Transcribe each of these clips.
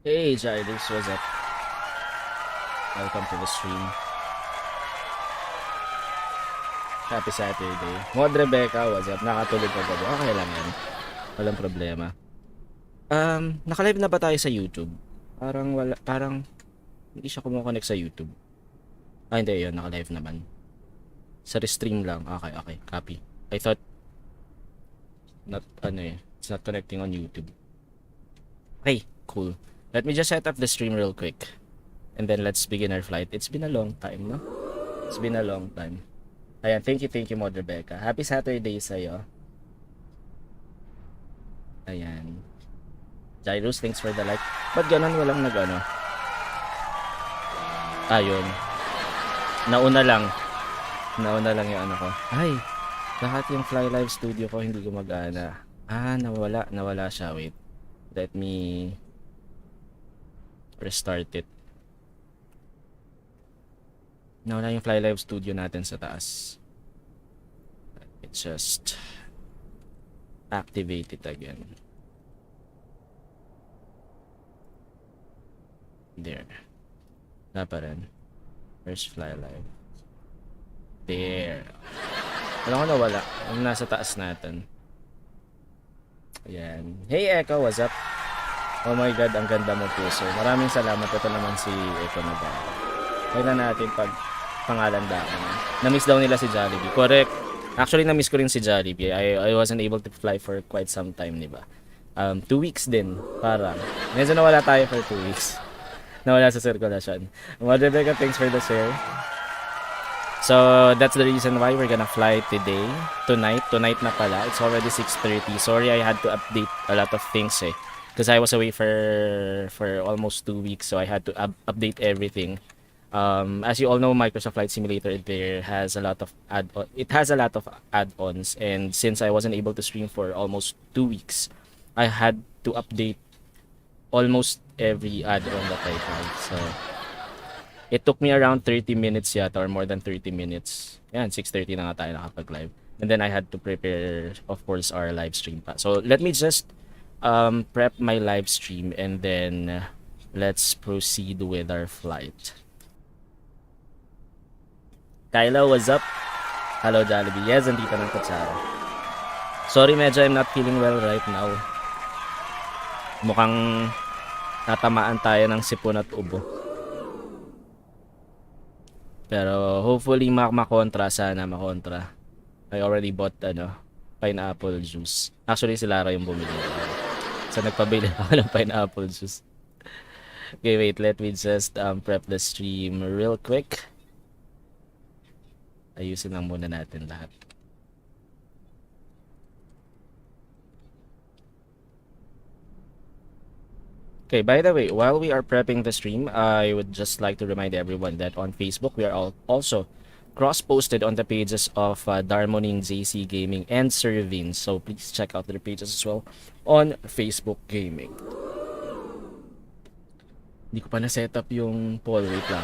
Hey Jairus, what's up? Welcome to the stream. Happy Saturday. Mod Rebecca, what's up? Nakatulog ka ba? Okay lang yan. Walang problema. Naka-live na ba tayo sa YouTube? Parang hindi siya kumukonect sa YouTube. Hindi, yun, naka-live naman. Sa restream lang. Okay, copy. I thought, it's not connecting on YouTube. Okay, cool. Let me just set up the stream real quick. And then let's begin our flight. It's been a long time, no? It's been a long time. Ayan, thank you, Mod Rebecca. Happy Saturday sa'yo. Ayan. Jairus, thanks for the like. Ba't ganun walang nag-ano? Ayun. Nauna lang yung ano ko. Ay, lahat yung Fly Live Studio ko hindi gumagana. Nawala siya. Wait. Let me restart it. Nawala yung Fly Live Studio natin sa taas. It just activate it again. There. Na pa rin. Where's Fly Live? There. Alam ko nawala. Yung nasa taas natin. Ayan. Hey Echo, what's up? Oh my god, ang ganda mo puso. Maraming salamat. Ito naman si Echo na ba? Kaya natin pag pangalan daan. Na-miss daw nila si Jollibee. Correct. Actually, na-miss ko rin si Jollibee. I wasn't able to fly for quite some time, diba? 2 weeks din. Parang. Medyo nawala tayo for 2 weeks. Nawala sa sirkulasyon. Mod Rebecca, thanks for the share. So, that's the reason why we're gonna fly today. Tonight na pala. It's already 6:30. Sorry, I had to update a lot of things because I was away for almost 2 weeks, so I had to update everything. As you all know, Microsoft Flight Simulator has a lot of add-ons, and since I wasn't able to stream for almost 2 weeks, I had to update almost every add-on that I have. So it took me around 30 minutes yata, or more than 30 minutes. Yan, 6:30 na nga tayo nakapag-live. And then I had to prepare, of course, our live stream pa. So let me just prep my live stream, and then let's proceed with our flight. Kyla, what's up? Hello, Jollibee. Yes, andito ng kutsara. Sorry, medyo I'm not feeling well right now. Mukhang tatamaan tayo ng sipon at ubo. Pero hopefully makontra, sana makontra. I already bought pineapple juice. Actually, si Lara yung bumili. So nagpabili ako ng pineapple juice. Okay, wait. Let me just prep the stream real quick. Ayusin lang muna natin lahat. Okay, by the way, while we are prepping the stream, I would just like to remind everyone that on Facebook, we are also cross-posted on the pages of Darmoning, JC Gaming, and Servin. So please check out their pages as well on Facebook Gaming. Hindi ko pa na-set up yung poll. Wait lang.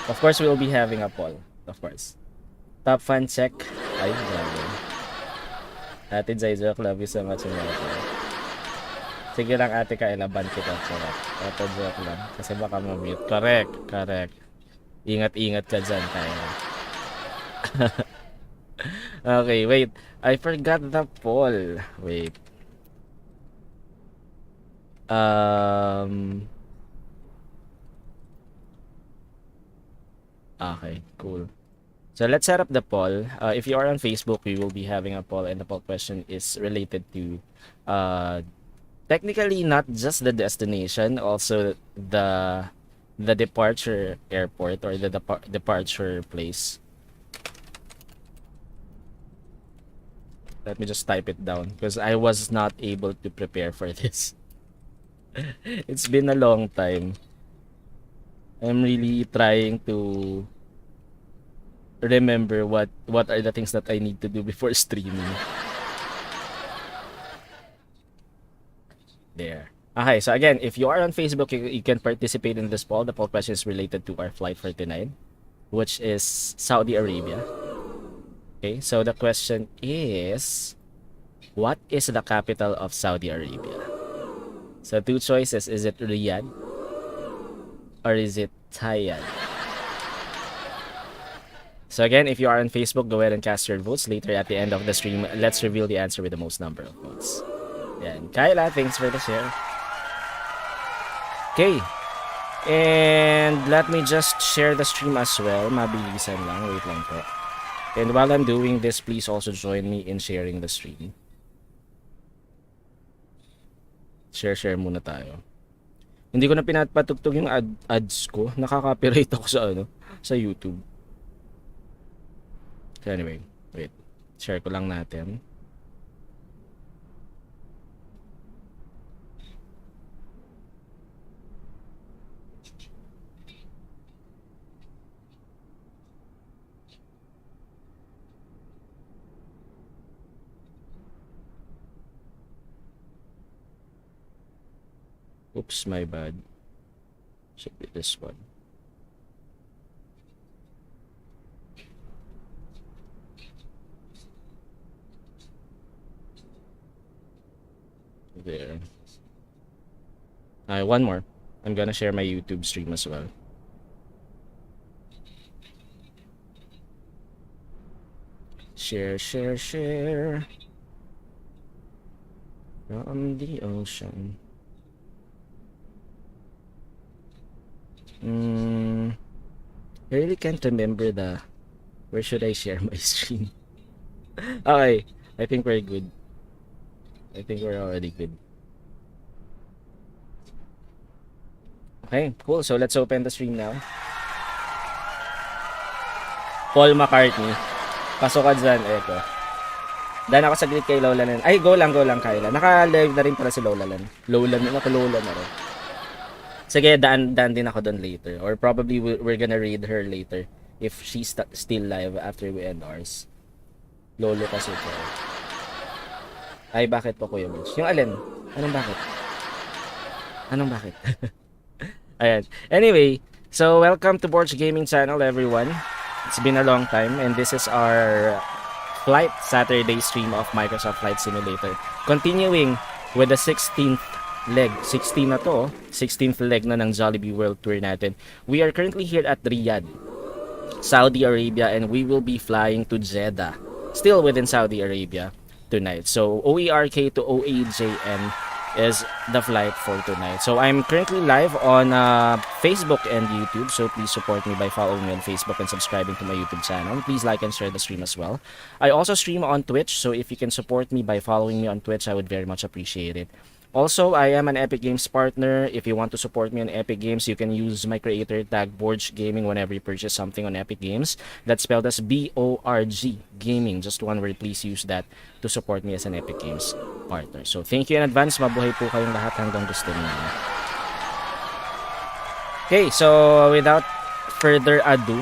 Of course, we will be having a poll. Of course. Top fan check. Ay, grabe. Ate Zayzok, love you so much. Sige lang ate, kailaban kita. Sarap. Ate joke lang. Kasi baka ma-mute. Correct. Ingat-ingat ka dyan tayo. Okay, wait. I forgot the poll. Wait. Okay, cool. So let's set up the poll. If you are on Facebook, we will be having a poll, and the poll question is related to technically not just the destination, also the departure airport, or the departure place. Let me just type it down because I was not able to prepare for this. It's been a long time. I'm really trying to remember what are the things that I need to do before streaming. There. Okay, so again, if you are on Facebook, you can participate in this poll. The poll question is related to our flight for tonight, which is Saudi Arabia. Okay, so the question is, what is the capital of Saudi Arabia? So 2 choices. Is it Riyadh or is it Thailand? So again, if you are on Facebook, go ahead and cast your votes. Later at the end of the stream, let's reveal the answer with the most number of votes. Yan. Kyla, thanks for the share. Okay. And let me just share the stream as well. Mabilisan lang. Wait lang po. And while I'm doing this, please also join me in sharing the stream. Share muna tayo. Hindi ko na pinapatugtog yung ads ko. Nakaka-copyright ako sa YouTube. So anyway, wait. Share ko lang natin. Oops, my bad. Should be this one. There. One more. I'm gonna share my YouTube stream as well. Share. From the ocean. I really can't remember where should I share my stream. Okay, I think we're good. I think we're already good. Okay, cool. So let's open the stream now. Paul McCartney. Pasok ka dyan, eto. Dan ako saglit kay Lola Lan. Ay, go lang, Kyla. Naka-live na rin pala si Lola Lan. Lola na rin. Sige, daan din ako doon later. Or probably we're gonna read her later. If she's still live after we end ours. Lolo kasi po. Ay, bakit po Kuya Mitch? Yung alin? Anong bakit? Ayan. Anyway, so welcome to BORGGAMING channel, everyone. It's been a long time, and this is our Flight Saturday stream of Microsoft Flight Simulator. Continuing with the 16th leg. 16 na to, 16th leg na ng Jollibee World Tour natin. We are currently here at Riyadh, Saudi Arabia, and we will be flying to Jeddah, still within Saudi Arabia, tonight. So OERK to OEJN is the flight for tonight. So I'm currently live on Facebook and YouTube, so please support me by following me on Facebook and subscribing to my YouTube channel. Please like and share the stream as well. I also stream on Twitch, so if you can support me by following me on Twitch, I would very much appreciate it. Also, I am an Epic Games partner. If you want to support me on Epic Games, you can use my creator tag BORGGAMING whenever you purchase something on Epic Games. That's spelled as BORG Gaming. Just one word, please use that to support me as an Epic Games partner. So, thank you in advance. Mabuhay po kayong lahat hanggang gusto niyo. Okay, so without further ado,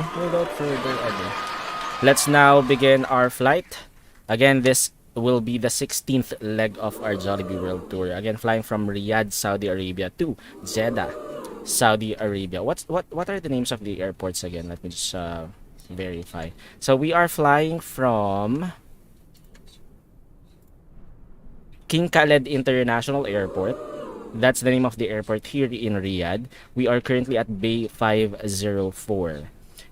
let's now begin our flight. Again, this will be the 16th leg of our Jollibee World Tour. Again, flying from Riyadh, Saudi Arabia to Jeddah, Saudi Arabia. What are the names of the airports again? Let me just verify. So we are flying from King Khaled International Airport. That's the name of the airport here in Riyadh. We are currently at Bay 504.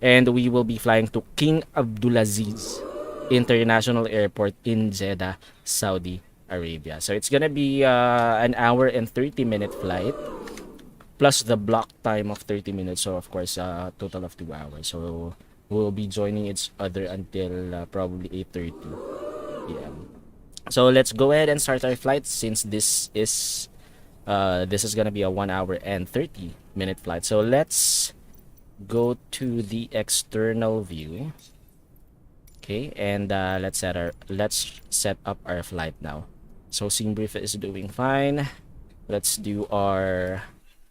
And we will be flying to King Abdulaziz International Airport in Jeddah, Saudi Arabia. So it's gonna be an hour and 30-minute flight plus the block time of 30 minutes. So of course, total of 2 hours. So we'll be joining each other until probably 8:30 p.m. So let's go ahead and start our flight, since this is gonna be a 1 hour and 30-minute flight. So let's go to the external view. Okay, and let's set up our flight now. So Scene Brief is doing fine. Let's do our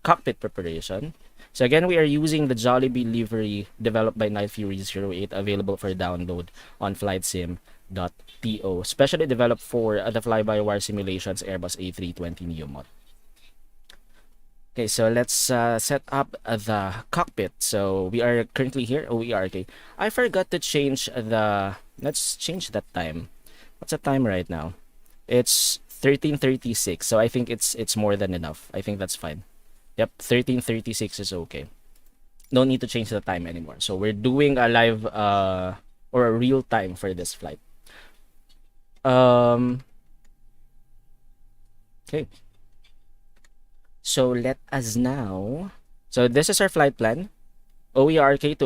cockpit preparation. So again, we are using the Jollibee livery developed by Night Fury 08, available for download on flightsim.to, specially developed for the fly-by-wire simulations Airbus A320 Neo mod. Okay, so let's set up the cockpit. So we are currently here, OERK. I forgot to change let's change that time. What's the time right now? It's 13:36. So I think it's more than enough. I think that's fine. Yep, 13:36 is okay. No need to change the time anymore. So we're doing a live or a real time for this flight. Okay. So let us now. So this is our flight plan. OERK to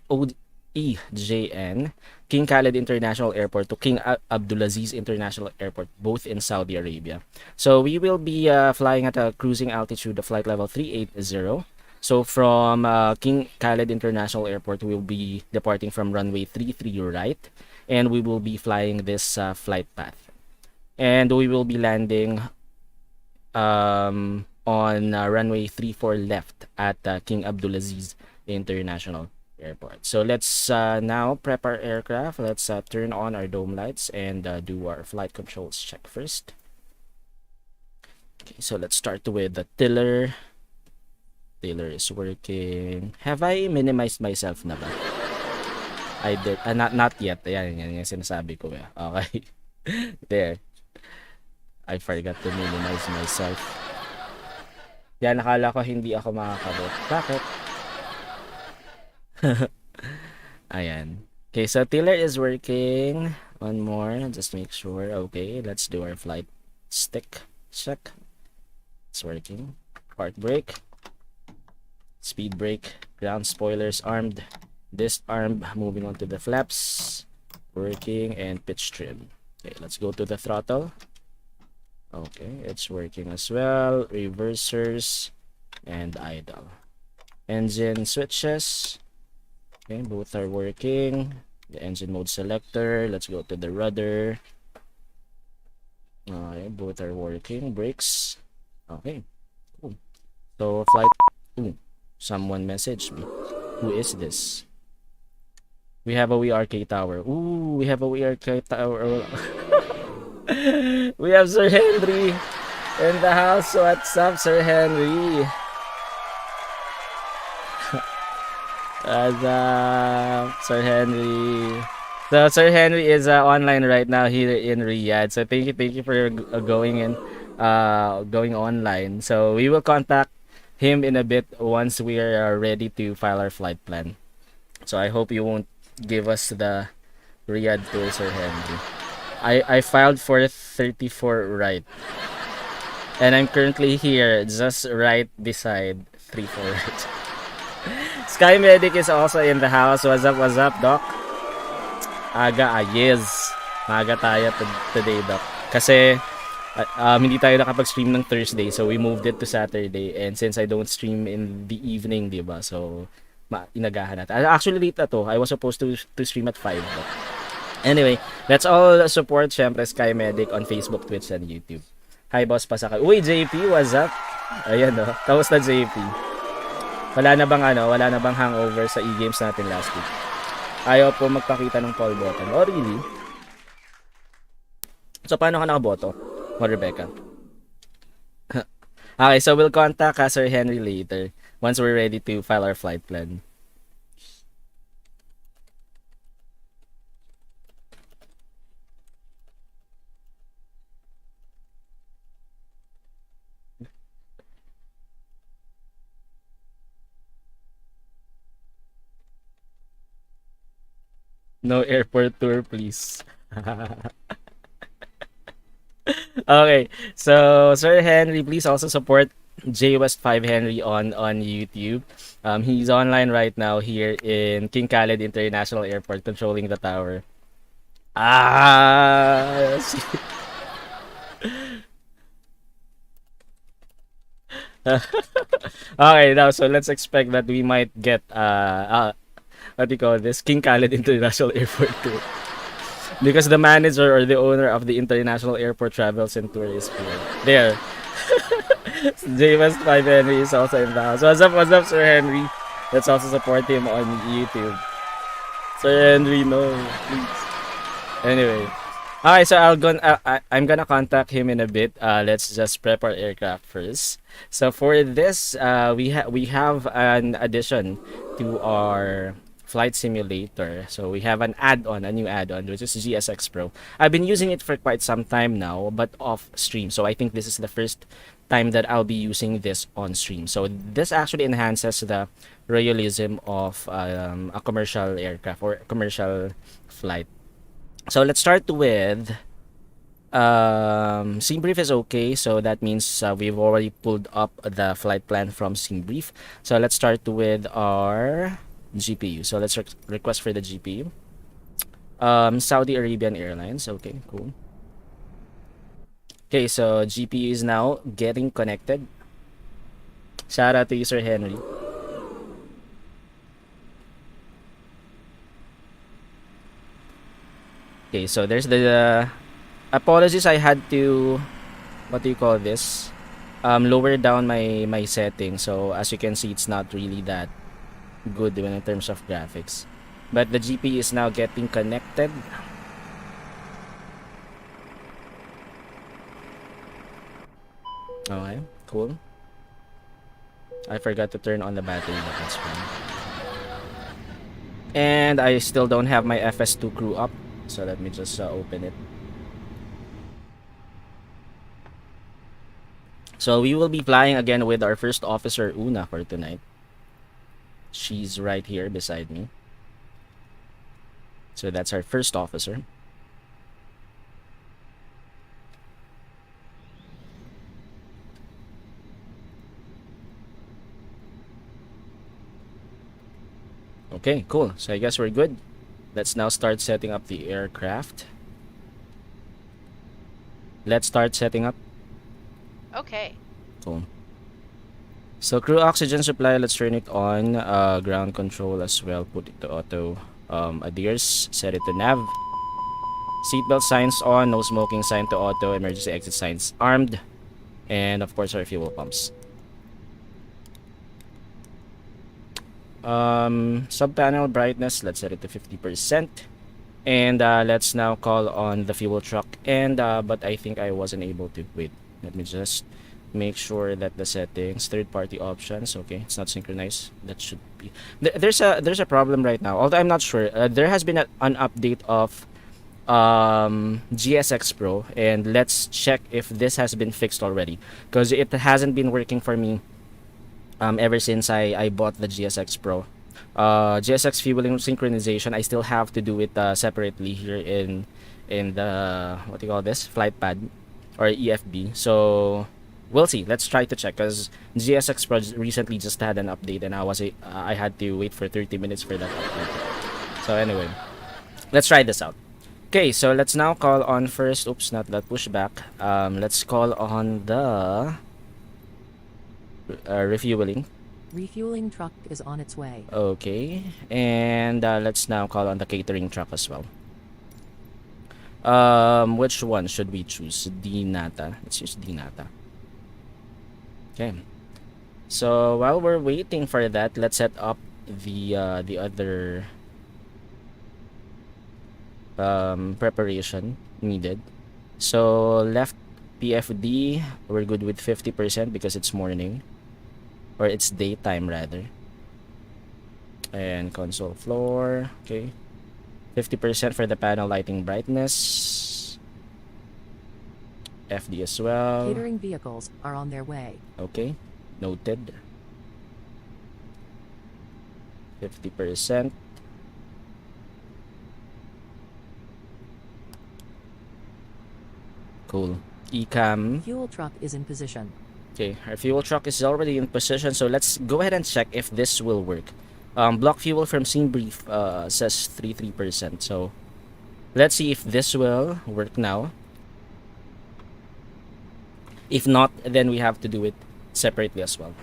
OEJN, King Khalid International Airport to King Abdulaziz International Airport, both in Saudi Arabia. So we will be flying at a cruising altitude of flight level 380. So from King Khalid International Airport, we will be departing from runway 33 right, and we will be flying this flight path. And we will be landing on runway 34 left at King Abdulaziz International Airport. So let's now prep our aircraft. Let's turn on our dome lights and do our flight controls check first. Okay, so let's start with the tiller. Tiller is working. Have I minimized myself na ba? I did. Not yet. Ayan, yan yung sinasabi ko. Okay. There. I forgot to minimize myself. Yan, nakala ko hindi ako makakabot. Bakit? Ayan. Okay, so tiller is working. One more. Just make sure. Okay, let's do our flight stick check. It's working. Part brake. Speed brake. Ground spoilers armed. Disarmed. Moving on to the flaps. Working. And pitch trim. Okay, let's go to the throttle. Okay, it's working as well. Reversers. And idle. Engine switches. Okay, both are working. The engine mode selector. Let's go to the rudder. Okay, both are working. Brakes. Okay. Cool. So flight. Ooh, someone messaged me. Who is this? We have a OERK tower. Ooh, we have a OERK tower. We have Sir Henry in the house. What's up, Sir Henry? What's up, Sir Henry? So Sir Henry is online right now here in Riyadh. So thank you for going online. So we will contact him in a bit once we are ready to file our flight plan. So I hope you won't give us the Riyadh tour, Sir Henry. I filed for 34 right, and I'm currently here just right beside 34 right. Sky Medic is also in the house. What's up, Doc? Aga, yes. Maga tayo today, Doc. Kasi hindi tayo nakapag-stream ng Thursday, so we moved it to Saturday. And since I don't stream in the evening, diba? So, inagahan natin. Actually, late na to. I was supposed to stream at 5. But anyway, let's all support, syempre, Sky Medic on Facebook, Twitch, and YouTube. Hi, Boss Pasakal. Uy, JP, what's up? Ayan, no? Tapos na, JP. Wala na bang hangover sa e-games natin last week? Ayaw po magpakita ng poll button. Oh, really? So, paano ka nakaboto? Mo, Rebecca? Okay, so we'll contact Sir Henry later once we're ready to file our flight plan. No airport tour, please. Okay, so Sir Henry, please also support JWest5 Henry on YouTube. He's online right now here in King Khalid International Airport, controlling the tower. Okay, now so let's expect that we might get what do you call this, King Khalid International Airport tour, because the manager or the owner of the International Airport Travels and Tour is here. There. JWest5 Henry is also in the house. What's up, Sir Henry? Let's also support him on YouTube. Sir Henry, no, please. Anyway. Okay, so I'm gonna contact him in a bit. Let's just prep our aircraft first. So for this, we have an addition to our flight simulator. So we have an add-on, a new add-on, which is GSX Pro. I've been using it for quite some time now, but off stream. So I think this is the first time that I'll be using this on stream. So this actually enhances the realism of a commercial aircraft or commercial flight. So let's start with SimBrief is okay, so that means we've already pulled up the flight plan from SimBrief. So let's start with our GPU. So let's request for the GPU. Saudi Arabian Airlines. Okay, cool. Okay, so GPU is now getting connected. Shout out to you, Sir Henry. Okay, so there's the apologies, I had to, what do you call this, lower down my settings. So as you can see, it's not really that good when in terms of graphics, but the GPU is now getting connected. Okay, cool. I forgot to turn on the battery, but that's fine. And I still don't have my FS2 crew up, so let me just open it. So we will be flying again with our first officer, Una, for tonight. She's right here beside me. So that's our first officer. Okay, cool. So I guess we're good. Let's now start setting up the aircraft. Let's start setting up. Okay. Cool. So crew oxygen supply, let's turn it on. Ground control as well, put it to auto. Adheres, set it to nav. Seatbelt signs on, no smoking sign to auto, emergency exit signs armed. And of course our fuel pumps. Sub-panel brightness, let's set it to 50%. And let's now call on the fuel truck. And but I think I wasn't able to. Wait, let me just make sure that the settings, third-party options, okay, it's not synchronized. That should be. There's a problem right now. Although I'm not sure. There has been an update of GSX Pro, and let's check if this has been fixed already, because it hasn't been working for me ever since I bought the GSX Pro. GSX fueling synchronization, I still have to do it separately here in the, what do you call this, flight pad or EFB. So we'll see. Let's try to check, because GSX Pro recently just had an update, and I had to wait for 30 minutes for that update. So anyway, let's try this out. Okay, so let's now call on first. Oops, not that pushback. Let's call on the refueling. Refueling truck is on its way. Okay, and let's now call on the catering truck as well. Which one should we choose? Dinata. Let's use Dinata. Okay. So while we're waiting for that, let's set up the other preparation needed. So left PFD, we're good with 50% because it's morning, or it's daytime rather. And console floor, okay, 50% for the panel lighting brightness. FD as well. Catering vehicles are on their way. Okay, noted. 50%. Cool. ECAM. Fuel truck is in position. Okay, our fuel truck is already in position, so let's go ahead and check if this will work. Block fuel from SimBrief says 33%, so let's see if this will work now. If not, then we have to do it separately as well.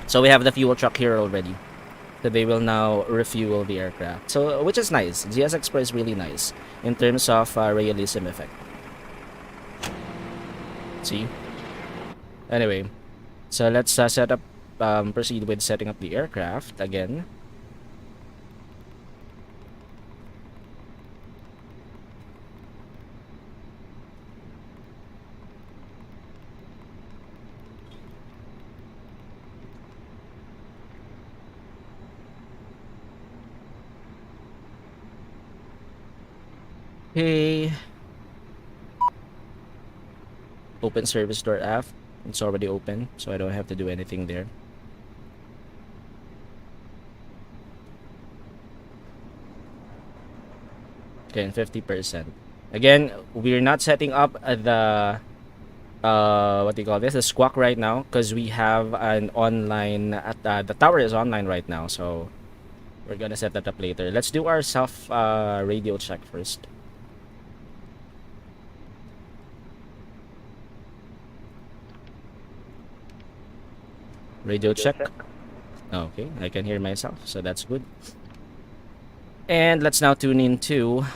So we have the fuel truck here already, so they will now refuel the aircraft, so which is nice. GSX Pro is really nice in terms of realism effect. See? Anyway, so let's set up, proceed with setting up the aircraft again. Okay. Open service door aft. It's already open, so I don't have to do anything there. Okay, 50%. Again, we're not setting up the what do you call this? The squawk right now because we have an online at the tower is online right now, so we're gonna set that up later. Let's do our self radio check first. Radio check. Okay, I can hear myself, so that's good. And let's now tune into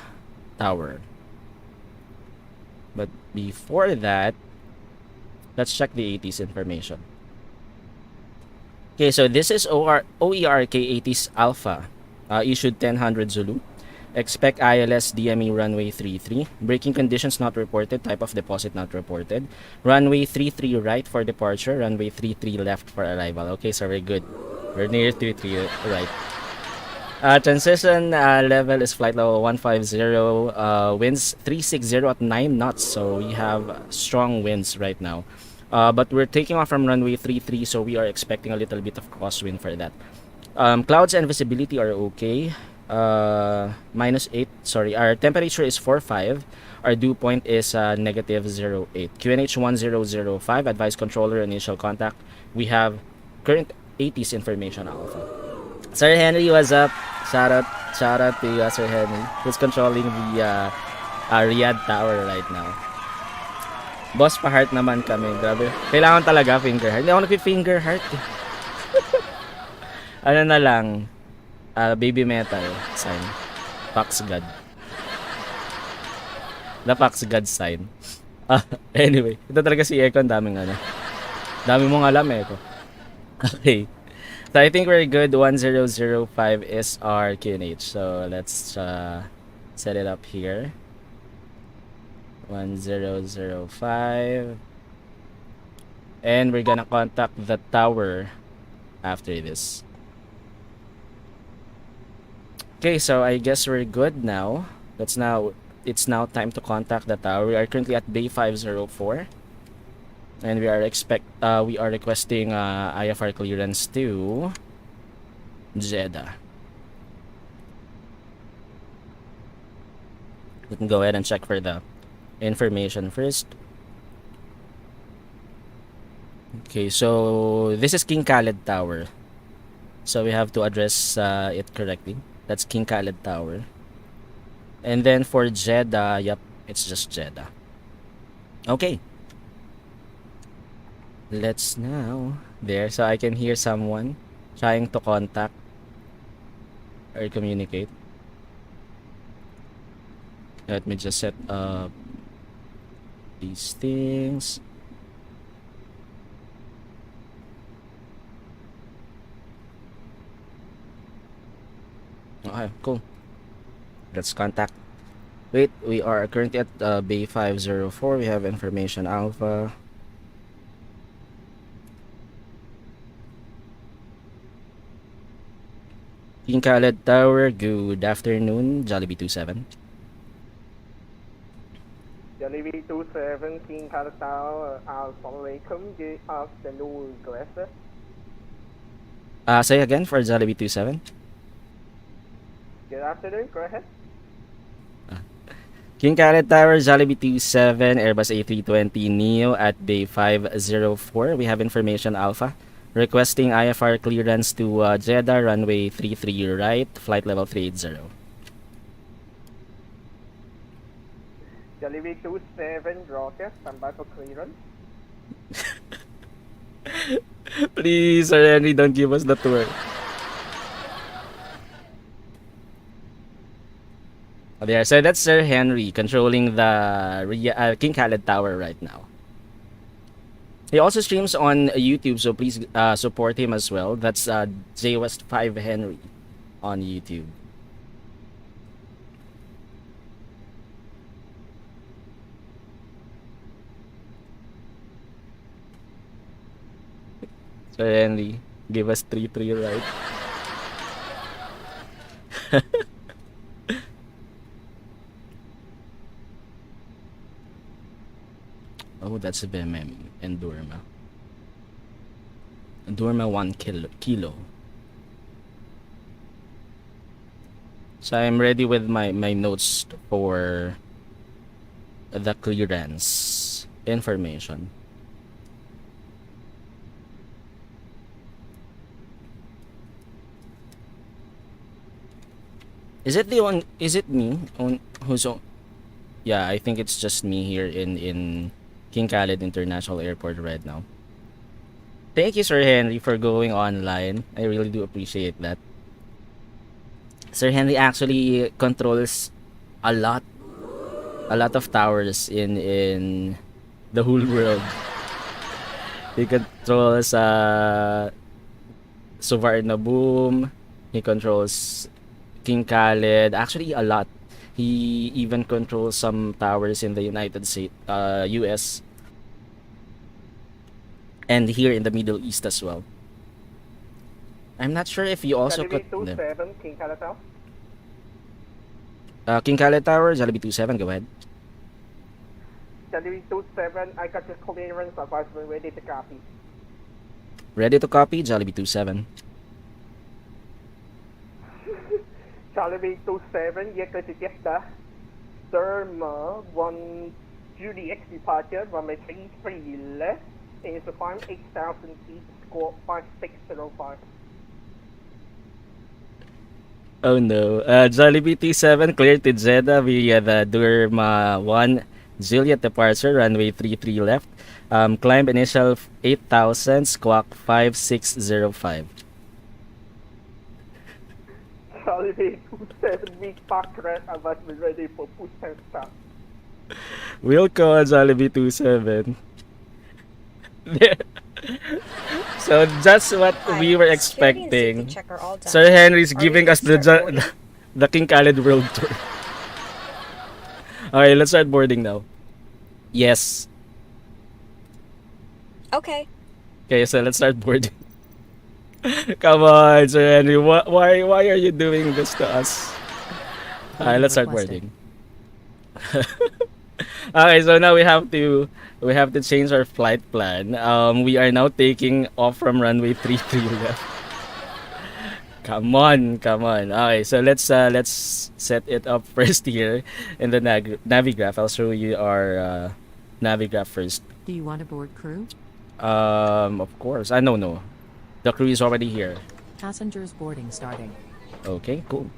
tower. But before that, let's check the 80s information. Okay, so this is OERK 80s Alpha, issued 1000 Zulu. Expect ILS DME runway 33. Braking conditions not reported. Type of deposit not reported. Runway 33 right for departure. Runway 33 left for arrival. Okay, so we're good. We're near 33 right. Transition level is flight level 150. Winds 360 at 9 knots. So we have strong winds right now. But we're taking off from runway 33, so we are expecting a little bit of crosswind for that. Clouds and visibility are okay. -8. Sorry, our temperature is 45. Our dew point is -0.8. QNH 1005. Advise controller initial contact. We have current 80s information alpha. Sir Henry, what's up? Shout out to Sir Henry, who's controlling the Riyadh tower right now. Boss, pa-heart naman kami. Grabe. Kailangan talaga finger heart. Hindi ako nagpi-finger heart. Ano na lang. Baby metal sign. Pax God. The Pax God sign. Anyway. Ito talaga si Eko. Ang daming ano. Dami mong alam, Eko. Okay. So I think we're good. 1005 is our QNH. So let's set it up here. 1005, and we're gonna contact the tower after this. Okay, so I guess we're good now. It's now time to contact the tower. We are currently at Bay 504, and we are requesting IFR clearance to Jeddah. We can go ahead and check for the information first. Okay, so this is King Khaled Tower, so we have to address it correctly. That's King Khaled Tower. And then for Jeddah, yep, it's just Jeddah. Okay, let's now there, so I can hear someone trying to contact or communicate. Let me just set up these things. Okay, cool. Let's contact. Wait, we are currently at Bay 504. We have information alpha. King Khaled Tower, good afternoon. Jollibee 27. Jollibee 27, King Khaled Tower, Assalamualaikum, good afternoon, Glesser. Say again for Jollibee 27. Good afternoon, go ahead. King Khaled Tower, Jollibee 27, Airbus A320 Neo at Bay 504. We have information alpha. Requesting IFR clearance to Jeddah, runway 33 right, flight level 380. Jollibee 27, Rocket, standby for clearance. Please, Sir Henry, don't give us the tour. There, so that's Sir Henry controlling the King Khaled Tower right now. He also streams on YouTube, so please support him as well. That's JWest5 Henry on YouTube. Sir Henry, give us 3-3 right. Oh, that's BMM and Durma. Durma 1 kilo. So I'm ready with my notes for the clearance information. Is it the one? Is it me on who's on? Yeah, I think it's just me here in King Khaled International Airport right now. Thank you, Sir Henry, for going online. I really do appreciate that. Sir Henry actually controls a lot, a lot of towers in the whole world. He controls Suvarna Boom. He controls King Khaled. Actually, a lot. He even controls some towers in the United States, US, and here in the Middle East as well. I'm not sure if you also Jollibee cut them. 27, King Khaled Tower. King Khaled Tower, Jollibee 27, go ahead. Jollibee 27, I got your clearance. Advisement ready to copy. Ready to copy, Jollibee 27. Jollibee 27, Yeka to Jeddah. Derma 1 Judy X departure, runway 33 left. Is the climb 8,000 feet, score 5605. Oh no. Jollibee T7 cleared to Jeddah via the Durma 1 Juliet departure, runway 33 left. Climb initial 8,000, squawk 5605. Jollibee 27, weak back red, advisement ready for push and stop. We'll call Jollibee 27. So that's what we were expecting. Sir Henry's giving us the King Khaled World Tour. Okay, let's start boarding now. Yes. Okay. Okay, so let's start boarding. Come on, Sir Henry. Why are you doing this to us? Alright, let's start boarding. Okay, so now we have to change our flight plan. We are now taking off from runway 33 left. Come on. Okay, so let's set it up first here in the Navigraph. I'll show you our Navigraph first. Do you want to board crew? Of course. No. The crew is already here. Passengers boarding starting. Okay, cool.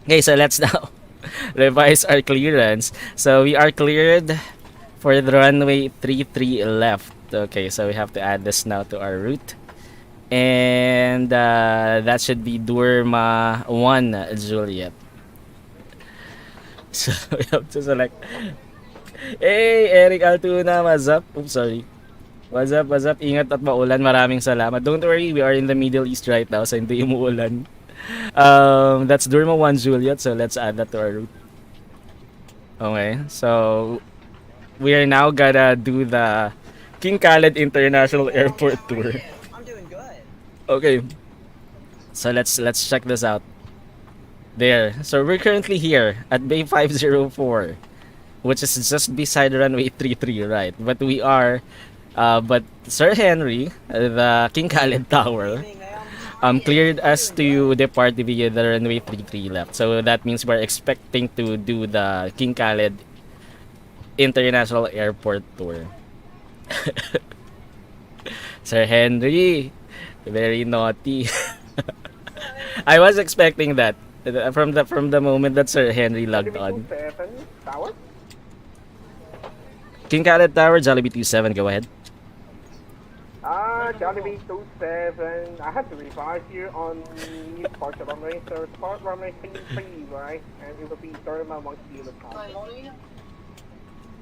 Okay, so let's now revise our clearance. So we are cleared for the runway 33 left. Okay, so we have to add this now to our route. And that should be Durma 1 Juliet. So we have to select. Hey, Eric Altuna, what's up? Oops, sorry. What's up? Ingat at maulan. Maraming salamat. Don't worry, we are in the Middle East right now, so hindi umuulan. That's Durma 1 Juliet, so let's add that to our route. Okay, so we are now gonna do the King Khaled International Airport tour. I'm doing good. Okay, so let's check this out. There, so we're currently here at Bay 504, which is just beside runway 33, right? But we are, but Sir Henry, the King Khaled Tower, cleared us to depart via the runway 33 left. So that means we're expecting to do the King Khaled International Airport tour. Sir Henry, very naughty. I was expecting that from the moment that Sir Henry logged on. 27 Tower. King Khaled Tower, Jollibee 27, go ahead. Jollibee 27, I have to revise you on new departure runway. So depart runway 33, right? And it will be Derma 1 kilo.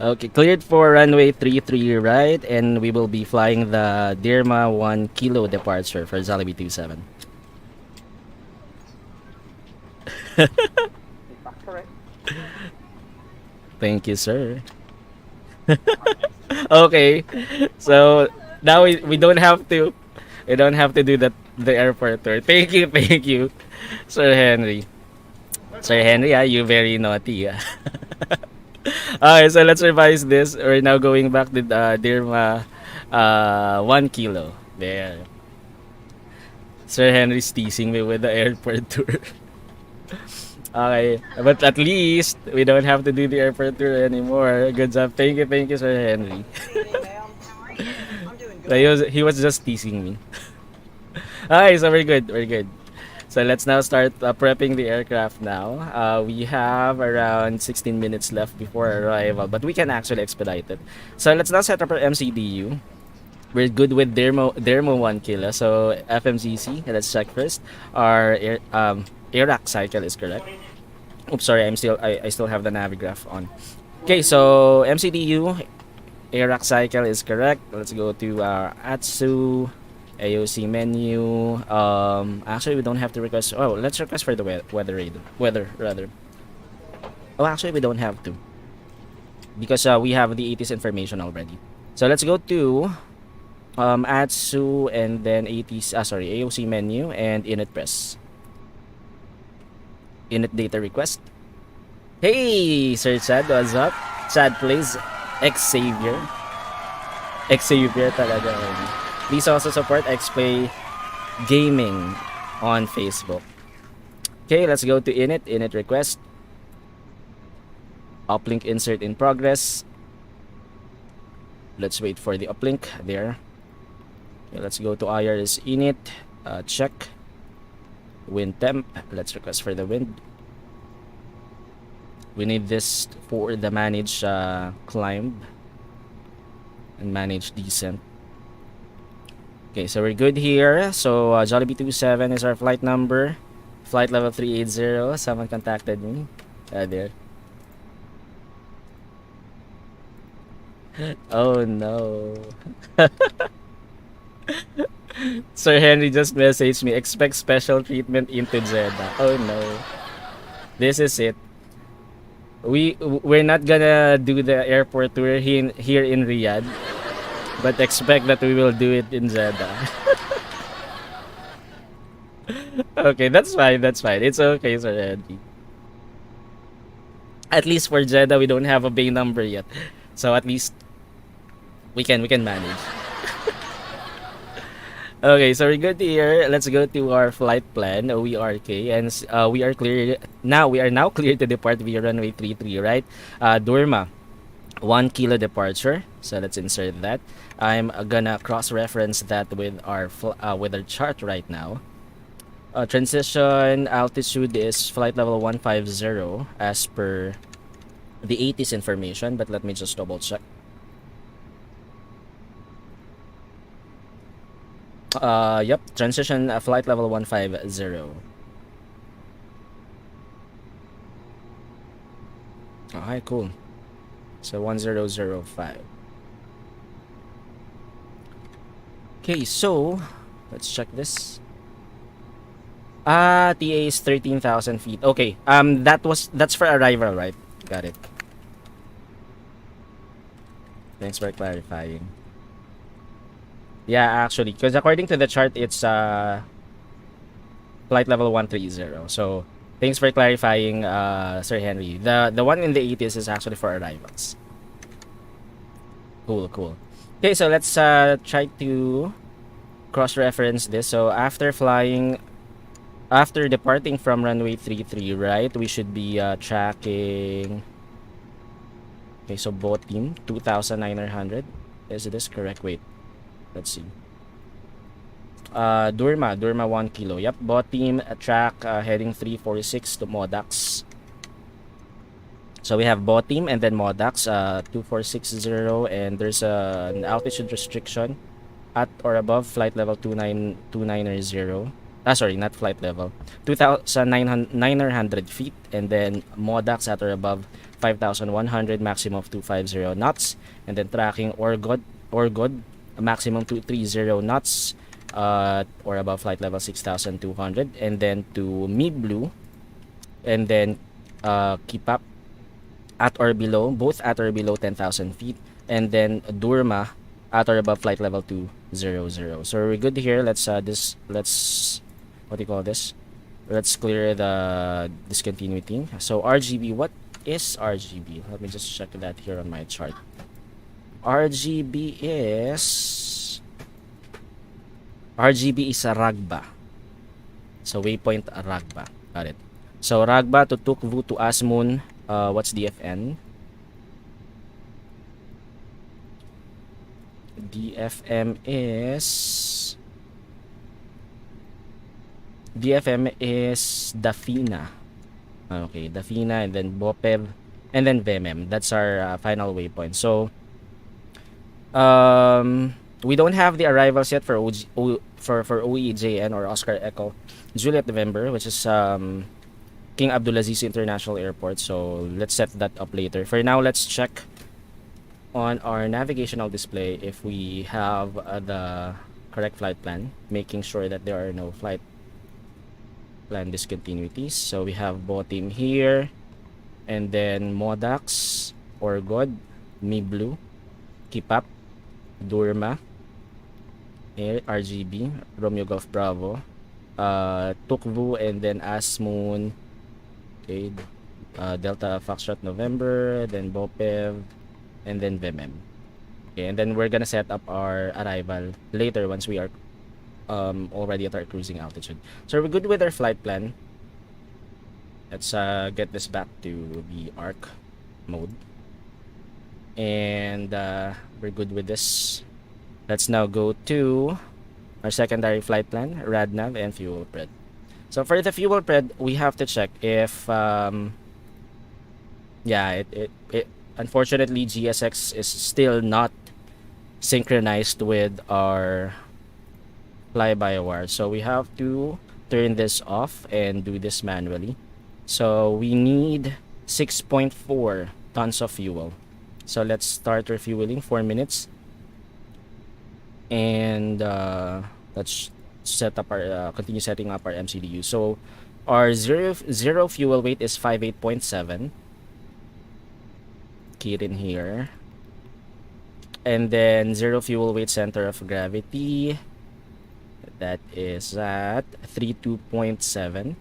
Okay, cleared for runway 33 right, and we will be flying the Derma 1 kilo departure for Jollibee 27. Is that correct? Thank you, sir. Okay, so now we don't have to do the airport tour. Thank you, Sir Henry. Sir Henry, you very naughty. Okay, so let's revise this. We're now going back to Dirma 1 kilo. There. Sir Henry's teasing me with the airport tour. Okay, but at least we don't have to do the airport tour anymore. Good job. Thank you, Sir Henry. So he was just teasing me. Okay, so we're good. We're good. So let's now start prepping the aircraft now. We have around 16 minutes left before arrival, but we can actually expedite it. So let's now set up our MCDU. We're good with Dermo 1 kilo. So FMCC, let's check first. Our AIRAC cycle is correct. Oops, sorry, I still have the navigraph on. Okay, so MCDU AIRAC cycle is correct. Let's go to our ATSU AOC menu. Actually, we don't have to request. Oh, let's request for the weather rather. Oh, actually, we don't have to because we have the ATS information already. So let's go to ATSU and then ATS. Sorry, AOC menu and init press. Init data request. Hey, Sir Chad, what's up? Chad plays Xavier. Xavier talaga. Please also support Xplay Gaming on Facebook. Okay, let's go to init. Init request. Uplink insert in progress. Let's wait for the uplink there. Okay, let's go to IRS init. Check. Wind temp. Let's request for the wind. We need this for the manage climb and manage descent. Okay, so we're good here. So Jollibee 27 is our flight number. Flight level 380. Someone contacted me. There. Oh no. Sir Henry just messaged me. Expect special treatment into Jeddah. Oh no. This is it. We're not gonna do the airport tour here in Riyadh, but expect that we will do it in Jeddah. Okay, that's fine. That's fine. It's okay, Sir Henry. At least for Jeddah, we don't have a bay number yet, so at least we can manage. Okay, so we're good here. Let's go to our flight plan, OERK, and we are clear now. We are now clear to depart via runway 33, right? Durma, 1 kilo departure. So let's insert that. I'm gonna cross-reference that with our chart right now. Transition altitude is flight level 150 as per the ATIS information, but let me just double check. Yep, transition flight level 150. Okay, cool. So 1005. Okay, so let's check this. TA is 13,000 feet. Okay, that's for arrival, right? Got it. Thanks for clarifying. Yeah, actually, because according to the chart, it's flight level 130. So thanks for clarifying, Sir Henry. The one in the 80s is actually for arrivals. Cool. Okay, so let's try to cross-reference this. So after departing from runway 33, right, we should be tracking. Okay, so boat team 2,900. Is this correct? Wait. Let's see. Durma 1 kilo. Yep, bot team track heading 346 to Modax. So we have bot team and then Modax 2460, and there's an altitude restriction at or above flight level 290. Sorry, not flight level. 2,900 feet, and then Modax at or above 5,100, maximum of 250 knots, and then tracking Orgod a maximum 230 knots or above flight level 6,200, and then to mid-blue, and then keep up at or below, both at or below 10,000 feet, and then Durma at or above flight level 200. So we're good here. Let's what do you call this? Let's clear the discontinuity. So RGB, what is RGB? Let me just check that here on my chart. RGB is Ragba. So waypoint Ragba. Got it. So Ragba to Tukvu to Asmun. What's DFN? DFM is Dafina. Okay, Dafina, and then Bopev, and then Vemem. That's our final waypoint. So we don't have the arrivals yet for for OEJN or Oscar Echo Juliet November, which is King Abdulaziz International Airport. So let's set that up later. For now, let's check on our navigational display if we have the correct flight plan, making sure that there are no flight plan discontinuities. So we have Botim here, and then Modax, Orgod, Mi Blue, Kipap, Durma, RGB, Romeo Golf Bravo, Tukvu, and then Asmoon, okay, Delta Foxtrot November, then Bopev, and then Vemem. Okay, and then we're gonna set up our arrival later once we are already at our cruising altitude. So we're good with our flight plan. Let's get this back to the ARC mode, and we're good with this. Let's now go to our secondary flight plan, RADNAV, and fuel pred. So for the fuel pred, we have to check if it unfortunately GSX is still not synchronized with our fly-by-wire, so we have to turn this off and do this manually. So we need 6.4 tons of fuel. So let's start refueling, 4 minutes, and let's set up our continue setting up our MCDU. So our zero fuel weight is 58.7. Key it in here, and then zero fuel weight center of gravity, that is at 32.7.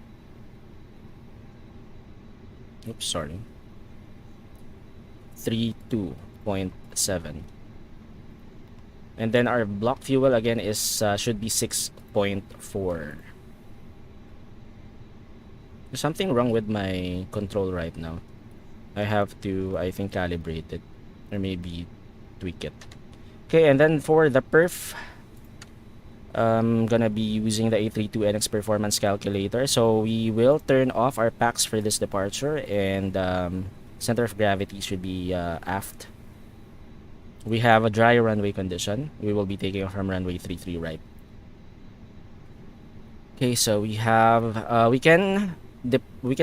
Oops, sorry, 32.7. And then our block fuel again is should be 6.4. There's something wrong with my control right now. I have to, I think, calibrate it or maybe tweak it. Okay, and then for the perf, I'm gonna be using the A32NX performance calculator. So we will turn off our packs for this departure, and center of gravity should be aft. We have a dry runway condition. We will be taking off from runway 33 right. Okay, so we have we can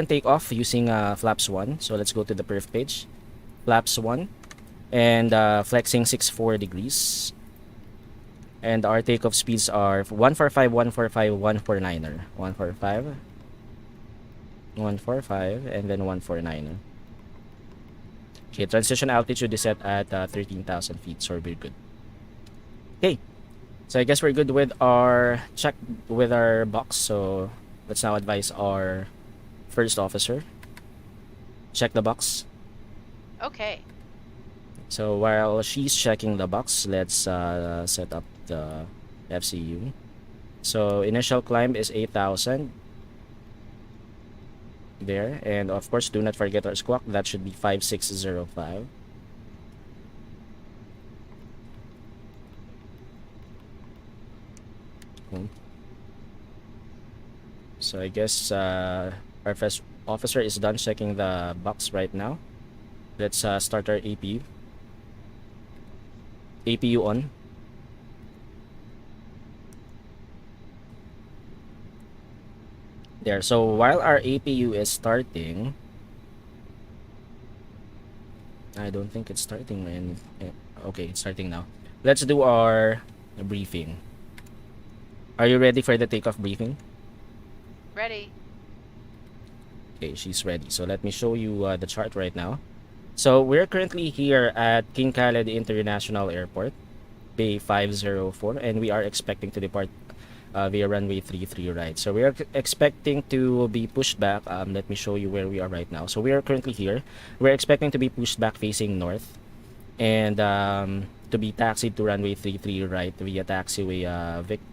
take off using flaps 1. So let's go to the perf page, flaps 1, and flexing 64 degrees. And our takeoff speeds are 145, 145, 149er, 145, 145, and then 149er. Okay, transition altitude is set at 13,000 feet, so we're good. Okay, so I guess we're good with our check with our box. So let's now advise our first officer. Check the box. Okay. So while she's checking the box, let's set up the FCU. So initial climb is 8,000 there, and of course do not forget our squawk. That should be 5605. So I guess our first officer is done checking the box right now. Let's start our APU. APU on. There. So while our APU is starting, I don't think it's starting. Okay, it's starting now. Let's do our briefing. Are you ready for the takeoff briefing? Ready. Okay, she's ready. So let me show you the chart right now. So we're currently here at King Khaled International Airport, Bay 504, and we are expecting to depart via runway 33 right. So we are expecting to be pushed back. Let me show you where we are right now. So we are currently here. We're expecting to be pushed back facing north, and to be taxied to runway 33 right via taxiway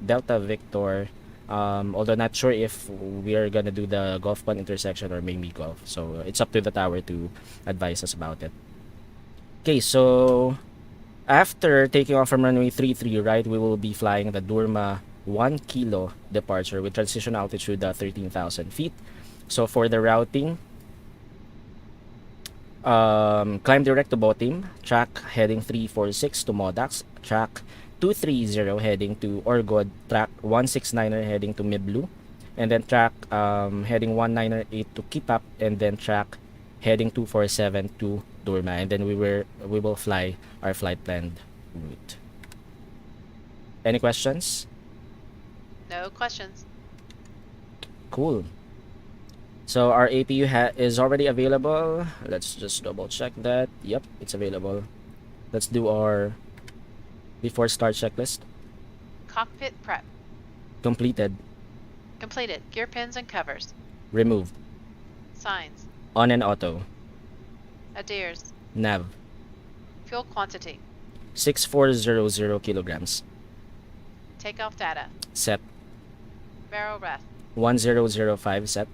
Delta Victor. Although not sure if we are gonna do the Golf Pond intersection or maybe Golf. So it's up to the tower to advise us about it. Okay, so after taking off from runway 33 right, we will be flying the Durma 1 kilo departure with transition altitude 13,000 feet. So for the routing, climb direct to Botim, track heading 346 to Modax, track 230 heading to Orgod, track 169er heading to Miblu, and then track heading 198 to Kipap, and then track heading 247 to Durma, and then we will fly our flight planned route. Any questions? No questions. Cool. So our APU is already available. Let's just double check that. Yep, it's available. Let's do our before start checklist. Cockpit prep. Completed. Completed. Gear pins and covers. Removed. Signs. On and auto. Adheres. Nav. Fuel quantity. 6400 kilograms. Takeoff data. Set. Barrel ref. 1005 set.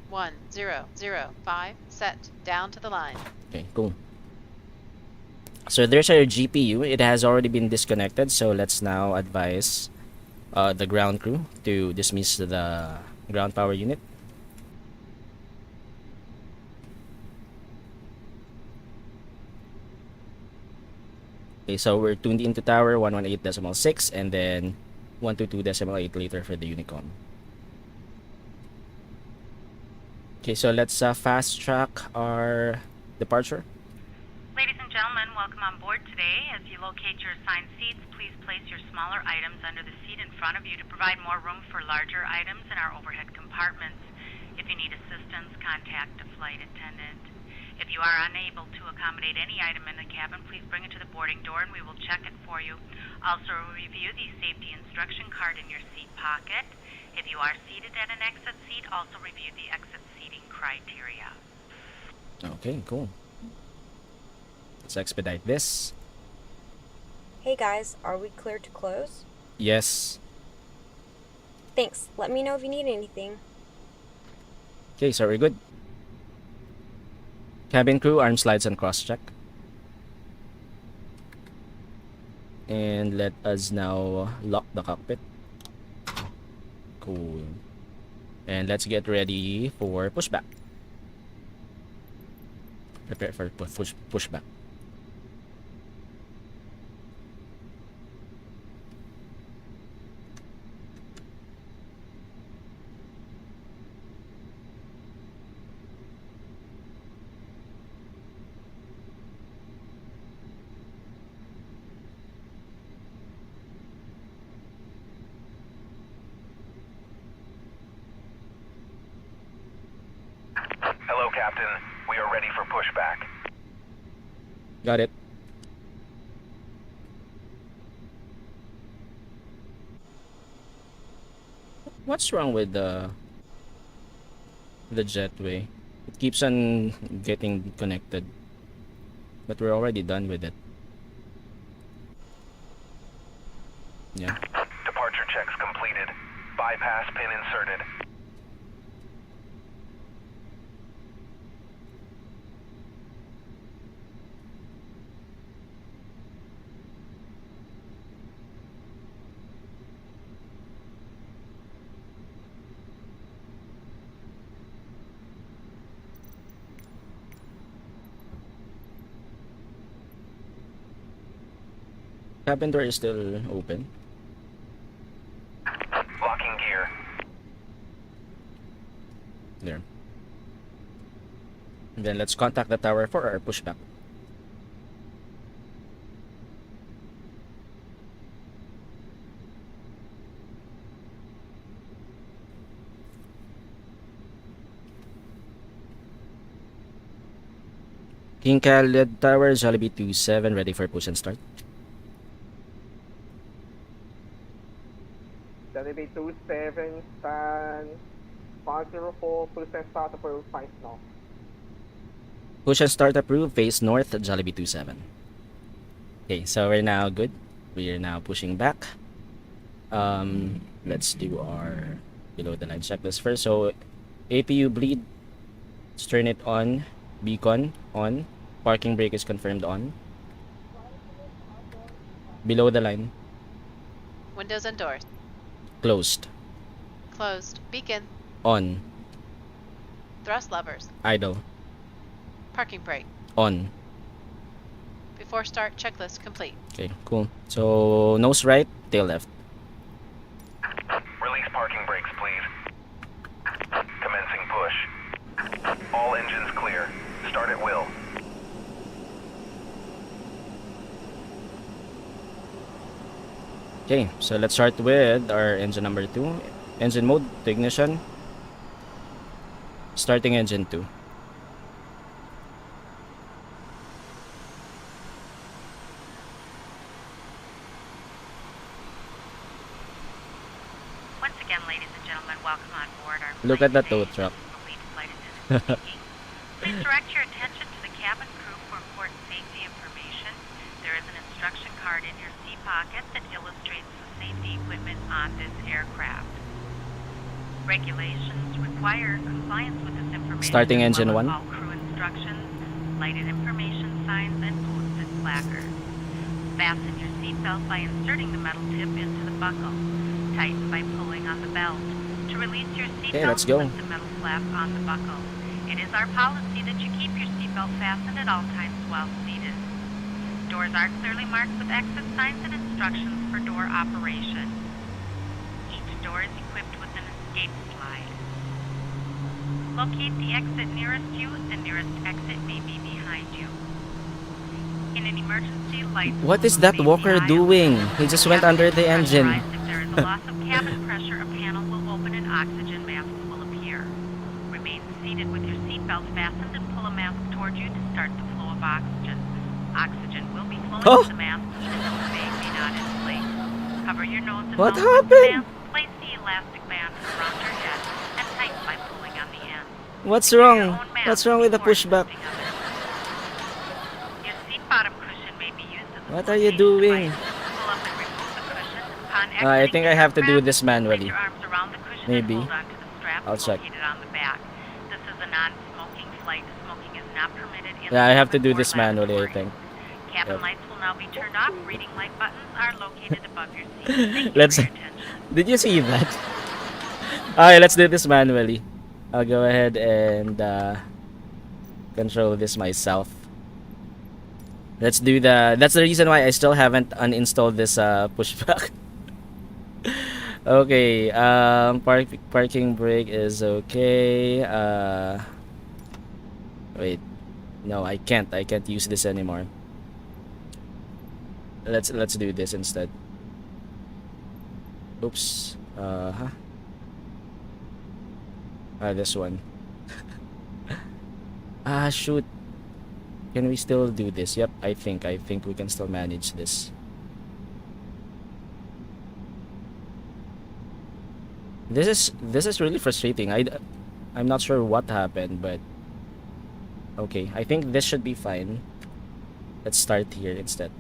1005 set. Down to the line. Okay, cool. So there's our GPU. It has already been disconnected. So let's now advise the ground crew to dismiss the ground power unit. Okay, so we're tuned into tower 118.6 and then 122.8 later for the Unicom. Okay, so let's fast track our departure. Ladies and gentlemen, welcome on board today. As you locate your assigned seats, please place your smaller items under the seat in front of you to provide more room for larger items in our overhead compartments. If you need assistance, contact a flight attendant. If you are unable to accommodate any item in the cabin, please bring it to the boarding door and we will check it for you. Also, review the safety instruction card in your seat pocket. If you are seated at an exit seat, also review the exit seating criteria. Okay, cool. Let's expedite this. Hey guys, are we clear to close? Yes. Thanks. Let me know if you need anything. Okay, so we're good. Cabin crew, arm slides and cross check. And let us now lock the cockpit. Cool. And let's get ready for pushback. Prepare for pushback. Hello, Captain. We are ready for pushback. Got it. What's wrong with the jetway? It keeps on getting connected. But we're already done with it. Yeah. Departure checks completed. Bypass pin inserted. Cabin door is still open. Locking gear. There. And then let's contact the tower for our pushback. King Khaled Tower, Jollibee 27, ready for push and start. Jollibee Jollibee 27, stand 504, push and start approved, 5 knots. Push and start approved, face north, Jollibee 27. Okay, so we're now good. We are now pushing back. Let's do our below the line checklist first. So APU bleed, let's turn it on. Beacon on. Parking brake is confirmed on. Below the line, Windows and doors. closed. Closed. Beacon. On. Thrust levers. Idle. Parking brake. On. Before start, checklist complete. Okay, cool. So nose right, tail left. Release parking brakes, please. Commencing push. All engines clear. Start at will. Okay, so let's start with our engine number 2. Engine mode to ignition. Starting engine 2. Once again, ladies and gentlemen, welcome on board our Look flight at the today. tow truck. The lead flight attendant speaking. Please direct your attention to the cabin crew for important safety information. There is an instruction card in your seat pocket that illustrates the safety equipment on this aircraft. Regulations require compliance with this information. Starting as engine well as 1. all crew instructions, lighted information signs, and posted placards. Fasten your seatbelt by inserting the metal tip into the buckle. Tighten by pulling on the belt. To release your seatbelt, let's go. slip the metal flap on the buckle. It is our policy that you keep your seatbelt fastened at all times while seated. Doors are clearly marked with exit signs and instructions for door operation. Each door is equipped with an escape slide. Locate the exit nearest you. The nearest exit may be behind you. In an emergency, lights What will is that illuminate walker the aisle. doing? He just went under the engine. If there is a loss of cabin pressure, a panel will open and oxygen masks will appear. Remain seated with your seatbelt fastened and pull a mask toward you to start the flow of oxygen. Oxygen will be flowing Oh! to the mask even though the bag may not inflate. Cover your nose and What mouth with happened? the mask. Place the elastic band around your head and tighten by pulling on the end. What's Secure your wrong? own mask What's wrong with the before pushback? adjusting others. Your seat bottom cushion may be used as a What are you flotation doing? device. Pull up and remove the cushion. Upon I exiting think the I have to do aircraft, this manually. place your arms around the cushion Maybe. and hold onto the strap I'll check. located on the back. This is a non-smoking flight. Smoking is not permitted in Yeah, I the have to cabin do or this manually, I lavatory. think. Cabin Yep. lights will now be turned off. Reading light buttons are located above your seat. Thank you Let's- for your attention. Did you see that? Alright, let's do this manually. I'll go ahead and control this myself. Let's do that's the reason why I still haven't uninstalled this pushback. Okay, parking brake is okay. Wait. No, I can't use this anymore. Let's do this instead. Oops. This one. Shoot. Can we still do this? Yep, I think we can still manage this. This is really frustrating. I'm not sure what happened, but okay, I think this should be fine. Let's start here instead.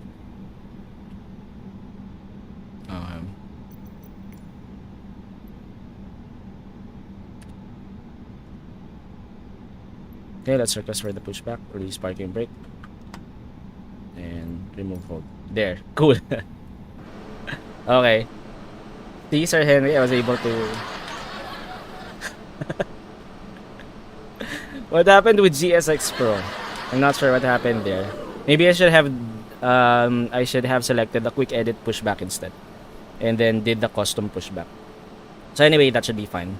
Okay, let's request for the pushback, release parking brake, and remove hold. There, cool. Okay. See, Sir Henry, I was able to. What happened with GSX Pro? I'm not sure what happened there. Maybe I should have selected the quick edit pushback instead, and then did the custom pushback. So anyway, that should be fine.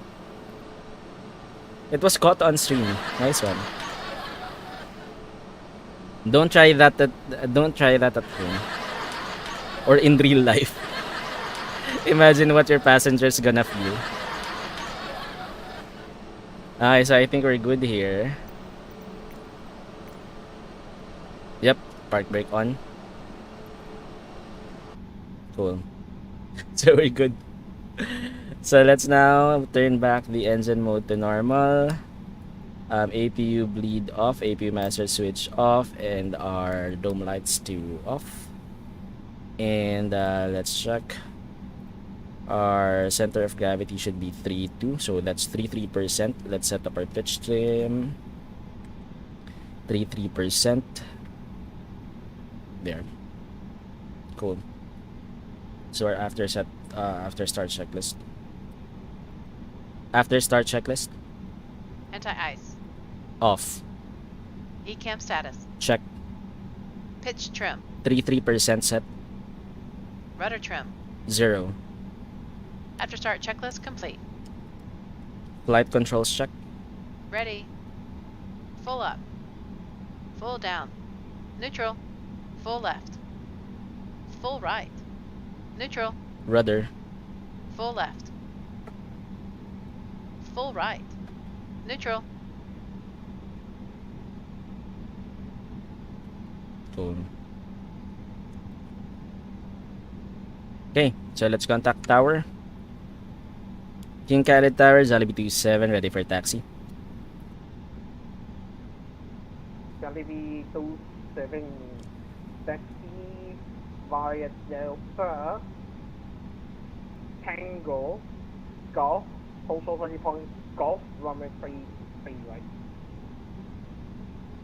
It was caught on stream. Nice one. Don't try that at home or in real life. Imagine what your passenger's gonna feel. Okay, so I think we're good here. Yep, park brake on. Cool. So we're good. So let's now turn back the engine mode to normal. APU bleed off, APU master switch off, and our dome lights to off. And let's check. Our center of gravity should be 3.2, so that's 33%. Let's set up our pitch trim. 33%. There. Cool. So our after start checklist. After start checklist. Anti-ice. Off. ECAM status. Check. Pitch trim. 33% set. Rudder trim. 0. After start checklist complete. Flight controls check. Ready. Full up. Full down. Neutral. Full left. Full right. Neutral. Rudder. Full left. Full right. Neutral. Cool. Okay, so let's contact tower. King Khaled Tower, Jollibee 27, ready for taxi. Jollibee 27 taxi via Delta Tango Golf, also 20 point Golf, runway 3 right.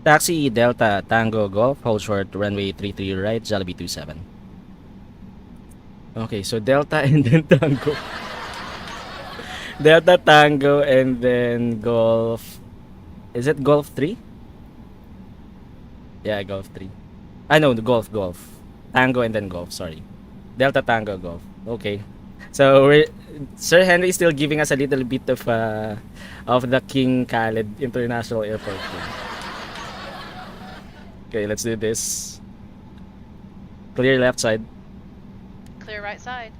Taxi Delta Tango Golf, hold short, runway 33 right, Jollibee 27. Okay, so Delta and then Tango. Delta Tango and then Golf. Is it Golf 3? Yeah, Golf 3. I know the Golf. Tango and then Golf, sorry. Delta Tango Golf. Okay. So Sir Henry is still giving us a little bit of the King Khaled International Airport. Okay, let's do this. Clear left side. Clear right side.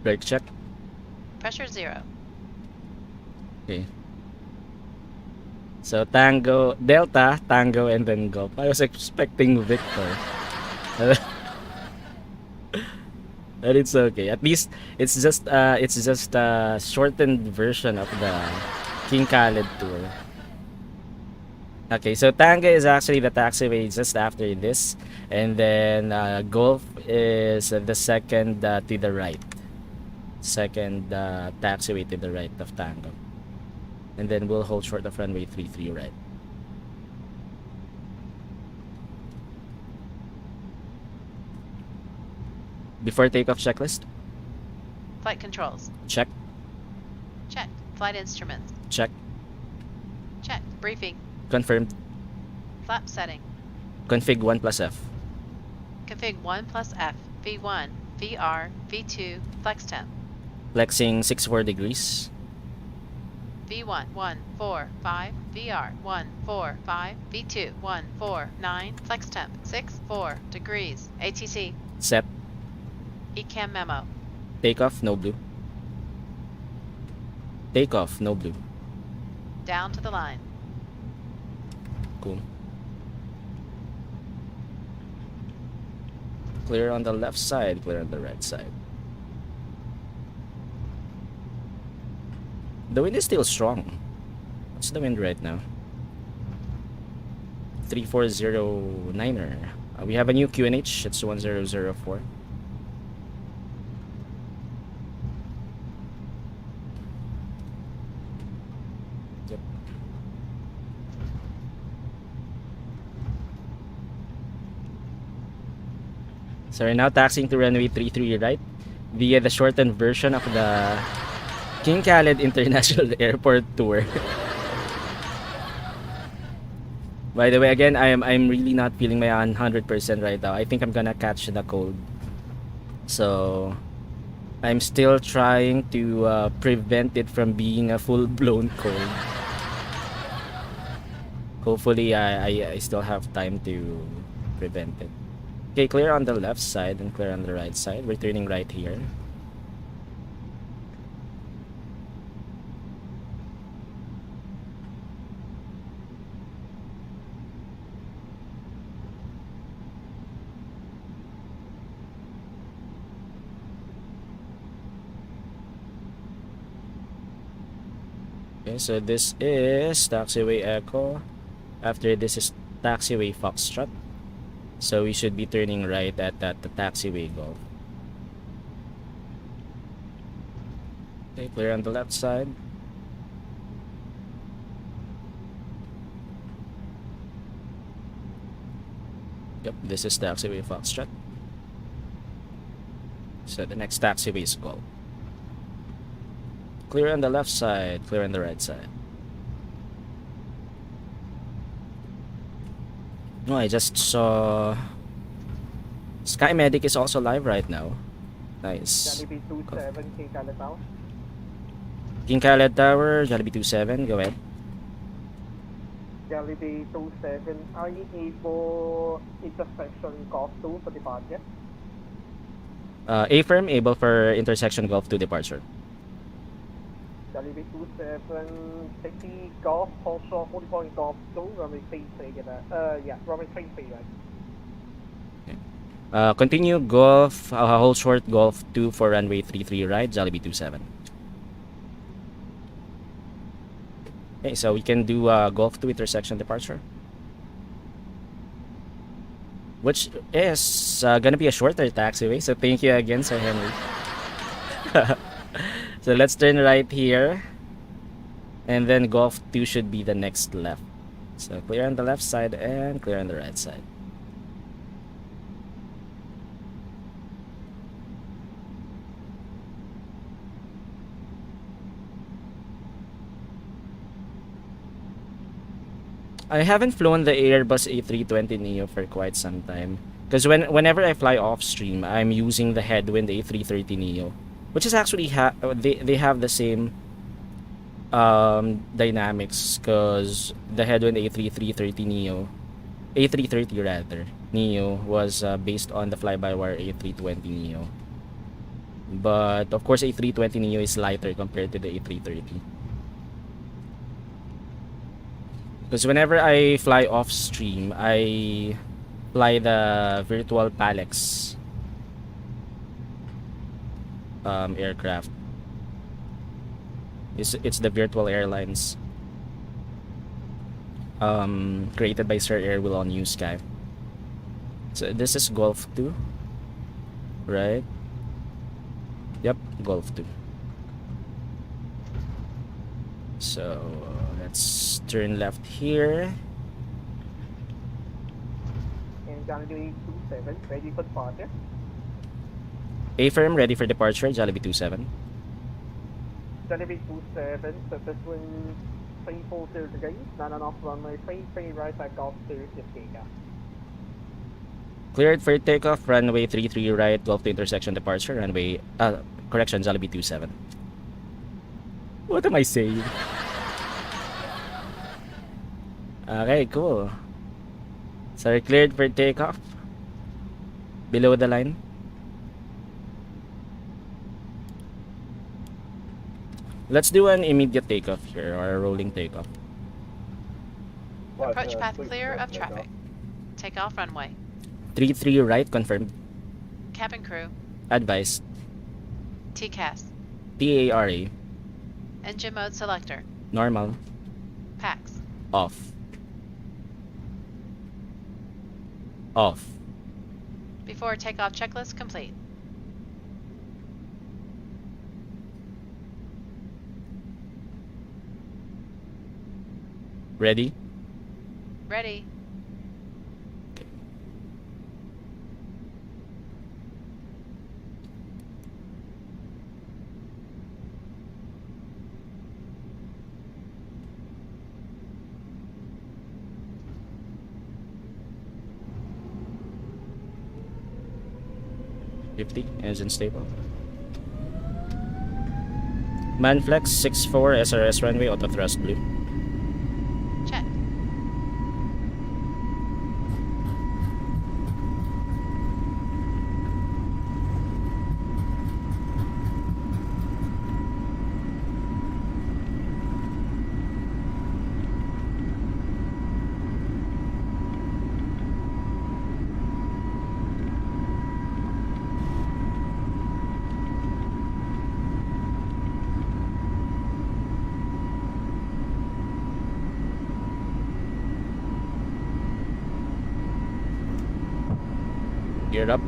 Brake check. Pressure 0. Okay. So Tango, Delta, Tango, and then Golf. I was expecting Victor. But it's okay. At least it's just a shortened version of the King Khaled tour. Okay, so Tango is actually the taxiway just after this, and then Golf is the second to the right. Second taxiway to the right of Tango, and then we'll hold short of runway 33 right. Before takeoff checklist. Flight controls. Check. Check. Flight instruments. Check. Check. Briefing. Confirmed. Flap setting. Config 1 plus F. Config 1 plus F. V1. VR. V2. Flex temp. Flexing 64 degrees. V1 1 4 5 VR 1 4 5 V2 1 4 9 flex temp 6 4 degrees ATC Set. ECAM memo Takeoff, no blue. Takeoff, no blue. down to the line Cool. Clear on the left side, clear on the right side. The wind is still strong. What's the wind right now? 3409er. We have a new QNH. It's 1004. Yep. So we're now taxiing to runway 33 right via the shortened version of the King Khaled International Airport tour. By the way, again, I'm really not feeling my 100% right now. I think I'm gonna catch the cold. So I'm still trying to prevent it from being a full-blown cold. Hopefully, I still have time to prevent it. Okay, clear on the left side and clear on the right side. We're turning right here. Okay, so this is taxiway Echo. After this is taxiway Foxtrot. So we should be turning right at the taxiway Golf. Okay, clear on the left side. Yep, this is taxiway Foxtrot. So the next taxiway is Golf. Clear on the left side, clear on the right side. No, I just saw Sky Medic is also live right now. Nice. Jollibee 27, King Khaled Tower. King Khaled Tower, Jollibee 27, go ahead. Jollibee 27, are you able intersection Golf 2 for departure? A-firm, able for intersection Golf to departure. Jollibee 27, City Golf, also hold point Golf 2, runway 33, runway 33, right? Continue Golf, hold short Golf 2 for runway 33 right, Jollibee 27. Okay, so we can do Golf 2 intersection departure. Which is gonna be a shorter taxiway, so thank you again, Sir Henry. So let's turn right here. And then Golf 2 should be the next left. So clear on the left side and clear on the right side. I haven't flown the Airbus A320neo for quite some time. Because whenever I fly off stream, I'm using the headwind A330neo. Which is actually, they have the same dynamics. Because the headwind A330neo, A330 rather, Neo was based on the fly-by-wire A320neo. But of course A320neo is lighter compared to the A330. Because whenever I fly off stream, I fly the virtual Palex aircraft. It's the virtual airlines created by Sir Airwill on New Sky. So this is Golf 2, right? Yep, Golf 2. So let's turn left here. And Jollibee 27, ready for departure. A-firm, ready for departure, Jollibee 27. Jollibee 27, surface wind 340 degrees, 9 and off runway 33 right at Golf 2, Jeddah. Cleared for takeoff, runway 33 right, Golf to intersection departure, runway, correction, Jollibee 27. What am I saying? Okay, cool. So we're cleared for takeoff. Below the line. Let's do an immediate takeoff here, or a rolling takeoff. Approach path clear of traffic. Take off runway. 33 right, confirmed. Cabin crew. Advised. TCAS. TARA. Engine mode selector. Normal. PAX. Off. Off. Before takeoff checklist complete. Ready? Ready. Engine stable. Manflex 64 SRS runway, auto thrust blue. Check. Gear up.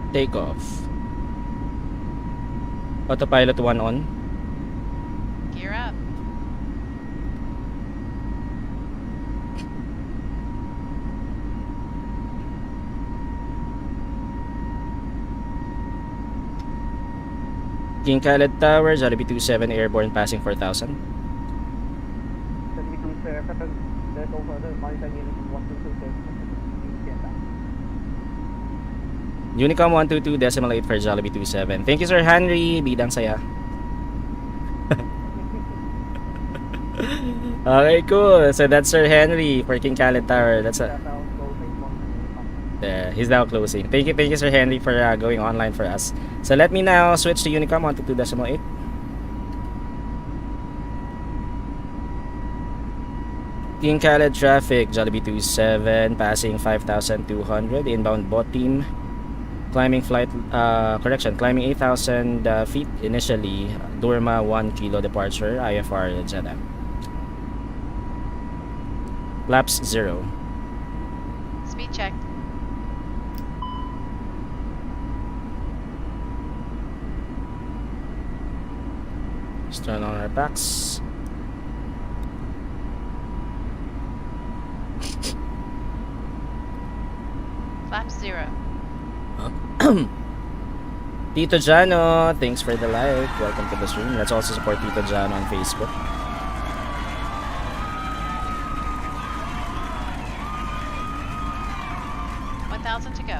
Take off. Autopilot 1 on. Gear up. King Khaled Tower, Jollibee 27 airborne passing 4,000. Jollibee 27, there's over the monitor unit 122 Jeddah. Unicom 122.8 for Jollibee 27. Thank you, Sir Henry. Bidang saya. Okay, cool. So that's Sir Henry for King Khaled Tower. That's a... There, he's now closing. Thank you, Sir Henry, for going online for us. So let me now switch to Unicom 122.8. King Khaled traffic, Jollibee 27 passing 5,200. Inbound bot team. Climbing flight, climbing 8,000 feet initially. Durma 1 kilo departure, IFR Jeddah. Laps 0. Speed check. Let's turn on our packs. Flaps 0. Tito Jano, thanks for the like. Welcome to the stream. Let's also support Tito Jano on Facebook. To go.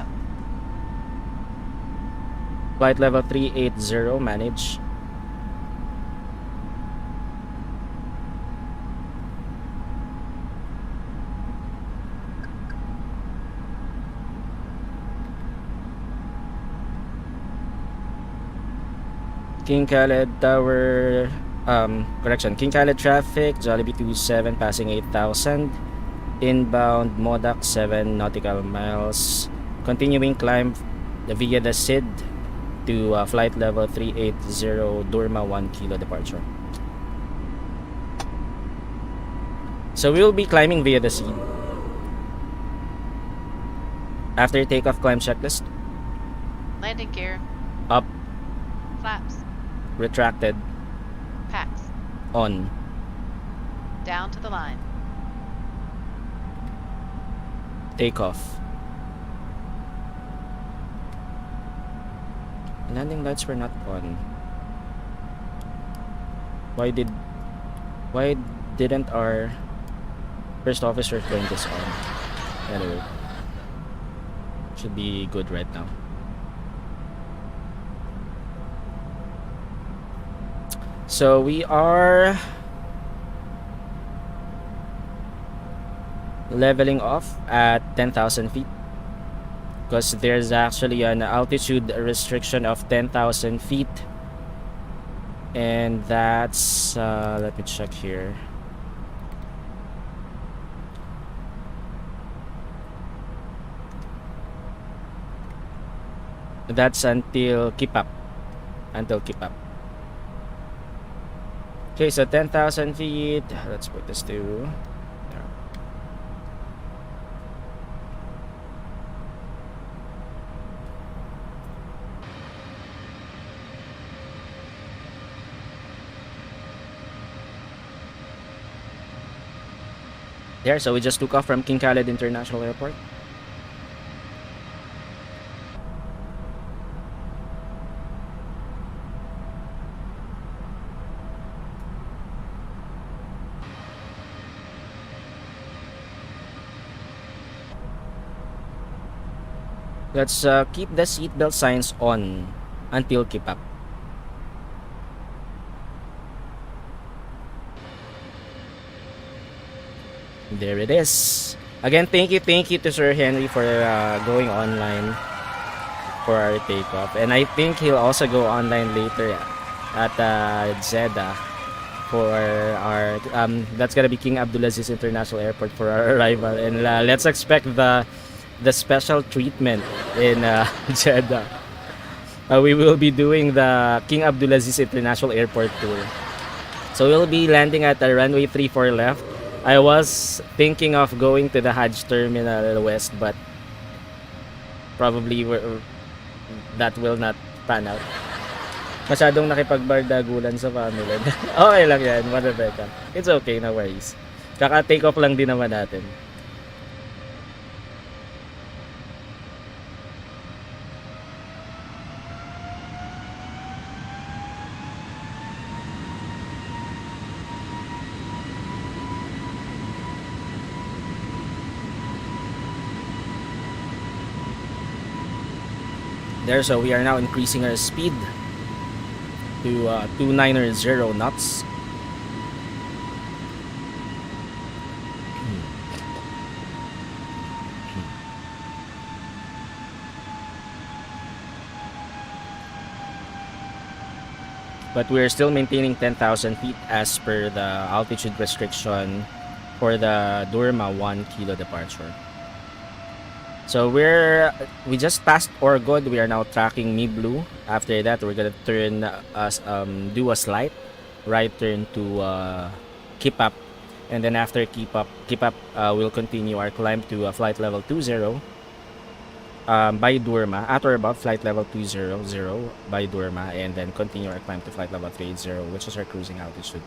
Flight level 380, manage. King Khaled Tower, King Khaled traffic, Jollibee 27 passing 8,000. Inbound Modak 7 nautical miles. Continuing climb via the SID to flight level 380, Durma 1 kilo departure. So we will be climbing via the SID. After takeoff, climb checklist. Landing gear. Up. Flaps. Retracted. Packs. On. Down to the line. Takeoff. Landing lights were not on. Why didn't our first officer turn this on? Anyway, should be good right now. So we are leveling off at 10,000 feet because there's actually an altitude restriction of 10,000 feet, and that's let me check here. That's until keep up. Okay, so 10,000 feet. Let's put this to there. So we just took off from King Khaled International Airport. Let's keep the seatbelt signs on until keep up. There it is. Again, thank you to Sir Henry for going online for our takeoff, and I think he'll also go online later at Jeddah for our that's gonna be King Abdulaziz International Airport for our arrival, and let's expect the special treatment in Jeddah. We will be doing the King Abdulaziz International Airport tour. So we'll be landing at the runway 34 left I was thinking of going to the Hajj Terminal West, but probably that will not pan out. Masyadong nakipagbardagulan sa family. Okay lang yan, Rebecca. It's okay, no worries. Kaka-take off lang din naman natin. There, so we are now increasing our speed to 290 knots. But we're still maintaining 10,000 feet as per the altitude restriction for the Durma 1 kilo departure. So we just passed Orgod. We are now tracking Mi Blue. After that, we're gonna turn do a slight right turn to keep up, and then after keep up, we'll continue our climb to flight level 20 by Durma at or above flight level 200 by Durma, and then continue our climb to flight level 380, which is our cruising altitude.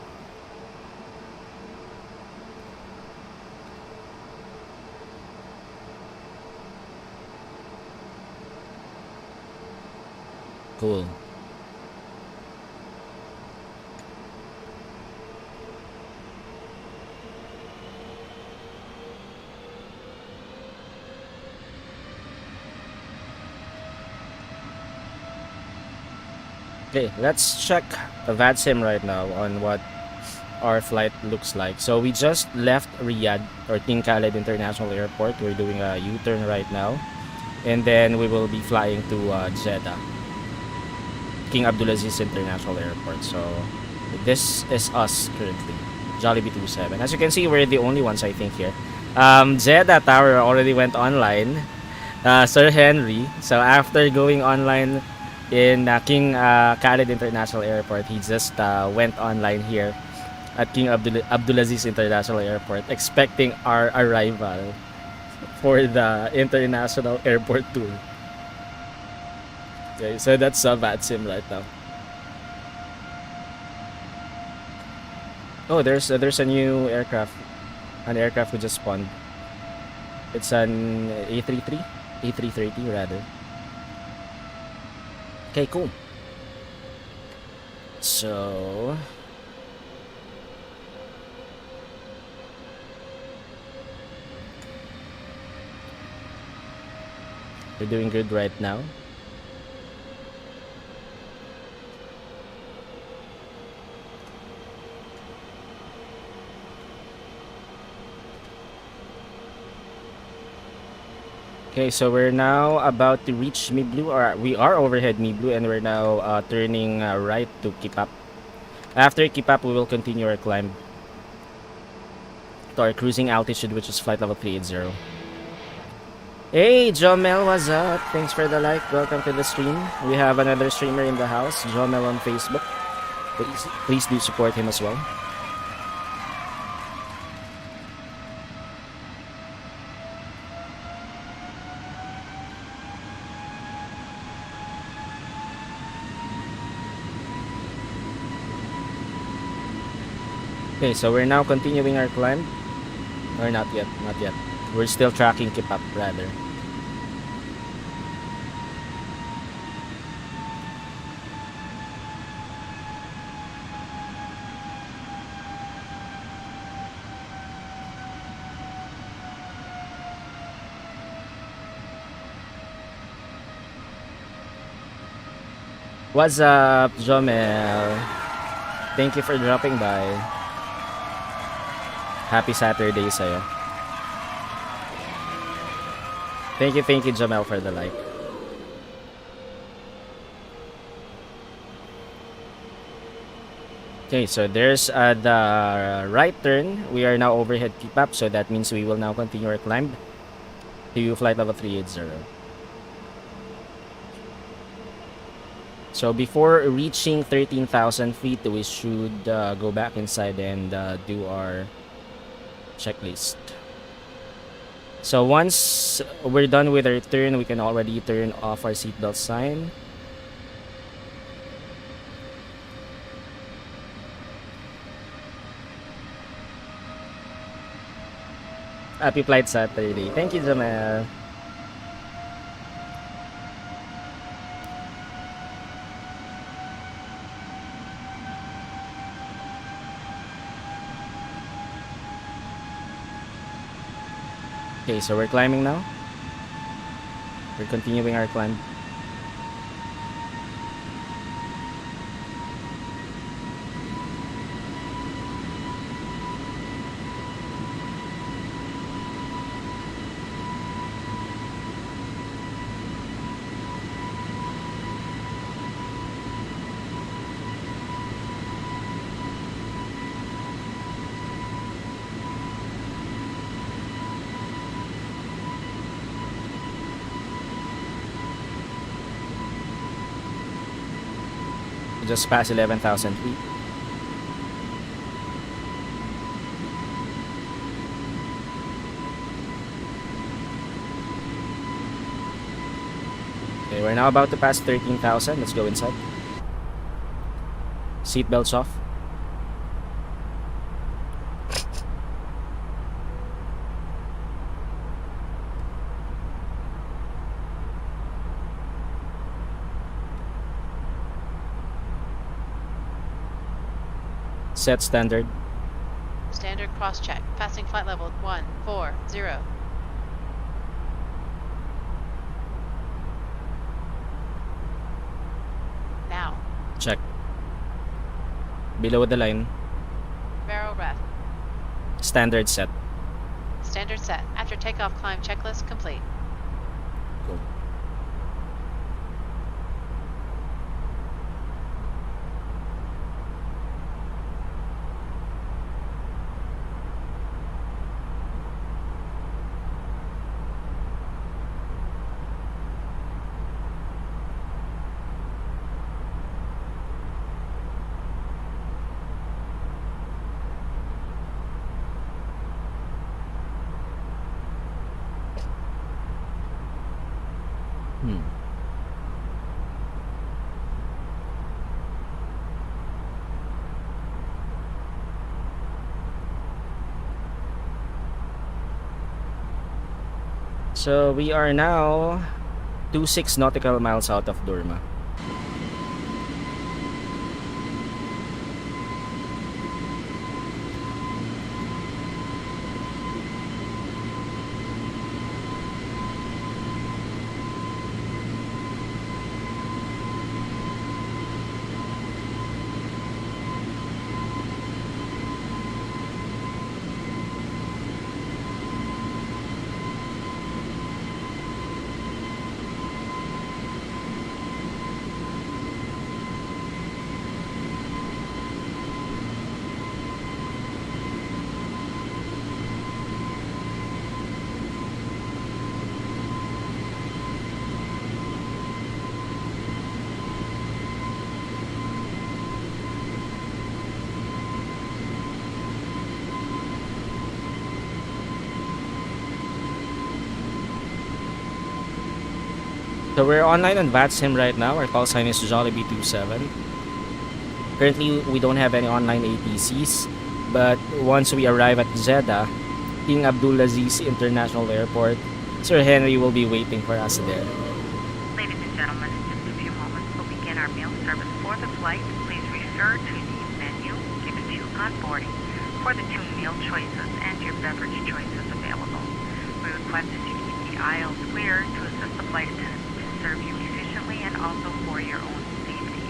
Cool. Okay, let's check the VADSIM right now on what our flight looks like. So we just left Riyadh or King Khalid International Airport. We're doing a U-turn right now, and then we will be flying to Jeddah, King Abdulaziz International Airport. So this is us currently, Jollibee 27. As you can see, we're the only ones I think here. Jeddah Tower already went online, Sir Henry. So after going online in King Khalid International Airport, he just went online here at King Abdulaziz International Airport, expecting our arrival for the international airport tour. Okay, so that's VADSIM right now. Oh, there's a new aircraft, an aircraft who just spawned. It's an A330 rather. Okay, cool. So we're doing good right now. Okay, so we're now about to reach Mi Blue, or we are overhead Mi Blue, and we're now turning right to keep up. After keep up, we will continue our climb to our cruising altitude, which is flight level 380. Hey, Jomel, what's up? Thanks for the like. Welcome to the stream. We have another streamer in the house, Jomel on Facebook. Please do support him as well. Okay, so we're now continuing our climb. Or not yet. We're still tracking keep up rather. What's up, Jomel? Thank you for dropping by. Happy Saturday sa'yo. Thank you, Jamel, for the like. Okay, so there's the right turn. We are now overhead keep up, so that means we will now continue our climb to flight level 380. So before reaching 13,000 feet, we should go back inside and do our checklist. So once we're done with our turn, we can already turn off our seatbelt sign. Happy Flight Saturday. Thank you, Jamel. Okay, so we're climbing now. We're continuing our climb. Just past 11,000 feet. Okay, we're now about to pass 13,000. Let's go inside. Seatbelts off. Set standard. Standard cross-check. Passing flight level 140. Now. Check. Below the line. Barrel ref. Standard set. Standard set. After takeoff climb checklist complete. Cool. So we are now 26 nautical miles out of Durma. So we're online on VATSIM right now. Our call sign is Jollibee 27. Currently, we don't have any online ATCs, but once we arrive at Jeddah, King Abdulaziz International Airport, Sir Henry will be waiting for us there. Ladies and gentlemen, in just a few moments we'll begin our meal service for the flight. Please refer to the menu given to you on boarding for the 2 meal choices and your beverage choices available. We request that you keep the aisles clear to assist the flight attendants to serve you efficiently and also for your own safety.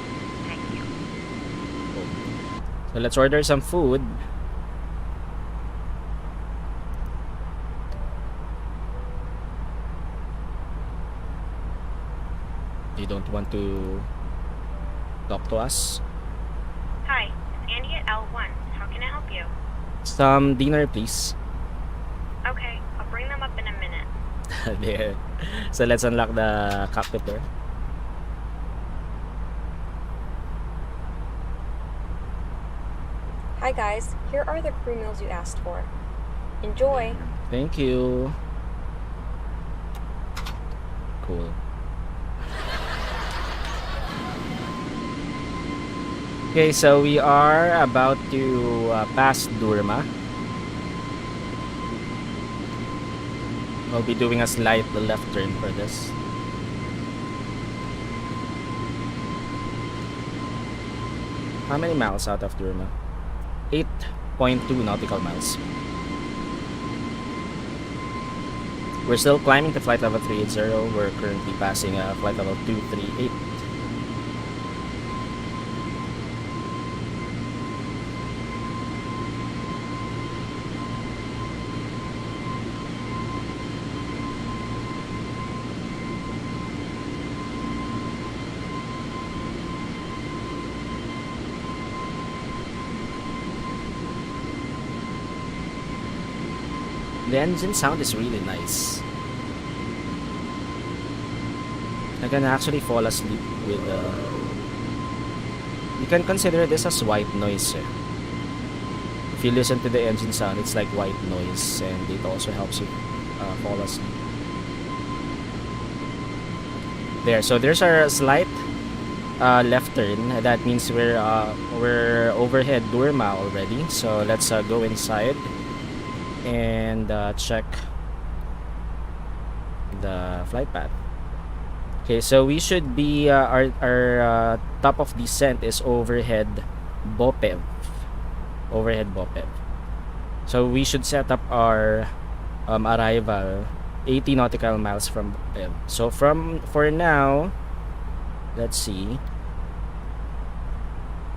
Thank you. So let's order some food. You don't want to talk to us? Hi, it's Andy at L1. How can I help you? Some dinner, please. Okay, I'll bring them up in a minute. There. So let's unlock the cockpit door. Hi guys, here are the crew meals you asked for. Enjoy! Thank you. Cool. Okay, so we are about to pass Durma. We'll be doing a slight left turn for this. How many miles out of Durma? 8.2 nautical miles. We're still climbing to flight level 380. We're currently passing flight level 238. The engine sound is really nice. I can actually fall asleep with you can consider this as white noise. If you listen to the engine sound, it's like white noise, and it also helps you fall asleep. There, so there's our slight left turn. That means we're overhead Durma already. So let's go inside and check the flight path. Okay, so we should be our top of descent is overhead BOPEV. Overhead BOPEV. So we should set up our arrival 80 nautical miles from BOPEV. So for now, let's see.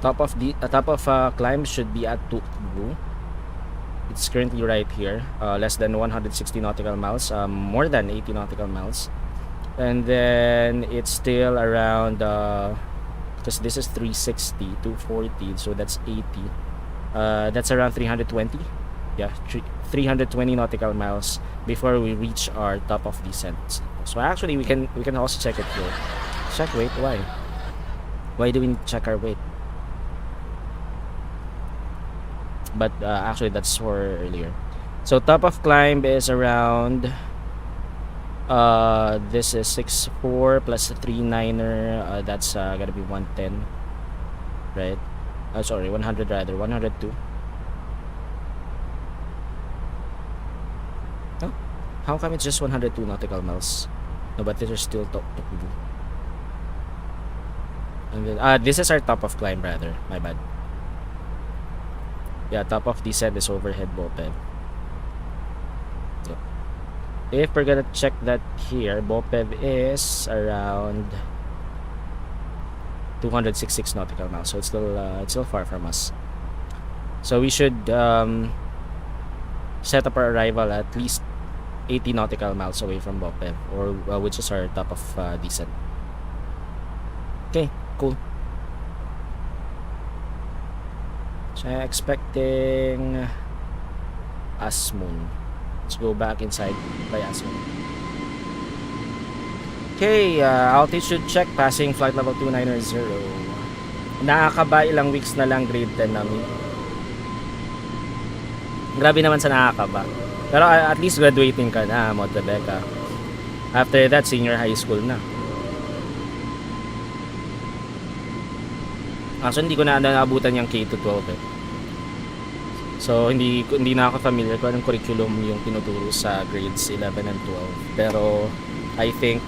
Top of climb should be at Tukbu. It's currently right here, less than 160 nautical miles, more than 80 nautical miles. And then it's still around, because this is 360, 240, so that's 80. That's around 320. Yeah, 320 nautical miles before we reach our top of descent. So actually, we can also check it here. Check weight. Why? Why do we check our weight? But actually that's for earlier. So top of climb is around this is 6.4 plus 3.9er, that's gotta be 110, right? Sorry, 100 rather, 102. Oh, how come it's just 102 nautical miles? No, but there's still top to do. And then this is our top of climb rather, my bad. Yeah, top of descent is overhead BOPEV. Yeah. If we're gonna check that here, BOPEV is around 266 nautical miles, so it's still far from us. So we should set up our arrival at least 80 nautical miles away from BOPEV, or which is our top of descent. Okay, cool. So I'm expecting Asmun. Let's go back inside by Asmun. Okay, altitude check, passing flight level 290. Nakakaba, ilang weeks na lang grade 10 namin. Grabe naman sa nakakaba. Pero at least graduating ka na, Montebecca. After that, senior high school na. Actually, hindi ko na naabutan yung K-12 eh. So, hindi na ako familiar kung anong curriculum yung tinuturo sa grades 11 and 12. Pero, I think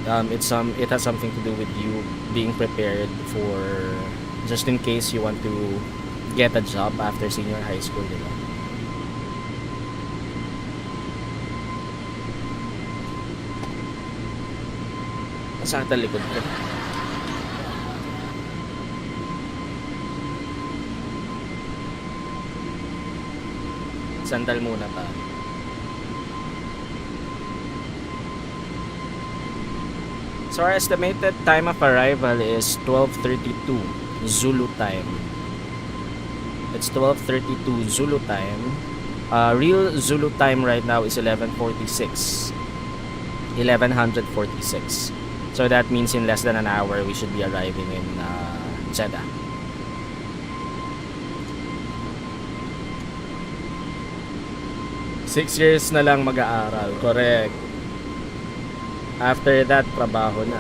it has something to do with you being prepared for just in case you want to get a job after senior high school, diba? Saan ang likod ko? Sandal muna pa. So our estimated time of arrival is 12:32 Zulu time. It's 12:32 Zulu time. Real Zulu time right now is 11:46. 1146. So that means in less than an hour we should be arriving in Jeddah. 6 years na lang mag-aaral. Correct. After that, trabaho na.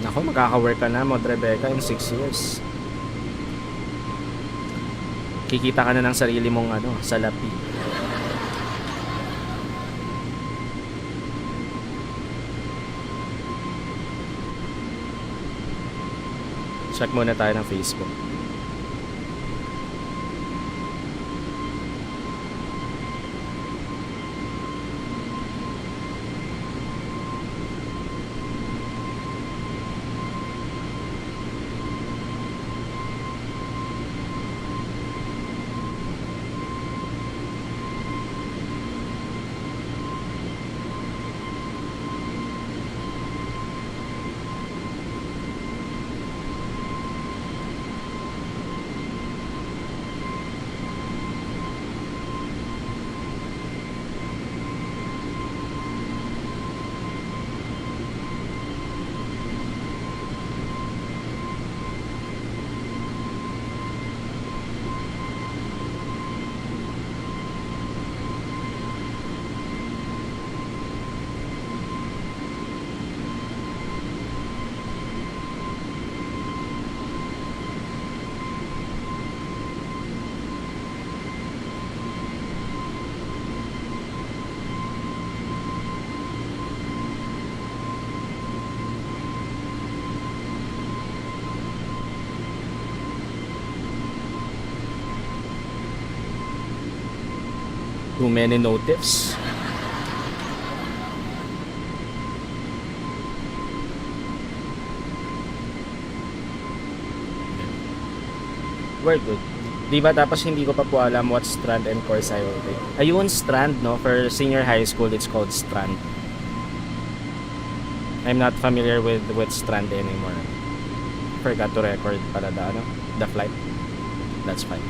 Nako, makaka-work ka na, Mod Rebecca, in 6 years. Kikita ka na ng sarili mong salapi. Check muna tayo ng Facebook. Too many notifs. We're good. Diba tapos hindi ko pa po alam what strand and course I will take. Ayun, strand, no? For senior high school, it's called strand. I'm not familiar with strand anymore. Forgot to record pala the flight. That's fine.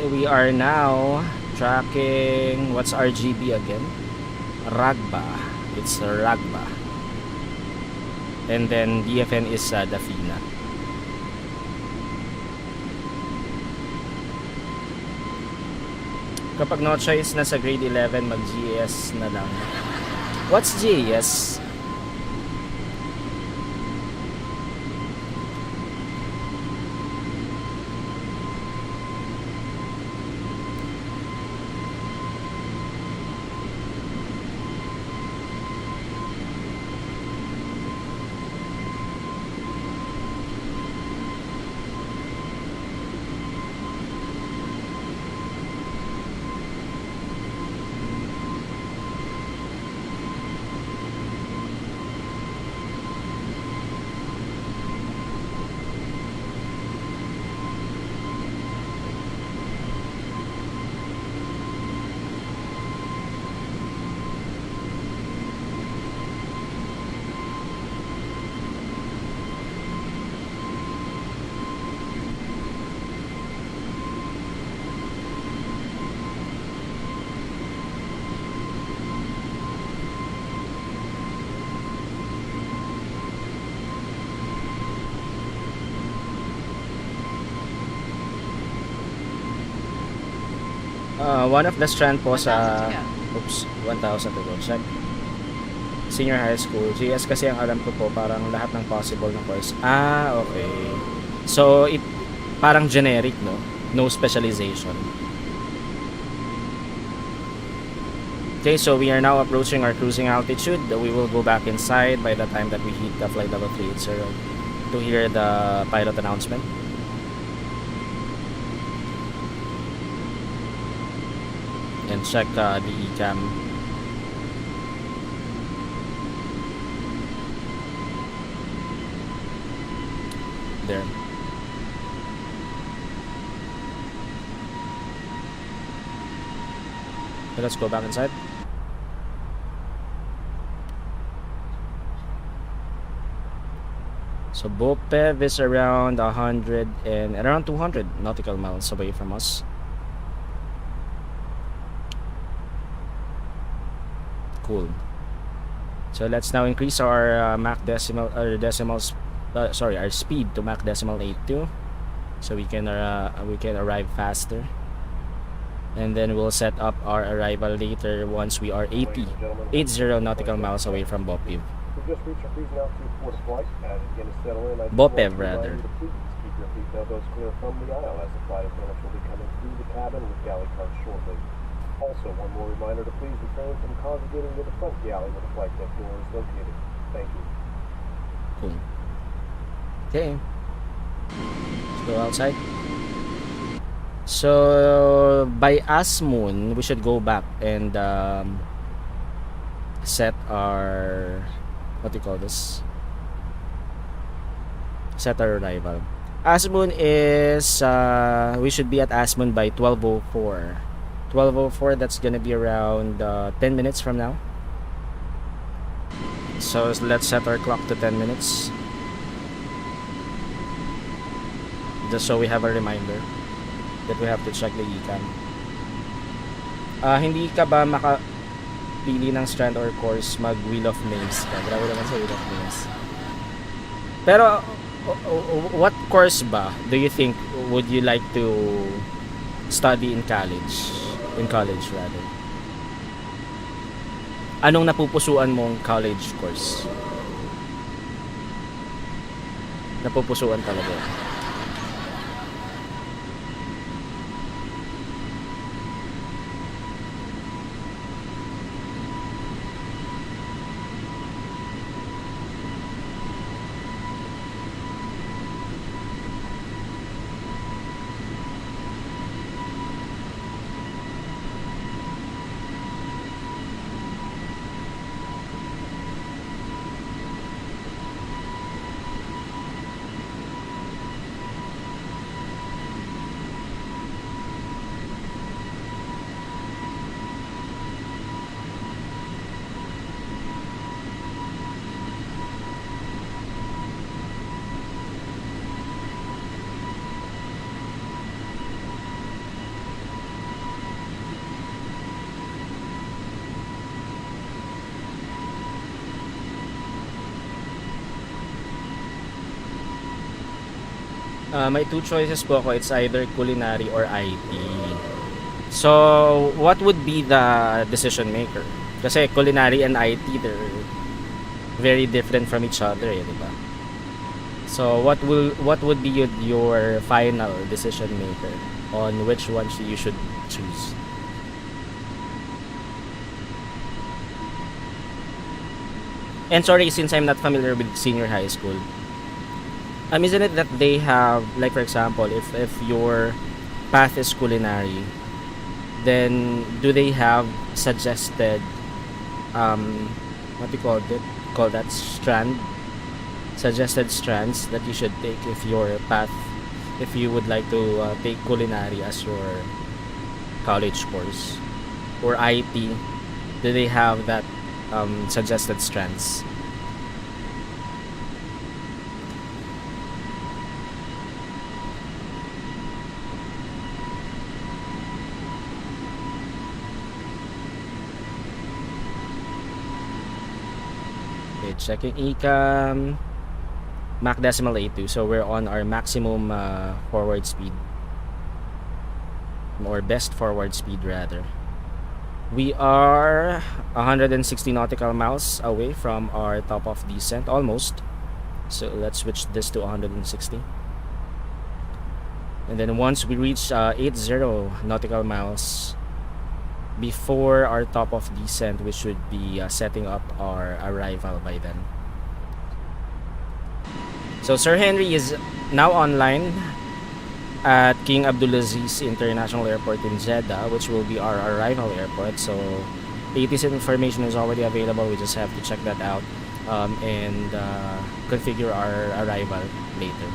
We are now tracking, what's RGB again? Ragba. It's Ragba. And then DFN is Dafina. Kapag no choice na sa grade 11, mag-GS na lang. What's GS? One of the strand po 1,000 to sa go. 1,000 to go. Check. Senior high school. GS kasi ang alam ko po parang lahat ng possible na course. Okay. So it parang generic, no? No specialization. Okay, so we are now approaching our cruising altitude. We will go back inside by the time that we hit the flight level 380 to hear the pilot announcement. And check the ECAM. There. Okay, let's go back inside. So Bopev is around 100 and around 200 nautical miles away from us. Cool. So let's now increase our Mach decimal or decimals. Sorry, our speed to Mach decimal 82, so we can arrive faster. And then we'll set up our arrival later once we are 80 nautical miles away from Bopev. We've just reached our cruising altitude for the flight. As you begin to settle in, I just Bopev, want to remind rather. you to please keep your seat elbows clear from the aisle as the flight attendants will be coming through the cabin with galley cards shortly. Also, one more reminder to please refrain from congregating near the front galley where the flight deck door is located. Thank you. Cool. Okay. Let's go outside. So by Asmoon, we should go back and set our set our arrival. Asmoon is we should be at Asmoon by 12:04. 12:04, that's gonna be around 10 minutes from now. So let's set our clock to 10 minutes, just so we have a reminder that we have to check the ECAM. Hindi ka ba makapili ng strand or course mag Wheel of Names ka? Grabe naman sa Wheel of Names. Pero what course ba do you think would you like to study in college? In college rather. Anong napupusuan mong college course? Napupusuan talaga. May two choices po ako. It's either culinary or IT. So, what would be the decision maker? Kasi culinary and IT, they're very different from each other, eh, di ba? So, what would be your final decision maker on which one you should choose? And sorry, since I'm not familiar with senior high school, isn't it that they have, like for example, if your path is culinary, then do they have suggested what do you call that suggested strands that you should take if your path, if you would like to take culinary as your college course, or IT? Do they have that suggested strands? Checking ECAM, Mach decimal 82, so we're on our maximum forward speed, or best forward speed rather. We are 160 nautical miles away from our top of descent, almost. So let's switch this to 160. And then once we reach 80 nautical miles, before our top of descent, we should be setting up our arrival by then. So Sir Henry is now online at King Abdulaziz International Airport in Jeddah, which will be our arrival airport. So ATC information is already available. We just have to check that out and configure our arrival later.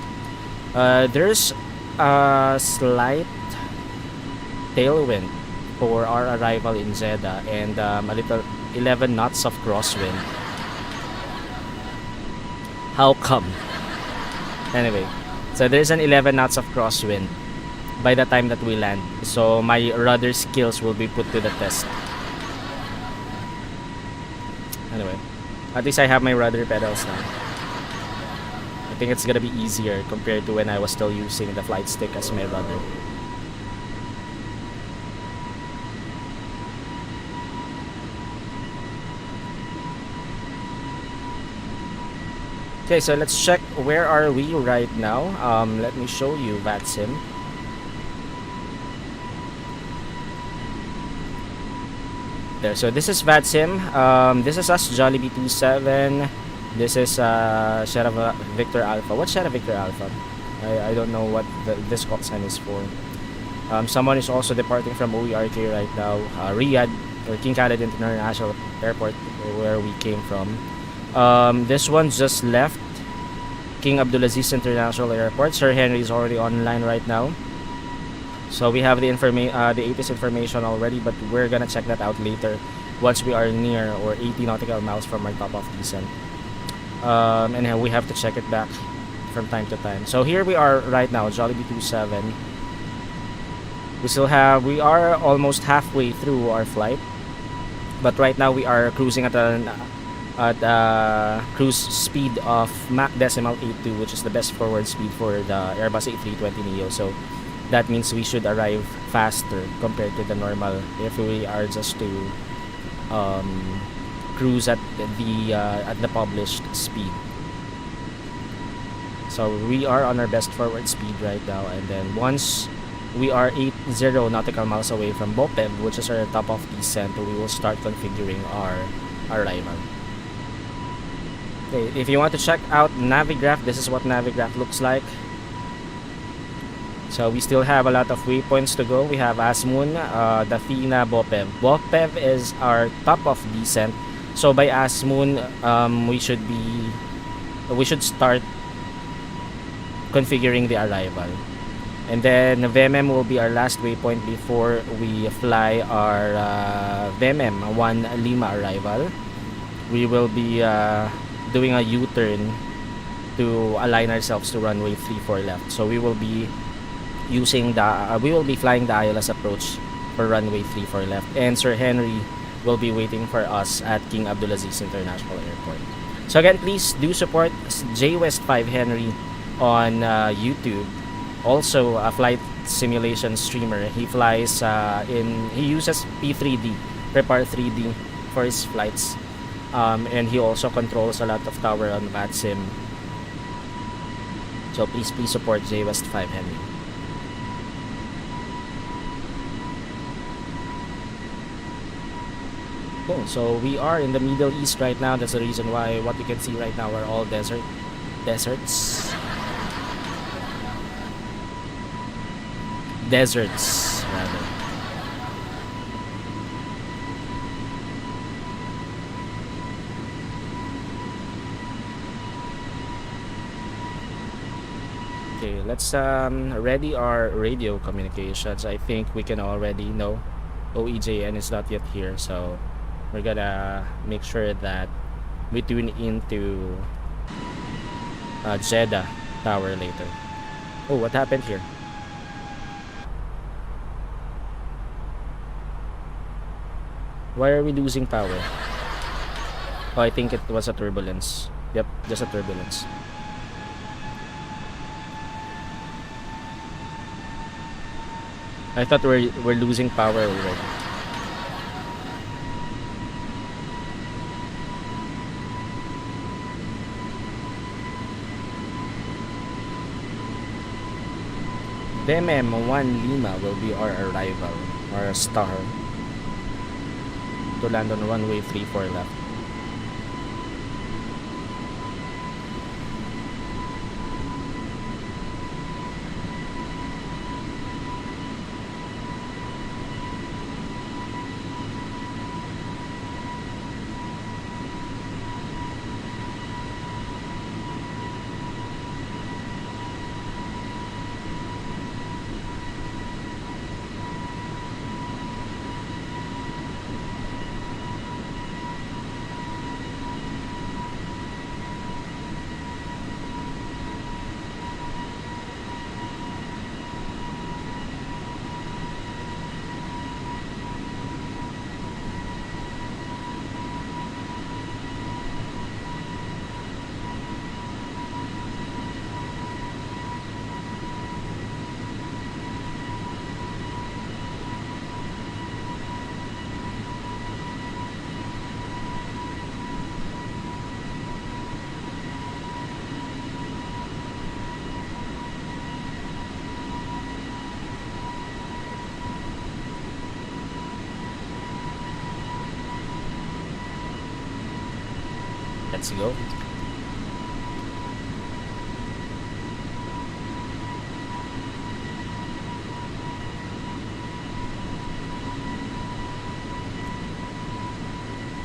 There's a slight tailwind for our arrival in Jeddah and a little 11 knots of crosswind. How come? Anyway, so there's an 11 knots of crosswind by the time that we land. So my rudder skills will be put to the test. Anyway, at least I have my rudder pedals now. I think it's gonna be easier compared to when I was still using the flight stick as my rudder. Okay, so let's check where are we right now. Let me show you VATSIM. There, so this is VATSIM. This is us, Jollibee 27. This is Sierra Victor Alpha. What's Sierra Victor Alpha? I don't know what this call sign is for. Someone is also departing from OERK right now. Riyadh, or King Khalid International Airport, where we came from. This one just left King Abdulaziz International Airport. Sir Henry is already online right now. So we have the ATIS information already, but we're gonna check that out later once we are near or 80 nautical miles from our top of descent. And then we have to check it back from time to time. So here we are right now, Jollibee 27. We are almost halfway through our flight, but right now we are cruising at cruise speed of Mach decimal 82, which is the best forward speed for the Airbus A320neo. So that means we should arrive faster compared to the normal if we are just to cruise at the published speed. So we are on our best forward speed right now, and then once we are 80 nautical miles away from BOPEV, which is our top of descent, we will start configuring our arrival. Okay, if you want to check out Navigraph, this is what Navigraph looks like. So we still have a lot of waypoints to go. We have Asmun, Dathina, BOPEV. BOPEV is our top of descent. So by Asmun, we should start configuring the arrival. And then VMM will be our last waypoint before we fly our VMM 1 Lima arrival. We will be doing a U-turn to align ourselves to runway 34 left. So we will be flying the ILS approach for runway 34 left, and Sir Henry will be waiting for us at King Abdulaziz International Airport. So again, please do support JWest5 Henry on YouTube. Also a flight simulation streamer. He flies he uses P3D, Prepar 3D for his flights. And he also controls a lot of tower on VATSIM. So please support JWest5 Henry. Cool. So we are in the Middle East right now. That's the reason why what you can see right now are all deserts. Deserts, rather. Okay, let's ready our radio communications. I think we can already know OEJN is not yet here, so we're gonna make sure that we tune into Jeddah Tower later. Oh, what happened here? Why are we losing power? Oh, I think it was a turbulence. Yep, just a turbulence. I thought we're losing power already. DMM 1 Lima will be our arrival, or star. to land on runway 34 left. Let's go.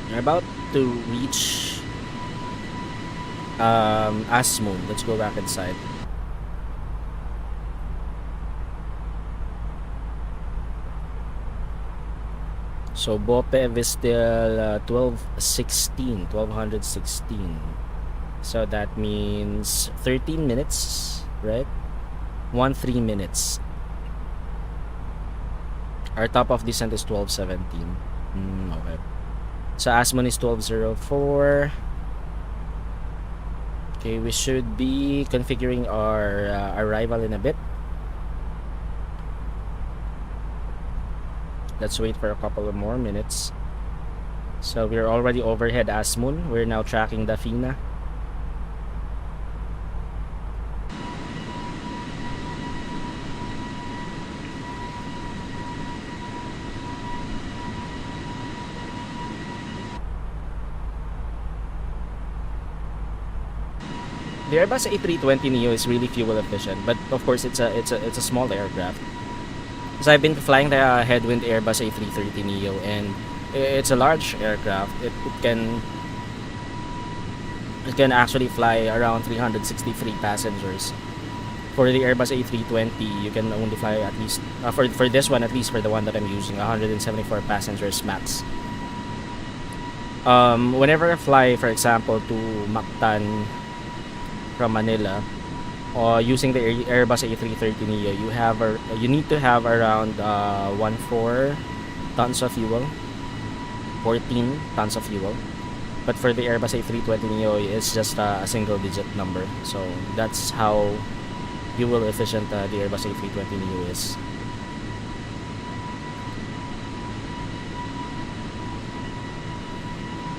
We're about to reach Asmoon. Let's go back inside. So BOPEV is still 1216. So that means 13 minutes, right? 13 minutes. Our top of descent is 1217. Okay. So Asmoon is 1204. Okay, we should be configuring our arrival in a bit. Let's wait for a couple of more minutes. So we're already overhead Asmoon. We're now tracking the FINA. The Airbus A320neo is really fuel efficient, but of course it's a small aircraft. So I've been flying the headwind Airbus A330neo, and it's a large aircraft. It can actually fly around 363 passengers. For the Airbus A320, you can only fly at least for this one, at least for the one that I'm using, 174 passengers max. Whenever I fly, for example, to Mactan from Manila, or using the Airbus A330neo, you need to have around 14 tons of fuel, 14 tons of fuel. But for the Airbus A320neo, it's just a single digit number. So that's how fuel efficient the Airbus A320neo is.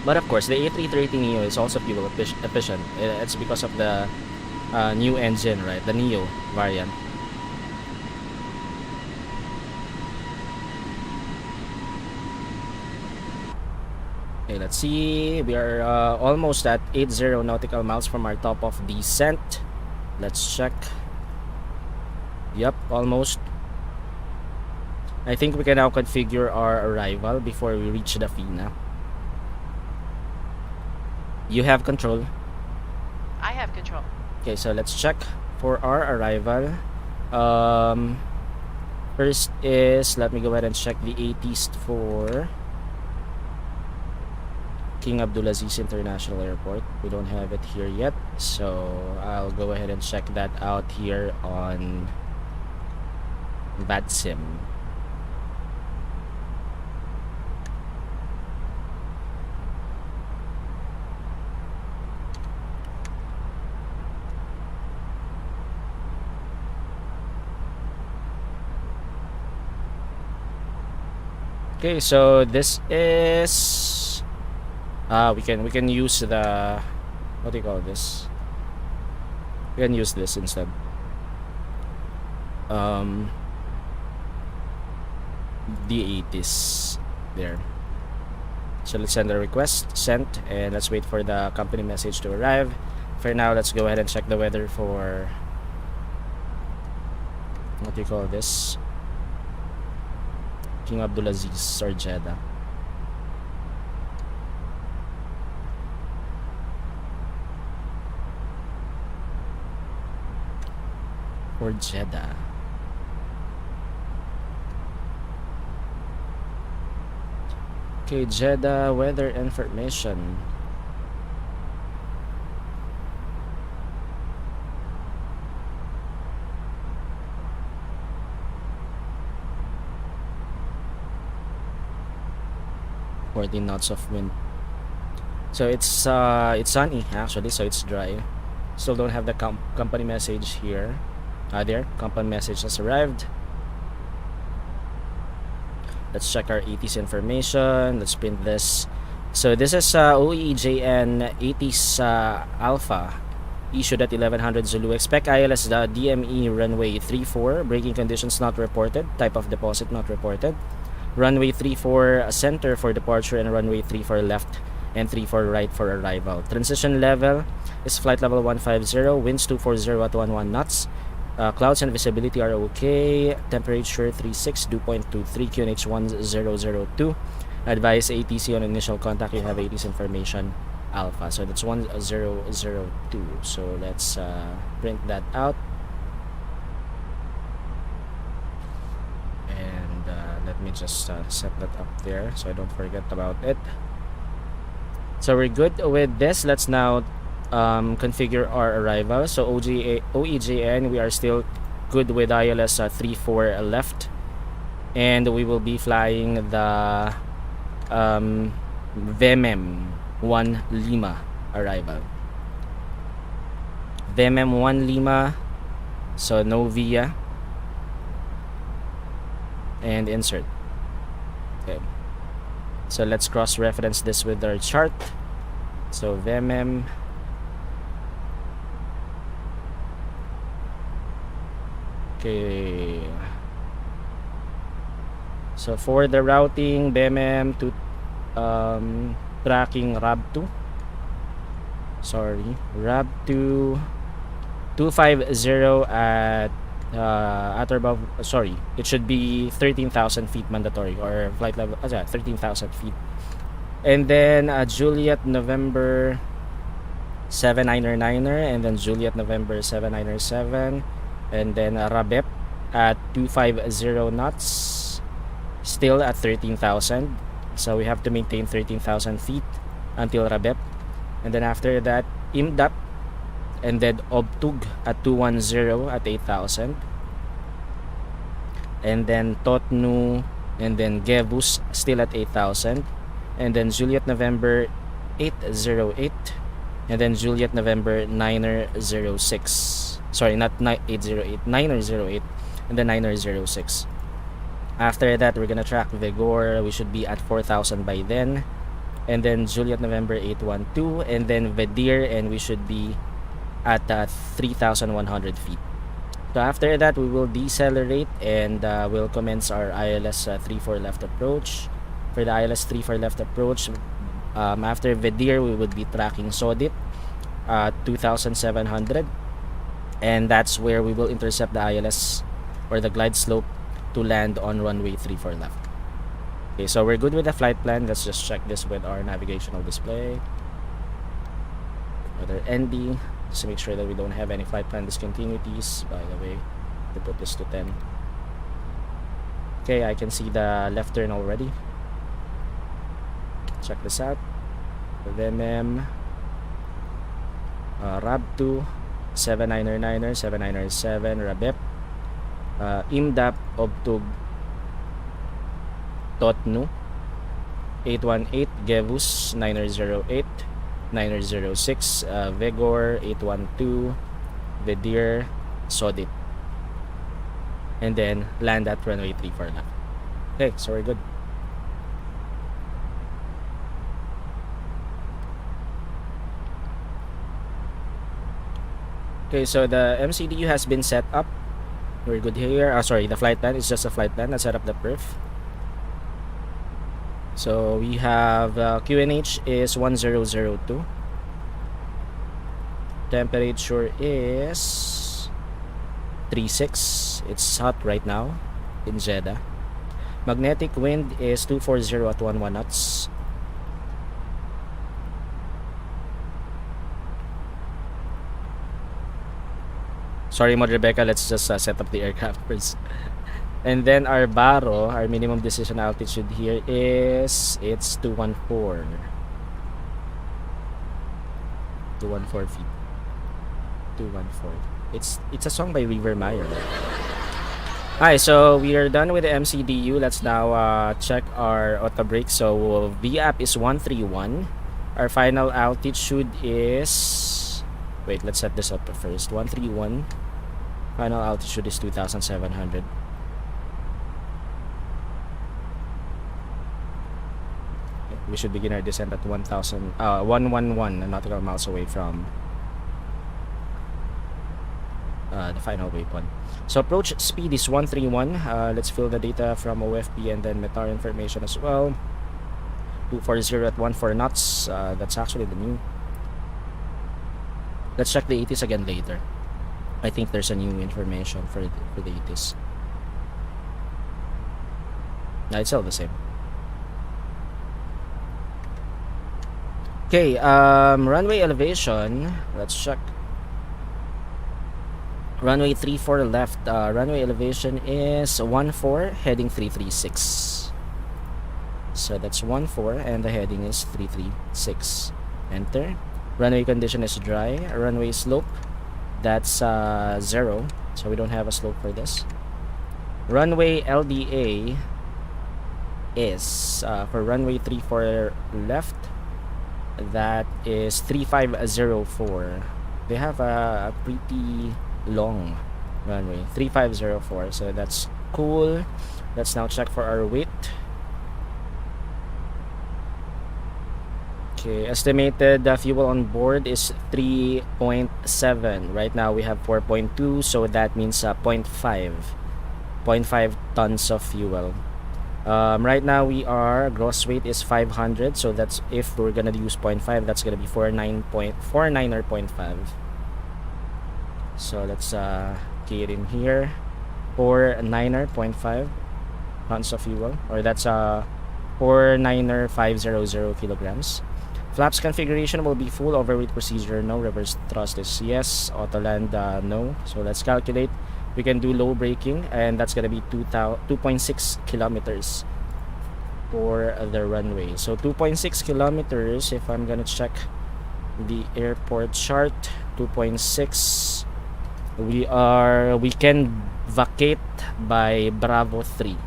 But of course, the A330neo is also fuel efficient. It's because of the new engine, right? The Neo variant. Okay, let's see. We are almost at 80 nautical miles from our top of descent. Let's check. Yep, almost. I think we can now configure our arrival before we reach the FINA. You have control. I have control. Okay, so let's check for our arrival. First is, let me go ahead and check the ATIS for King Abdulaziz International Airport. We don't have it here yet, so I'll go ahead and check that out here on VATSIM. Okay, so this is we can use the, what do you call this? We can use this instead. The ATIS there. So let's send a request, sent, and let's wait for the company message to arrive. For now, let's go ahead and check the weather for, what do you call this, King Abdulaziz or Jeddah. For Jeddah. Okay, Jeddah weather information. Knots of wind. So it's sunny actually, so it's dry. Still don't have the company message here. There, company message has arrived. Let's check our ATS information. Let's print this. So this is OEJN ATS Alpha, issued at 1100 Zulu. Expect ILS DME runway 34. Braking conditions not reported. Type of deposit not reported. Runway 34 center for departure and runway 34 left and 34 right for arrival. Transition level is flight level 150. Winds 240 at 11 knots. Clouds and visibility are okay. Temperature 36, dew point 23, QNH 1002. Advise ATC on initial contact. You have ATC information Alpha. So that's 1002. So let's print that out. And let me just set that up there so I don't forget about it. So we're good with this. Let's now configure our arrival. So OEJN, we are still good with ILS 34 left, and we will be flying the VMM 1 Lima arrival. VMM 1 Lima, so no via, and insert. Okay, so let's cross-reference this with our chart. So VMM, okay, so for the routing, BMM to tracking RAB2, sorry, RAB2 250 at or above, sorry, it should be 13,000 feet mandatory, or flight level 13,000 feet. And then Juliet November 79er, and then Juliet November 797, and then Rabep at 250 knots, still at 13,000. So we have to maintain 13,000 feet until Rabep. And then after that, Imdap, and then Obtug at 210 at 8,000. And then Totnu, and then Gebus still at 8,000. And then Juliet November 808, and then Juliet November 906. Sorry, not 808, 908, and then 906. After that, we're gonna track Vigor. We should be at 4,000 by then. And then Juliet November 812, and then Vedir, and we should be at 3,100 feet. So after that, we will decelerate, and we'll commence our ILS 34 left approach. For the ILS 34 left approach, after Vedir, we would be tracking Sodit 2,700, and that's where we will intercept the ILS or the glide slope to land on runway 34 left. Okay, so we're good with the flight plan. Let's just check this with our navigational display. Other ND, just to make sure that we don't have any flight plan discontinuities. By the way, to put this to 10. Okay, I can see the left turn already. Check this out. VMM RAB2 79er 7907 Rabep, Imdap Obtug Totnu 818, Gevus 908 906, Vigor 812, Vedir, Sodit, and then land at runway 34 left. Okay, so we're good. Okay, so the MCDU has been set up. We're good here. Sorry, the flight plan is just a flight plan. Let's set up the perf. So we have QNH is 1002. Temperature is 36. It's hot right now in Jeddah. Magnetic wind is 240 at 11 knots. Sorry, Mod Rebecca, let's just set up the aircraft first. And then our baro, our minimum decision altitude here is, it's 214. 214 feet. 214. It's a song by River Meyer. Alright, so we are done with the MCDU. Let's now check our auto brake. So VAP is 131. Our final altitude is, wait, let's set this up first. 131. Final altitude is 2,700. We should begin our descent at 111 nautical miles away from the final waypoint. So approach speed is 131. Let's fill the data from OFP and then METAR information as well. 240 at 14 knots. That's actually the new. Let's check the ATs again later. I think there's a new information for the ATs. No, it's all the same. Okay, runway elevation. Let's check. Runway 34 left. Runway elevation is 14, heading 336. So that's 14 and the heading is 336. Enter. Runway condition is dry. Runway slope, that's 0. So we don't have a slope for this. Runway LDA is for runway 34 left. That is 3504. They have a pretty long runway, 3504. So that's cool. Let's now check for our weight. Okay, estimated fuel on board is 3.7. Right now we have 4.2, so that means 0.5 tons of fuel. Right now we are, gross weight is 500, so that's, if we're gonna use 0.5, that's gonna be 49 or 0.5. So let's key it in here. 0.5 tons of fuel, or that's 500 kilograms. Flaps configuration will be full. Overweight procedure, no. Reverse thrust is yes. Auto land, no. So let's calculate. We can do low braking, and that's gonna be 2.6 kilometers for the runway. So 2.6 kilometers, if I'm gonna check the airport chart, 2.6, we can vacate by Bravo 3,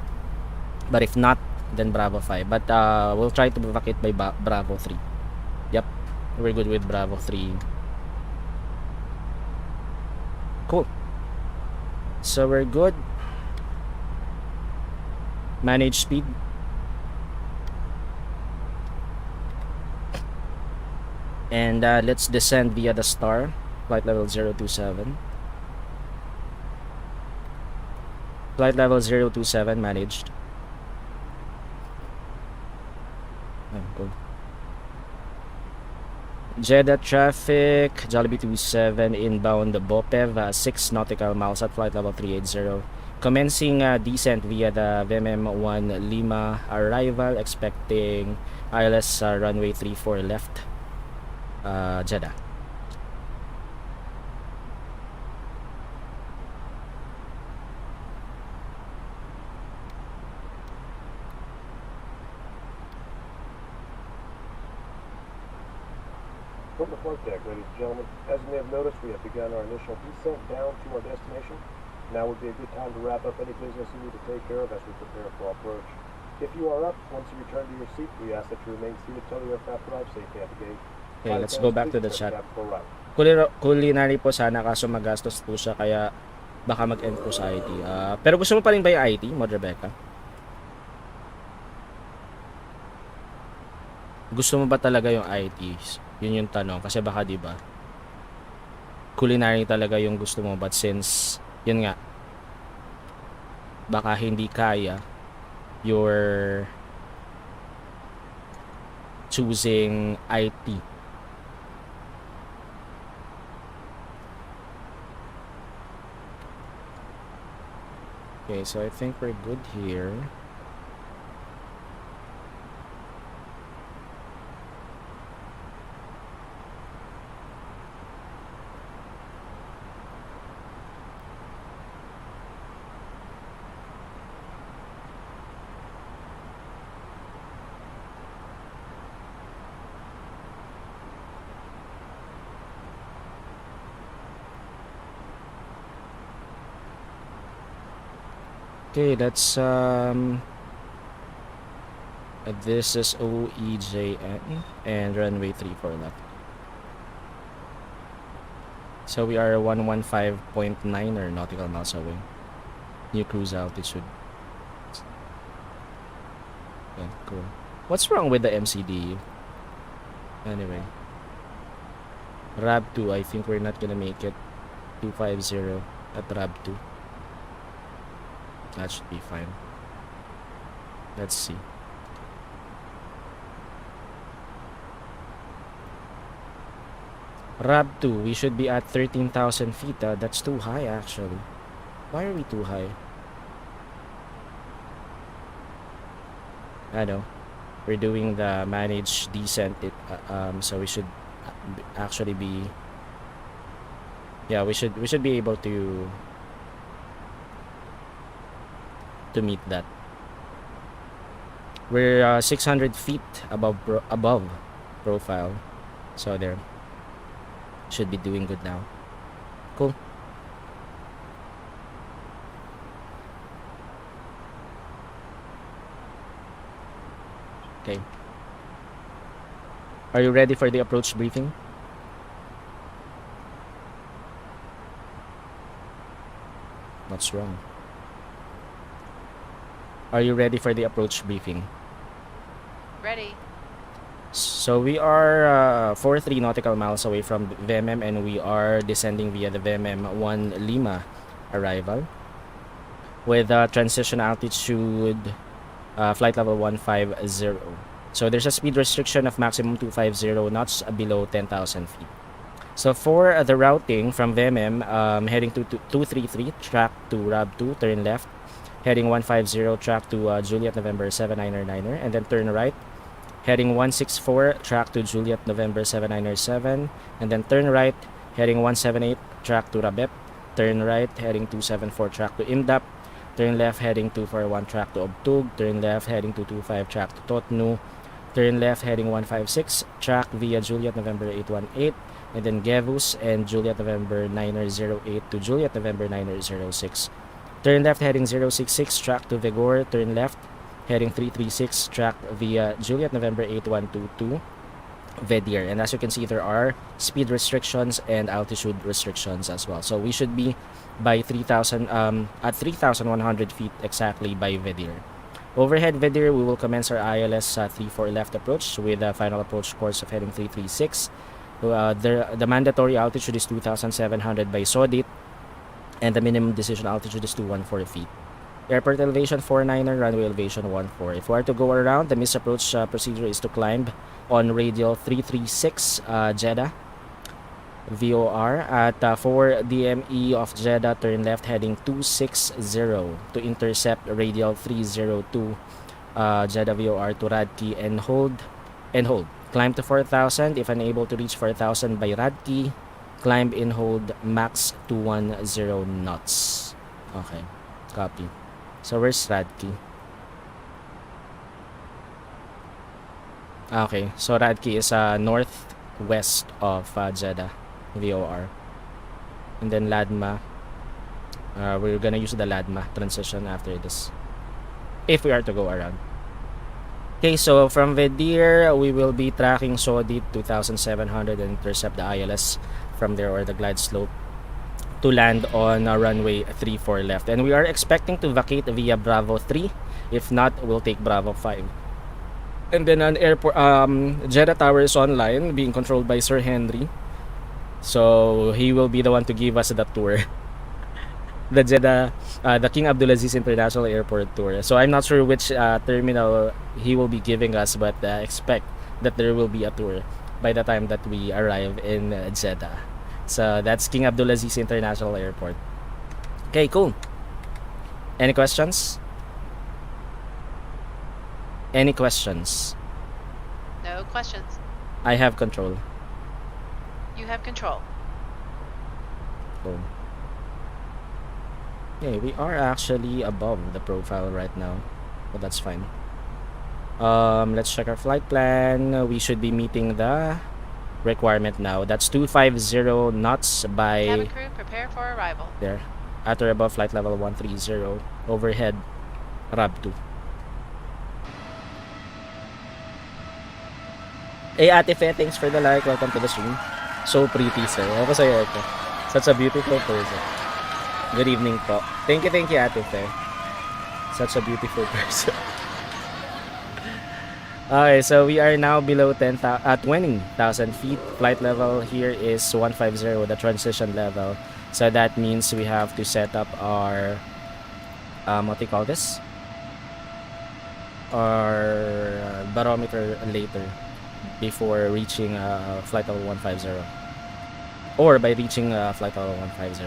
but if not, then Bravo 5. But we'll try to vacate by Bravo 3. Yep, we're good with Bravo 3. Cool. So we're good. Manage speed. And let's descend via the star. Flight level 027. Flight level 027 managed. Good. Jeddah traffic, Jollibee 27 inbound Bopev, 6 nautical miles at flight level 380. Commencing descent via the VMM1 Lima arrival, expecting ILS runway 34 left, Jeddah. From the flight deck, ladies and gentlemen, as you may have noticed, we have begun our initial descent down to our destination. Now would be a good time to wrap up any business you need to take care of as we prepare for approach. If you are up, once you return to your seat, we ask that you remain seated till the aircraft arrives safely at the gate. Okay, let's go back to the chat. Right. Culinary po sana, kaso magastos po siya, kaya baka mag-end po sa IT. Pero gusto mo pa rin ba yung IT, Mod Rebecca? Gusto mo ba talaga yung IT? Yun yung tanong, kasi baka diba culinary talaga yung gusto mo, but since yun nga, baka hindi kaya your choosing IT. Okay, so I think we're good here. Okay, that's this is OEJN and runway 34 left. So we are 115.9 or nautical miles away. New cruise altitude. Yeah, cool. What's wrong with the MCD? Anyway. RAB 2, I think we're not gonna make it. 250 at RAB 2. That should be fine. Let's see. RAB 2, we should be at 13,000 feet. That's too high actually. Why are we too high? I know. We're doing the manage descent. So we should actually be. Yeah, we should be able to meet that. We're 600 feet above profile, so there should be doing good now. Cool. Okay, are you ready for the approach briefing? What's wrong? Are you ready for the approach briefing? Ready. So we are 43 nautical miles away from VMM, and we are descending via the VMM 1 Lima arrival with transition altitude flight level 150. So there's a speed restriction of maximum 250 knots below 10,000 feet. So for the routing from VMM, heading to 233, track to RAB 2, turn left. Heading 150, track to Juliet November 79er, and then turn right. Heading 164, track to Juliet November 79er, and then turn right. Heading 178, track to Rabep. Turn right, heading 274, track to Indap. Turn left, heading 241, track to Obtug. Turn left, heading 225, track to Totnu. Turn left, heading 156, track via Juliet November 818, and then Gevus and Juliet November 908 to Juliet November 906. Turn left, heading 066, track to Vigor. Turn left, heading 336, track via Juliet November 8122 Vedir. And as you can see, there are speed restrictions and altitude restrictions as well. So we should be by 3,000 at 3,100 feet exactly by Vedir. Overhead Vedir, we will commence our ILS 34 left approach with a final approach course of heading 336. The mandatory altitude is 2,700 by Sodit, and the minimum decision altitude is 214 feet. Airport elevation 49er, runway elevation 14. If we are to go around, the missed approach procedure is to climb on radial 336 Jeddah VOR at 4 DME of Jeddah, turn left heading 260 to intercept radial 302 Jeddah VOR to Radki and hold. Climb to 4,000. If unable to reach 4,000 by Radki, climb in hold max 210 knots. Okay, copy. So where's Radki? Okay, so Radki is northwest of Jeddah VOR. And then Ladma, we're gonna use the Ladma transition after this, if we are to go around. Okay, so from Vedir, we will be tracking Sodit 2,700 and intercept the ILS from there, or the glide slope, to land on runway 34 left. And we are expecting to vacate via Bravo 3. If not, we'll take Bravo 5. And then an airport, Jeddah Tower is online, being controlled by Sir Henry. So he will be the one to give us the tour. The Jeddah, the King Abdulaziz International Airport tour. So I'm not sure which terminal he will be giving us, but expect that there will be a tour by the time that we arrive in Jeddah. So that's King Abdulaziz International Airport. Okay, cool. Any questions? Any questions? No questions. I have control. You have control. Cool. Okay, we are actually above the profile right now, but that's fine. Let's check our flight plan. We should be meeting the requirement now. That's 250 knots Cabin by crew, prepare for arrival. there. At or above flight level 130. Overhead, RAB 2. Hey Ate Fe, thanks for the like. Welcome to the stream. So pretty, sir. Ako sa'yo ito. Such a beautiful person. Good evening po. Thank you Ate Fe. Such a beautiful person. Okay, so we are now below 20,000 feet. Flight level here is 150, the transition level. So that means we have to set up our what do you call this? Our barometer later before reaching flight level 150, or by reaching flight level 150.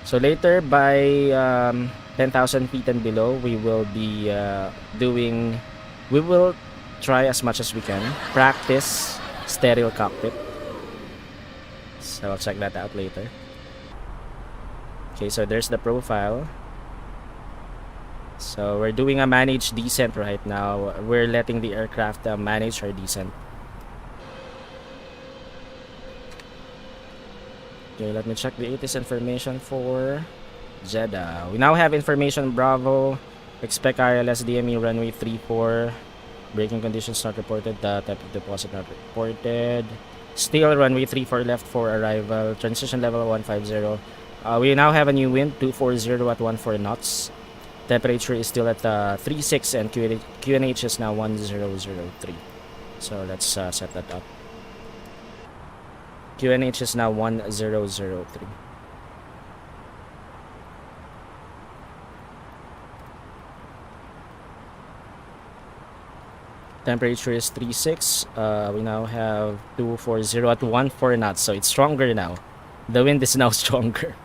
So later by 10,000 feet and below, we will be we will try as much as we can practice stereo cockpit. So I'll check that out later. Okay, so there's the profile. So we're doing a managed descent right now. We're letting the aircraft manage our descent. Okay, let me check the ATIS information for Jeddah. We now have information Bravo. Expect ILS DME runway 34. Braking conditions not reported. The type of deposit not reported. Still runway 34 left for arrival. Transition level 150. We now have a new wind 240 at 14 knots. Temperature is still at 36 and QNH is now 1003. So let's set that up. QNH is now 1003. Temperature is 36. We now have 240 at 14 knots, so it's stronger now. The wind is now stronger.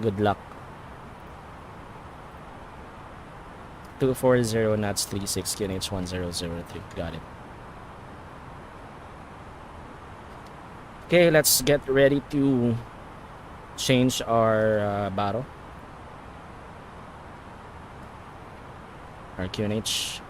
Good luck. 240 knots, 36 QNH 1003. Got it. Okay, let's get ready to change our bottle. Our QNH.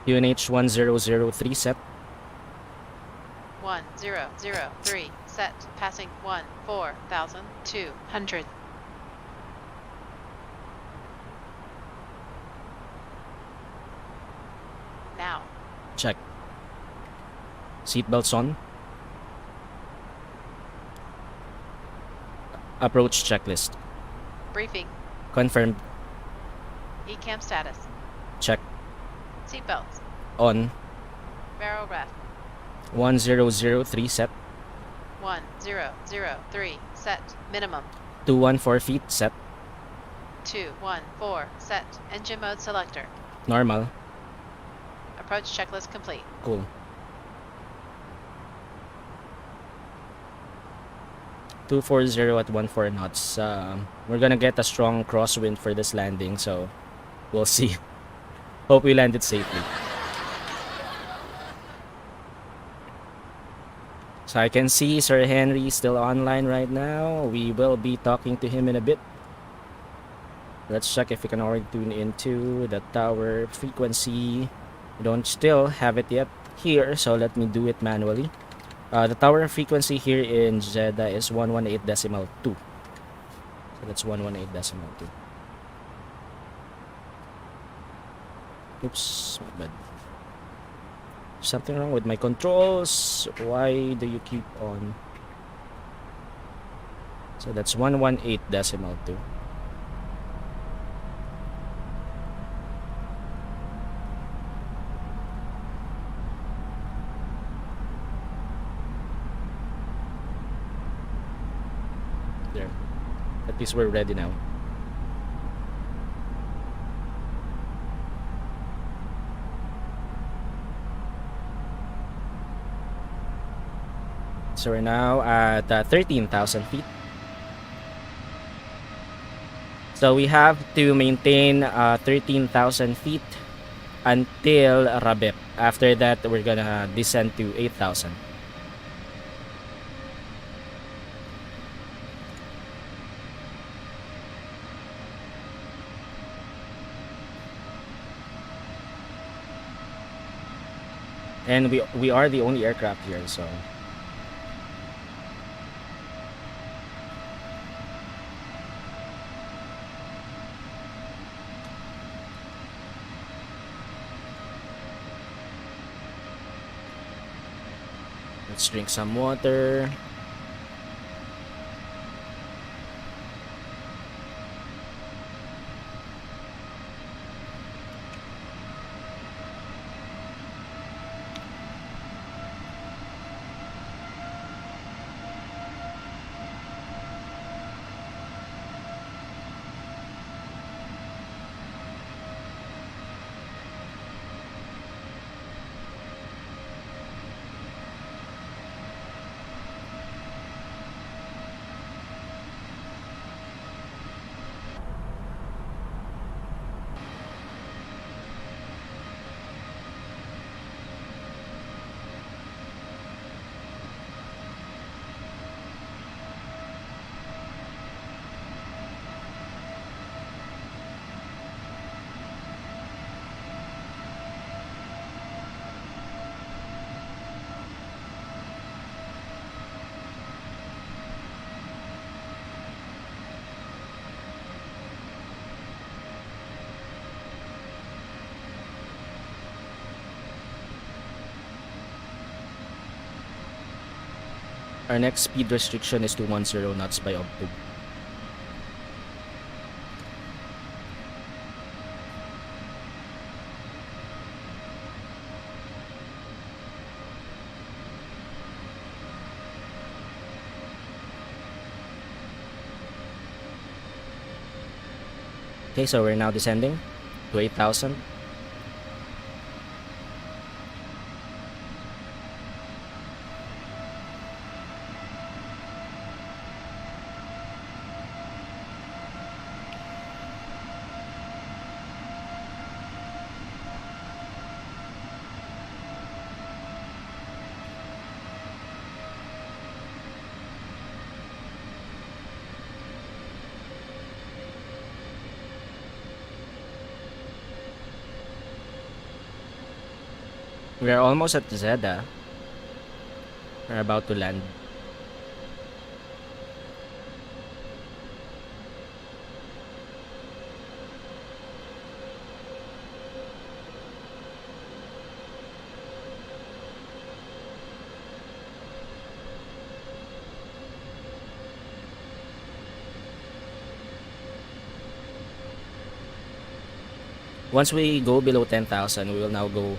QNH 1003 set. 1003 set. Passing 14,200. Now. Check. Seatbelts on. Approach checklist. Briefing. Confirmed. ECAM status. Check. Seatbelts. On. Barrel ref. 1003 set. 1003 set. Minimum. 214 feet set. 214 set. Engine mode selector. Normal. Approach checklist complete. Cool. .240 at 14 knots. We're gonna get a strong crosswind for this landing, so we'll see. Hope we landed safely. So I can see Sir Henry still online right now. We will be talking to him in a bit. Let's check if we can already tune into the tower frequency. We don't still have it yet here, so let me do it manually. The tower frequency here in Jeddah is 118.2. So that's 118.2. Oops, my bad. Something wrong with my controls. Why do you keep on So that's 118.2. There. At least we're ready now. So we're now at 13,000 feet. So we have to maintain 13,000 feet until Rabep. After that, we're gonna descend to 8,000. And we are the only aircraft here, so let's drink some water. Our next speed restriction is 210 knots by October. Okay, so we're now descending to 8,000. We are almost at Jeddah. We're about to land. Once we go below 10,000, we will now go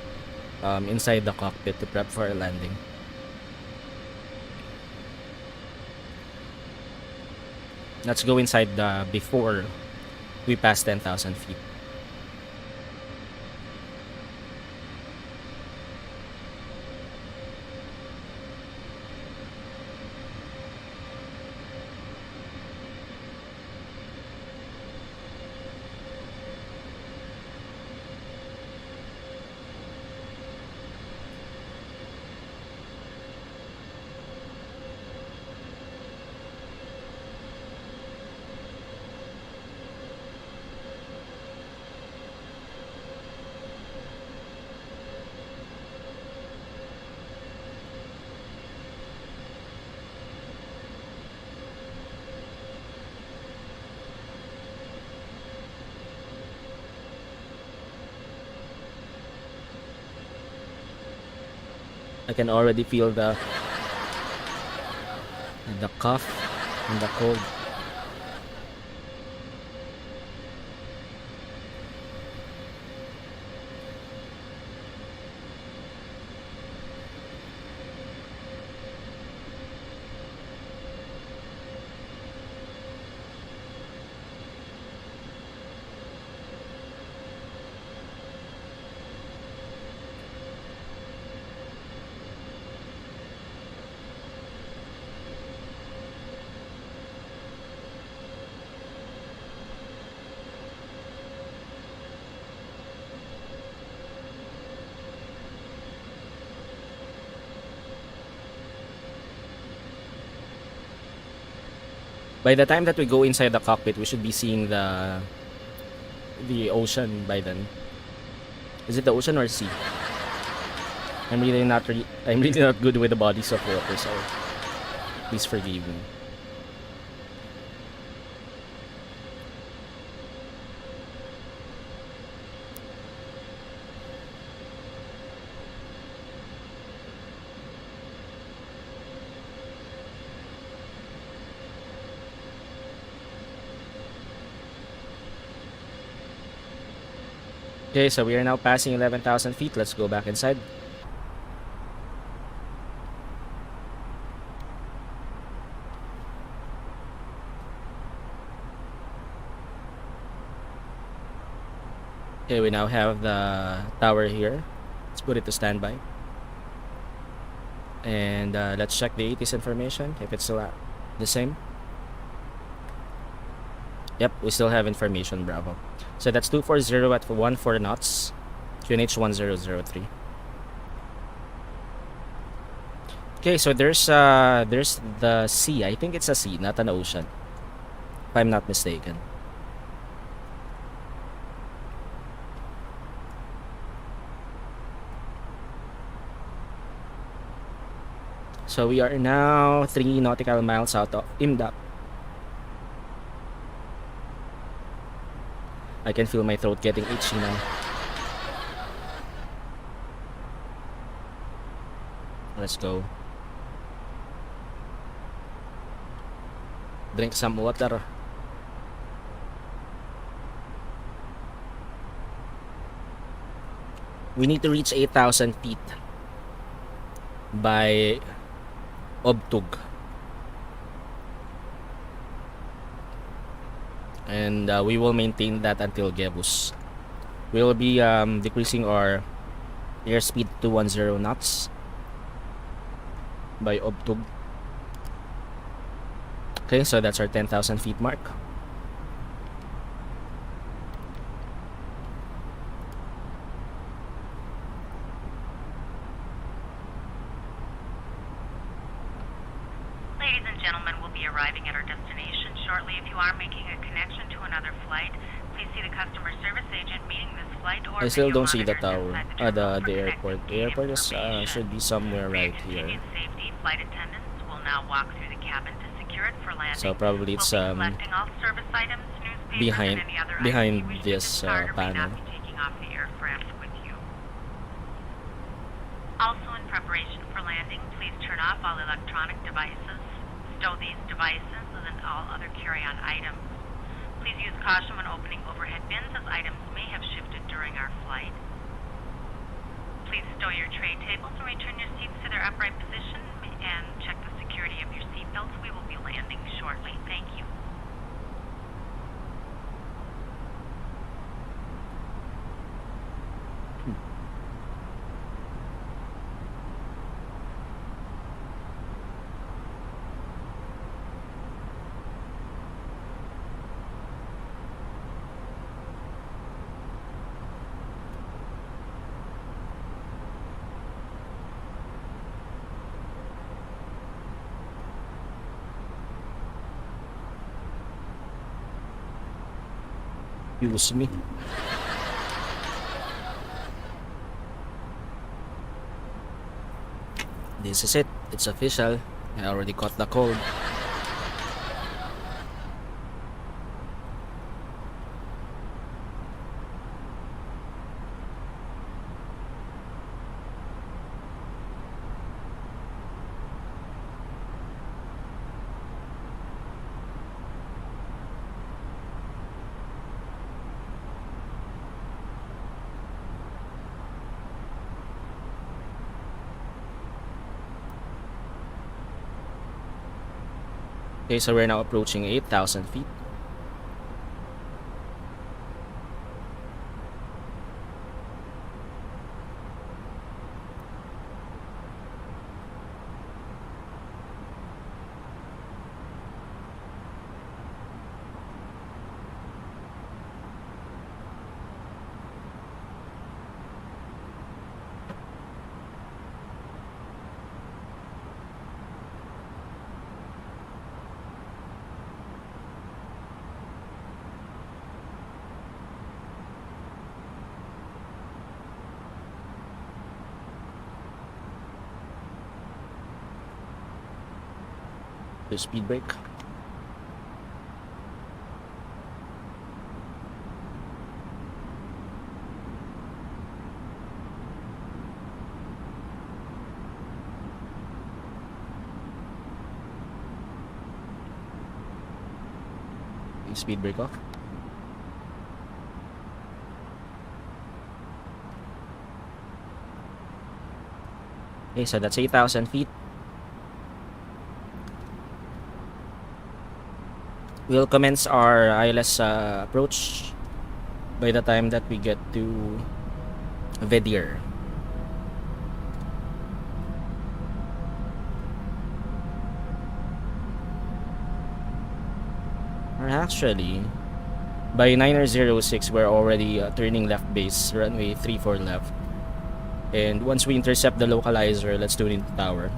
inside the cockpit to prep for a landing. Let's go inside before we pass 10,000 feet. I can already feel the cough in the cold. By the time that we go inside the cockpit, we should be seeing the ocean by then. Is it the ocean or sea? I'm really not good with the bodies of water, so please forgive me. Okay, so we are now passing 11,000 feet. Let's go back inside. Okay, we now have the tower here. Let's put it to standby. And let's check the ATIS information, if it's still the same. Yep, we still have information, Bravo. So that's 240 at 14 knots, QNH 1003. Okay, so there's the sea. I think it's a sea, not an ocean, if I'm not mistaken. So we are now 3 nautical miles out of Imdap. I can feel my throat getting itchy now. Let's go. Drink some water. We need to reach 8,000 feet by Obtug. And we will maintain that until Gebus. We will be decreasing our airspeed to 10 knots by Obtug. Okay, so that's our 10,000 feet mark. Ladies and gentlemen, we'll be arriving at our destination shortly. If you are making a connection to another flight, please see the customer service agent meeting this flight or I still video don't see the monitors tower. inside terminal for The airport. connected The gate airport is information. should be somewhere For right your here. continued safety, flight attendants will now walk through the cabin to secure it for landing. So probably it's We'll be collecting all service items, newspapers, behind and any other behind items you wish to this discard or may panel. not be taking off the aircraft with you. Also, in preparation for landing, please turn off all electronic devices. Stow these devices and all other carry-on items. Please use caution when opening overhead bins, as items may have shifted during our flight. Please stow your tray tables and return your seats to their upright position, and check the security of your seat belts. We will be landing shortly. Thank you. Use me. This is it. It's official. I already caught the cold. Okay, so we're now approaching 8,000 feet. The speed brake. Speed brake off. Okay, so that's 8,000 feet. We'll commence our ILS approach by the time that we get to Vedir. Or actually, by 9:06 we're already turning left base, runway 34 left. And once we intercept the localizer, let's tune into tower.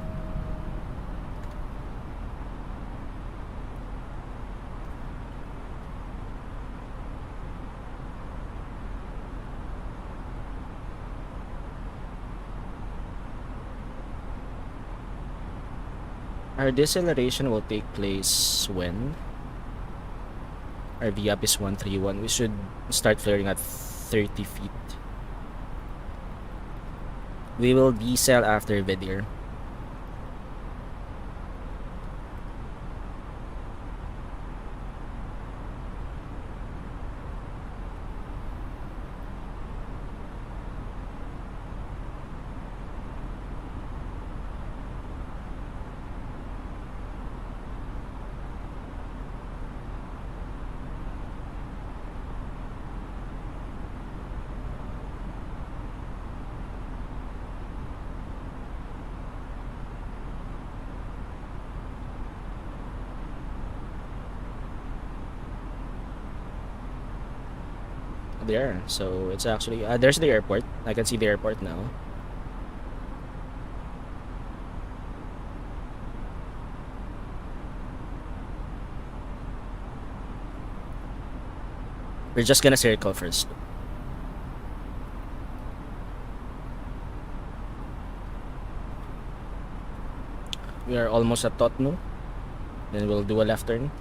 Our deceleration will take place when our VAP is 131. We should start flaring at 30 feet. We will decel after Vedir. There, so it's actually there's the airport. I can see the airport now. We're just gonna circle first. We are almost at Tottenham. Then we'll do a left turn.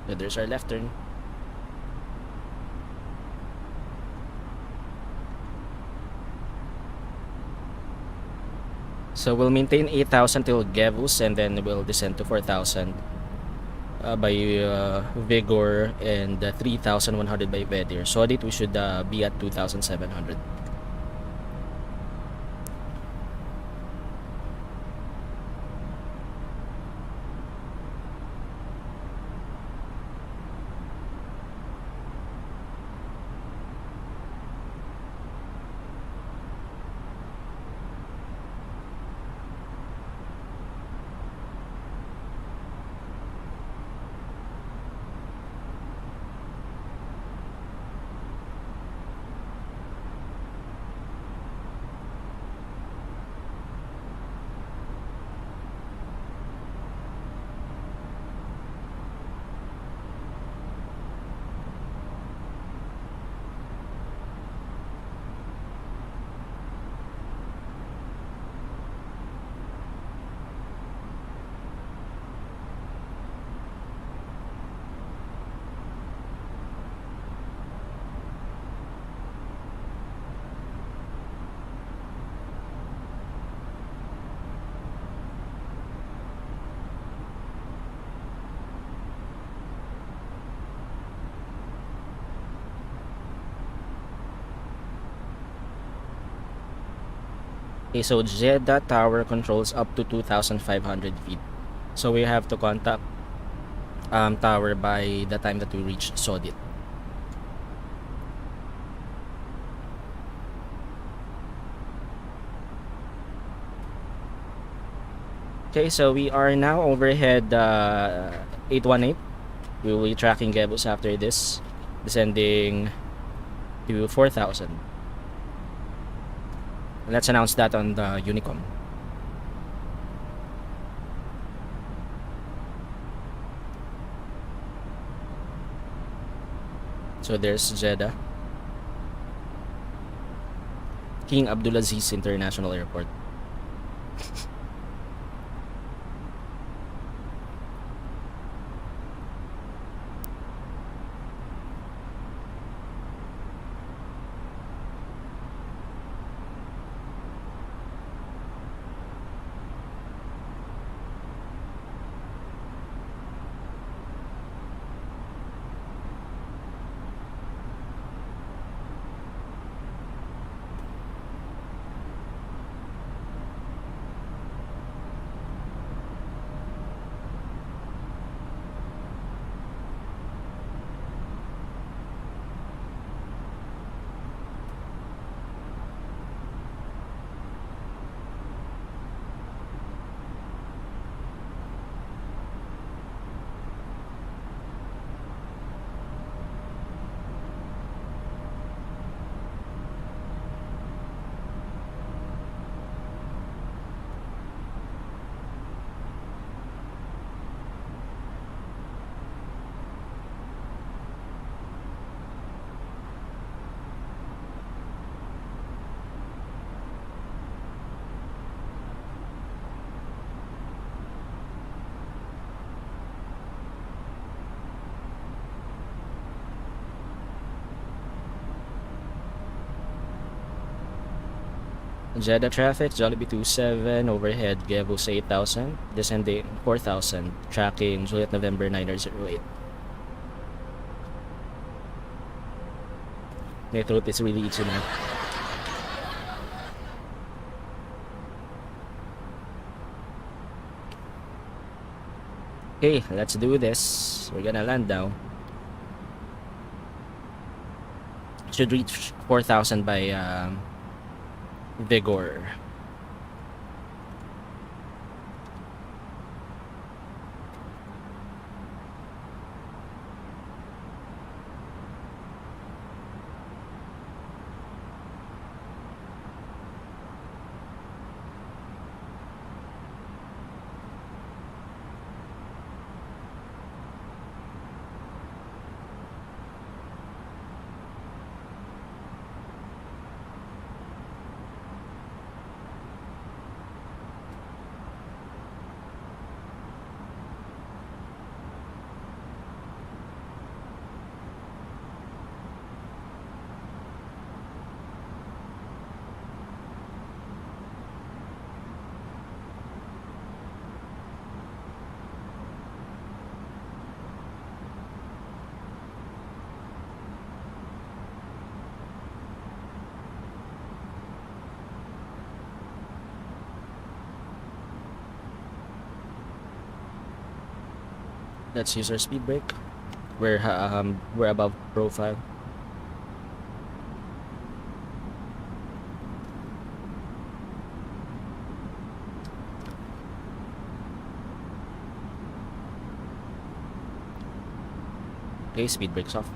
Yeah, there's our left turn. So we'll maintain 8,000 till Gevus and then we'll descend to 4,000 by Vigor and 3,100 by Vedir. So that we should be at 2,700. Okay, so Jeddah Tower controls up to 2,500 feet. So we have to contact tower by the time that we reach Sodit. Okay, so we are now overhead 818. We will be tracking Gebus after this, descending to 4,000. Let's announce that on the Unicom. So there's Jeddah. King Abdulaziz International Airport. Jeddah traffic, Jollibee 27, overhead, Gebus 8,000, descending 4,000, tracking Juliet November 908. My throat is really itchy now. Okay, let's do this. We're gonna land now. Should reach 4,000 by Vigor. Let's use our speed brake. We're above profile. Okay, speed brakes off.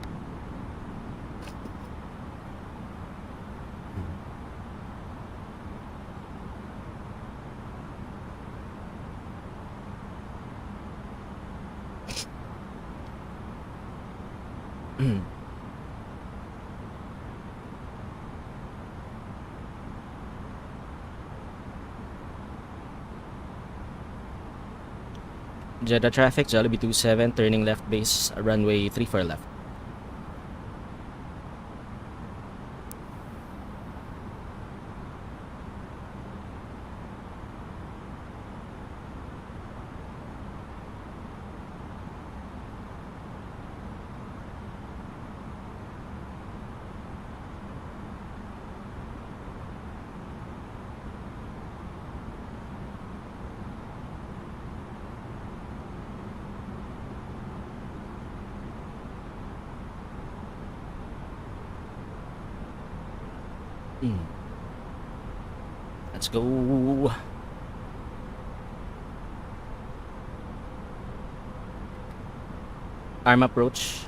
Jeddah traffic, Jollibee 27, turning left base, runway 34 left. Hmm. Let's go. Arm approach.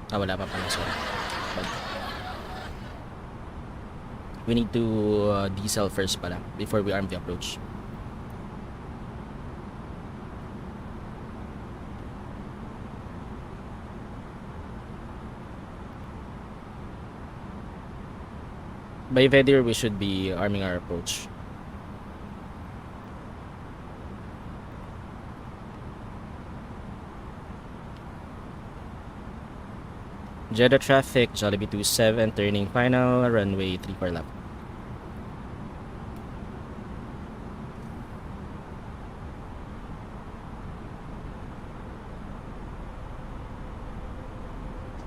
Wala pa pala, sorry. We need to diesel first pala before we arm the approach. By Vedir, we should be arming our approach. Jeddah traffic, Jollibee 27, turning final, runway 34 left.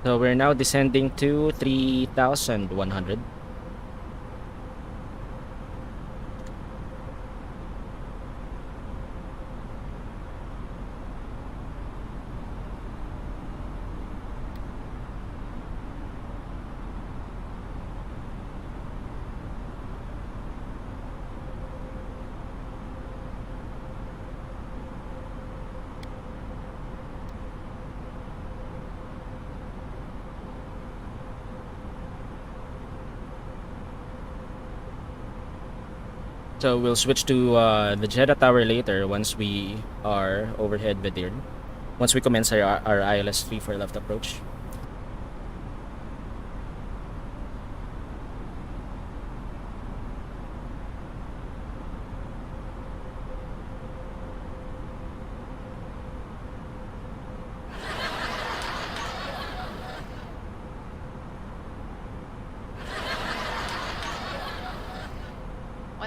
So we're now descending to 3,100. So we'll switch to the Jeddah Tower later once we are overhead Vedir. Once we commence our ILS 3 for left approach.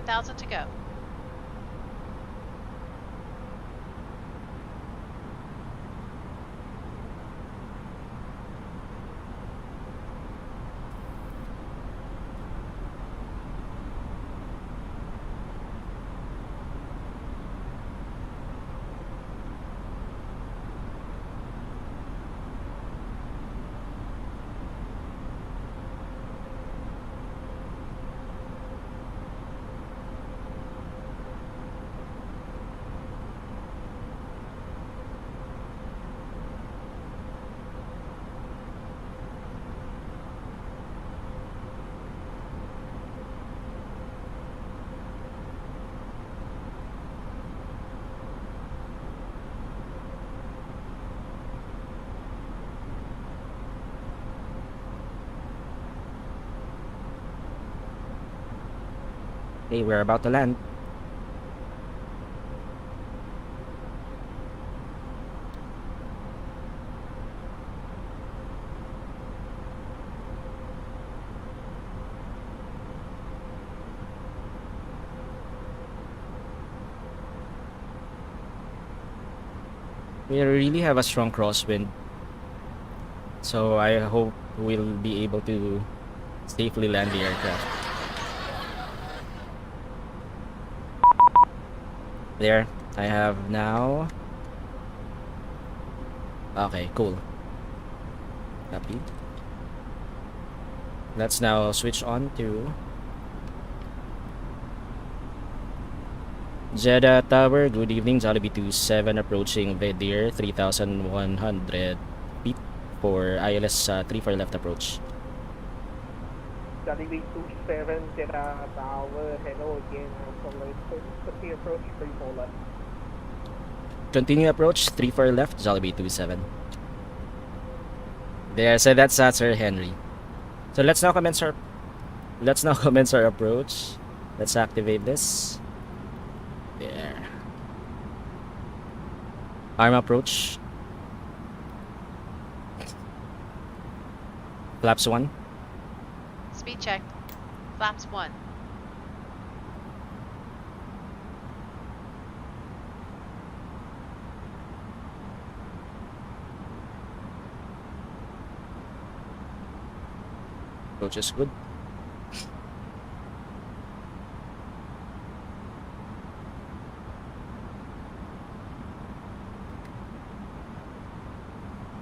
$1,000 to go. Okay, we're about to land. We really have a strong crosswind, so I hope we'll be able to safely land the aircraft. There, I have now. Okay, cool. Copy. Let's now switch on to Jeddah Tower. Good evening, Jollibee 27 approaching Vedir 3,100 feet for ILS 3 for left approach. Jollibee 27, Jeddah Tower, hello again, continue approach 34 left. Continue approach 3 for left, Jollibee 27. There, so that's Sir Henry. So let's now commence our approach. Let's activate this. There. Arm approach. Flaps 1. Speed check. Flaps 1. Approach is good.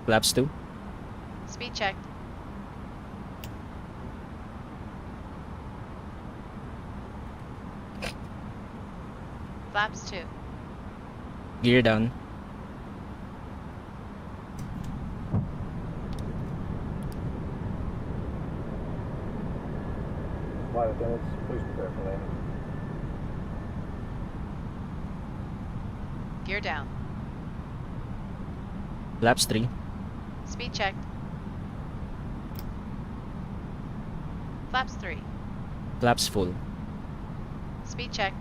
Flaps 2. Speed checked. Flaps 2. Gear down. Flight attendants, please prepare for landing. Gear down. Flaps 3. Speed checked. Flaps 3. Flaps full. Speed checked.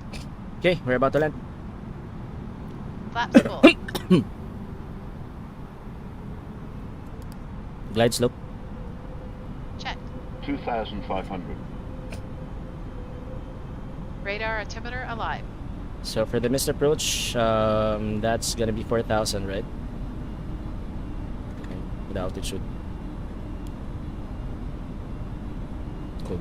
Okay, we're about to land. Flaps full. Glide slope. Checked. 2,500. Radar altimeter alive. So for the missed approach, that's gonna be 4,000, right? Okay, with altitude. Cool.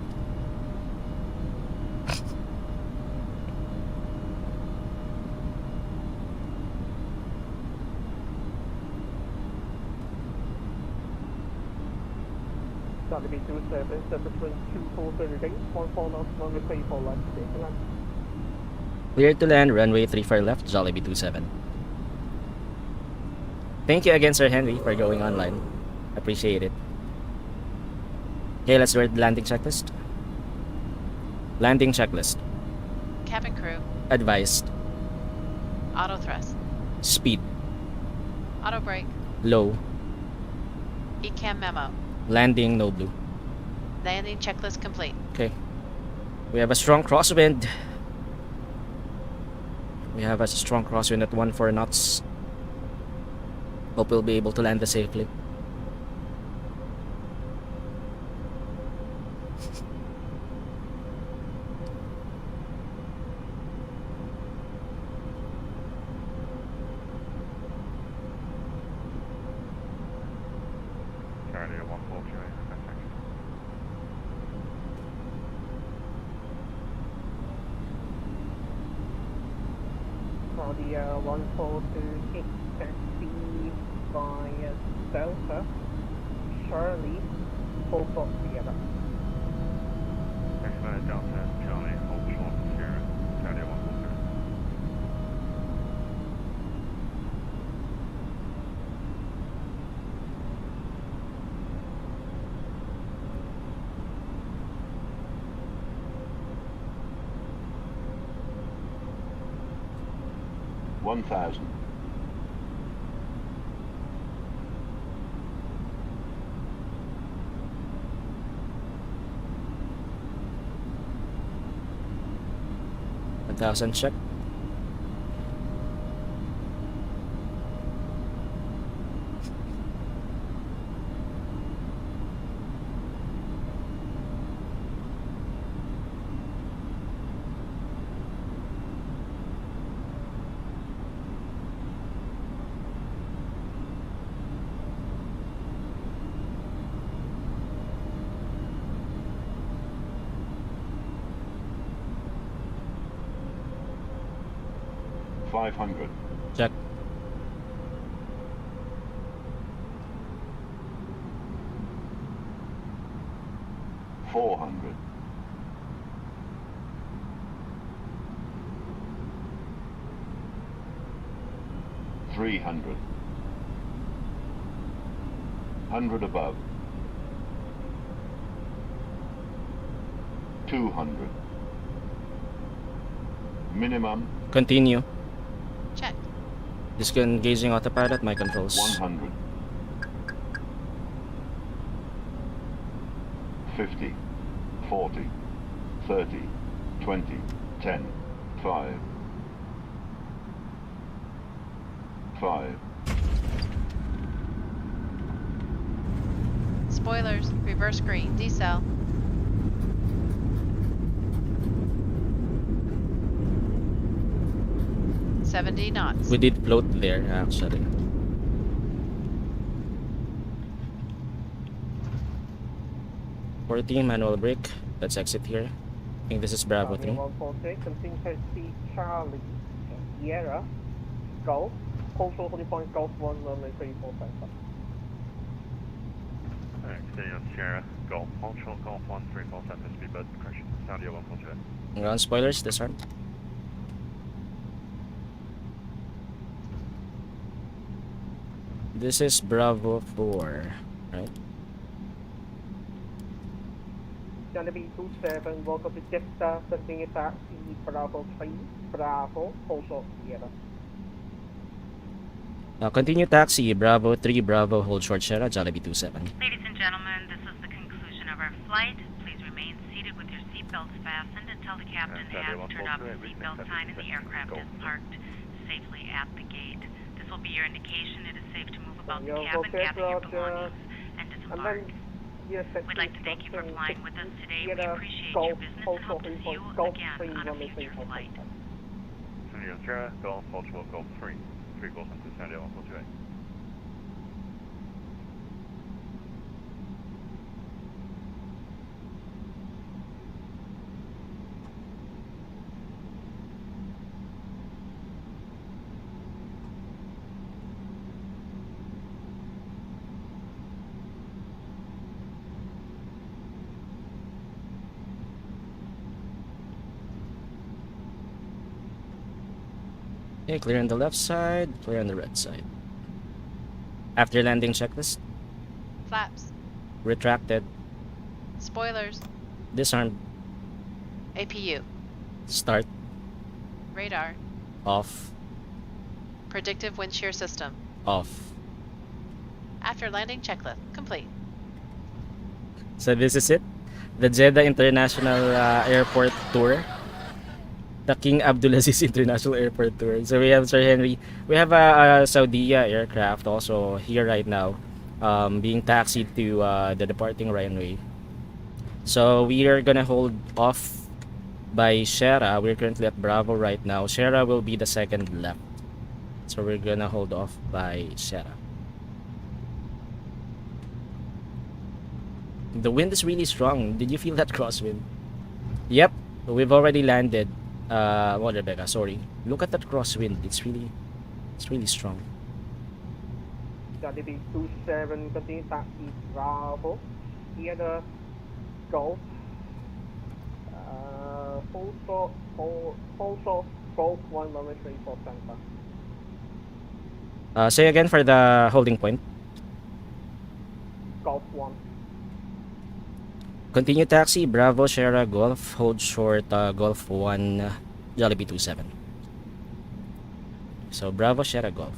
Jollibee 27, set between 2438, 14 knots, runway 34 left, stay to land. Clear to land, runway 34 left, Jollibee 27. Thank you again, Sir Henry, for going online. Appreciate it. Okay, let's do the landing checklist. Landing checklist. Cabin crew. Advised. Auto thrust. Speed. Auto brake. Low. ECAM memo. Landing, no blue. Landing checklist complete. Okay. We have a strong crosswind. We have a strong crosswind at 14 knots. Hope we'll be able to land this safely. Charlie 140, For the 142 taxi via Delta, Charlie, full stop together. Excellent, Delta, Charlie, hold short and Sierra, Charlie 140. $1,000. $1,000 check. $500. Check. $400. $300. 100 above. 200. Minimum Continue. Checked. Just engaging autopilot, my controls. 100. 50, 40, 30, 20, 10, 5, 5. Spoilers. Reverse green. Decel. $70 knots. We did float there, actually. $14 manual brake. Let's exit here. I think this is Bravo 3. 146, continue to see Charlie, Sierra, Golf, hold short 40 points, Golf 1, runway 34 center. Continue on Sierra, Golf, hold short, Golf 134 center speedbird, correction, Saudi 142. Ground spoilers, disarm. This is Bravo 4, right? Jollibee 27, welcome to Jeddah, continue taxi Bravo 3, Bravo, hold short Sierra. Continue taxi, Bravo 3, Bravo, hold short Sierra, Jollibee 27. Ladies and gentlemen, this is the conclusion of our flight. Please remain seated with your seatbelts fastened until the captain has turned off the seatbelt sign and the aircraft is parked safely at the gate. This will be your indication it is safe to move about the cabin, gather your belongings, and disembark. We'd like to thank you for flying with us today. We appreciate your business and hope to see you again on a future flight. Continue on Sierra, Golf, hold short, Golf 3, 3 call center, Saudi 142. Okay, clear on the left side, clear on the right side. After landing checklist, Flaps. retracted, Spoilers. disarmed, APU. start, Radar. off, Predictive wind shear system. off. After landing checklist complete. So this is it, the Jeddah International Airport Tour, the King Abdulaziz International Airport Tour. So we have Sir Henry, we have a Saudi aircraft also here right now, being taxied to the departing runway. So we are gonna hold off by Shera. We're currently at Bravo right now. Shera will be the second left, so we're gonna hold off by Shera. The wind is really strong. Did you feel that crosswind? Yep, we've already landed. Well, Rebecca, sorry. Look at that crosswind. It's really strong. Jollibee 27, continue taxi Bravo, Sierra, Golf, hold short, Golf 1, runway 34 center. Say again for the holding point. Golf 1. Continue taxi, Bravo, Sierra, Golf, hold short, Golf 1, Jollibee 27. So, Bravo, Sierra, Golf.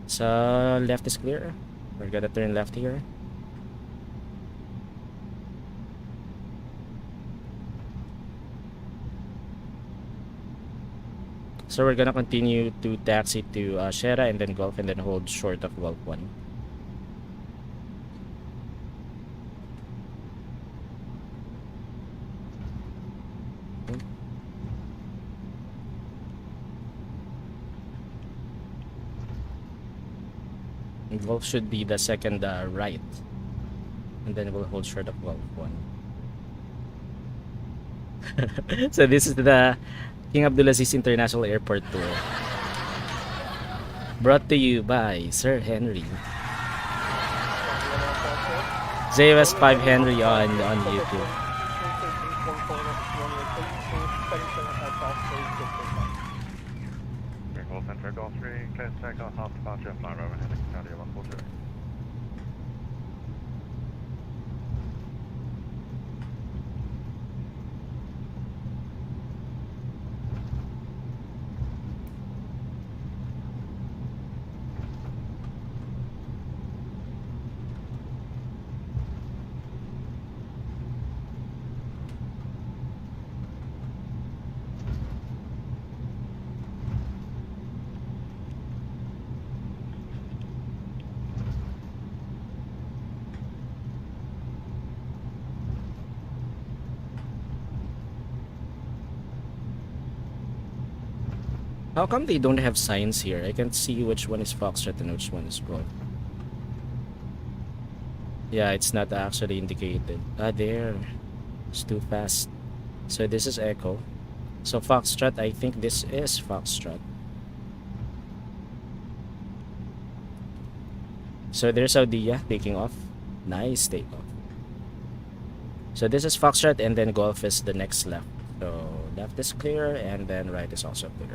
So, left is clear. We're gonna turn left here. So, we're gonna continue to taxi to Sierra and then Golf and then hold short of Golf 1. Golf should be the second right, and then we'll hold short of Golf 1. So this is the King Abdulaziz International Airport Tour, brought to you by Sir Henry. JOS 5 Henry on YouTube. Call center, Golf 3, clear to take off, half departure, fly over heading Saudi 142. How come they don't have signs here? I can't see which one is Foxtrot and which one is Golf. Yeah, it's not actually indicated. There. It's too fast. So this is Echo. So Foxtrot, I think this is Foxtrot. So there's Saudia taking off. Nice takeoff. So this is Foxtrot, and then Golf is the next left. So left is clear, and then right is also clear.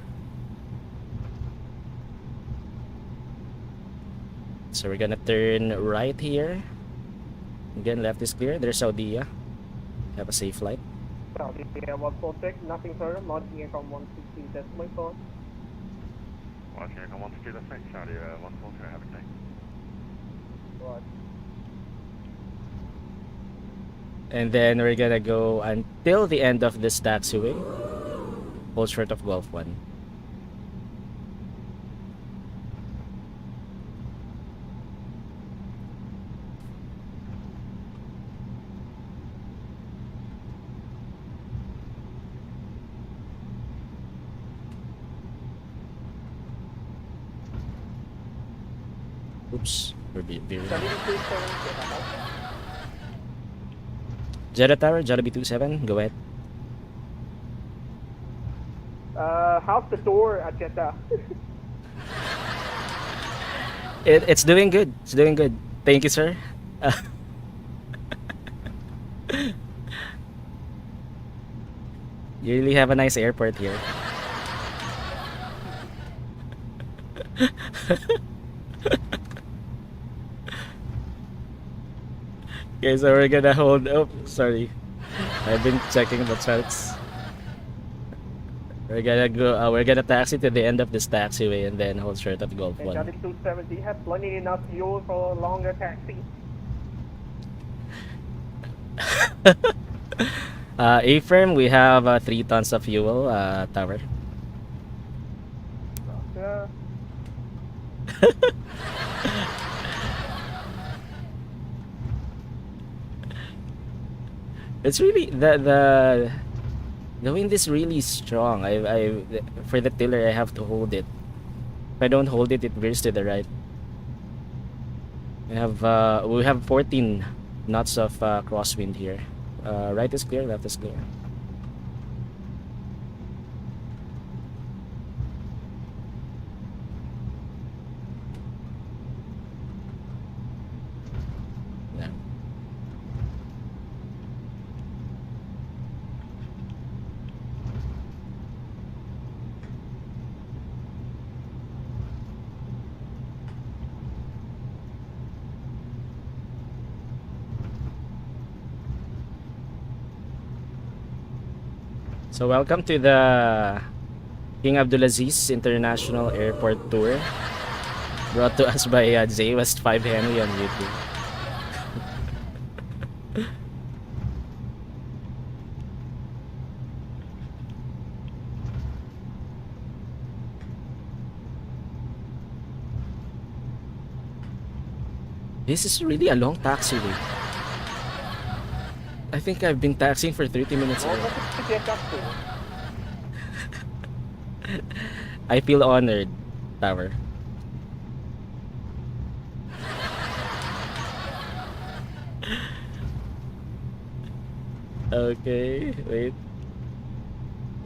So we're gonna turn right here. Again, left is clear. There's Saudia. Have a safe flight. Saudi 146, nothing further, launching Aircom 160, that's my phone. Launching Aircom 160, that's right. Saudi 142, have a good day. Right. And then we're gonna go until the end of this taxiway. Hold short of Golf 1. Oops, we're veering. Jollibee 27, Jeddah Tower, Jollibee 27, go ahead. how's the door at Jeddah? It's doing good. It's doing good. Thank you, sir. You really have a nice airport here. Okay, so we're gonna hold. Oh, sorry. I've been checking the charts. We're gonna go. We're gonna taxi to the end of this taxiway and then hold short of Golf And 1. Jollibee 270 have plenty enough fuel for a longer taxi. A-frame, we have 3 tons of fuel. Tower. Yeah. It's really the wind is really strong. I for the tiller I have to hold it. If I don't hold it, it veers to the right. We have 14 knots of crosswind here. Right is clear, left is clear. Yeah. So welcome to the King Abdulaziz International Airport Tour, brought to us by J West 5 Henry on YouTube. This is really a long taxiway. I think I've been taxiing for 30 minutes What already. was it to get up to? I feel honored, Tower. Okay, wait.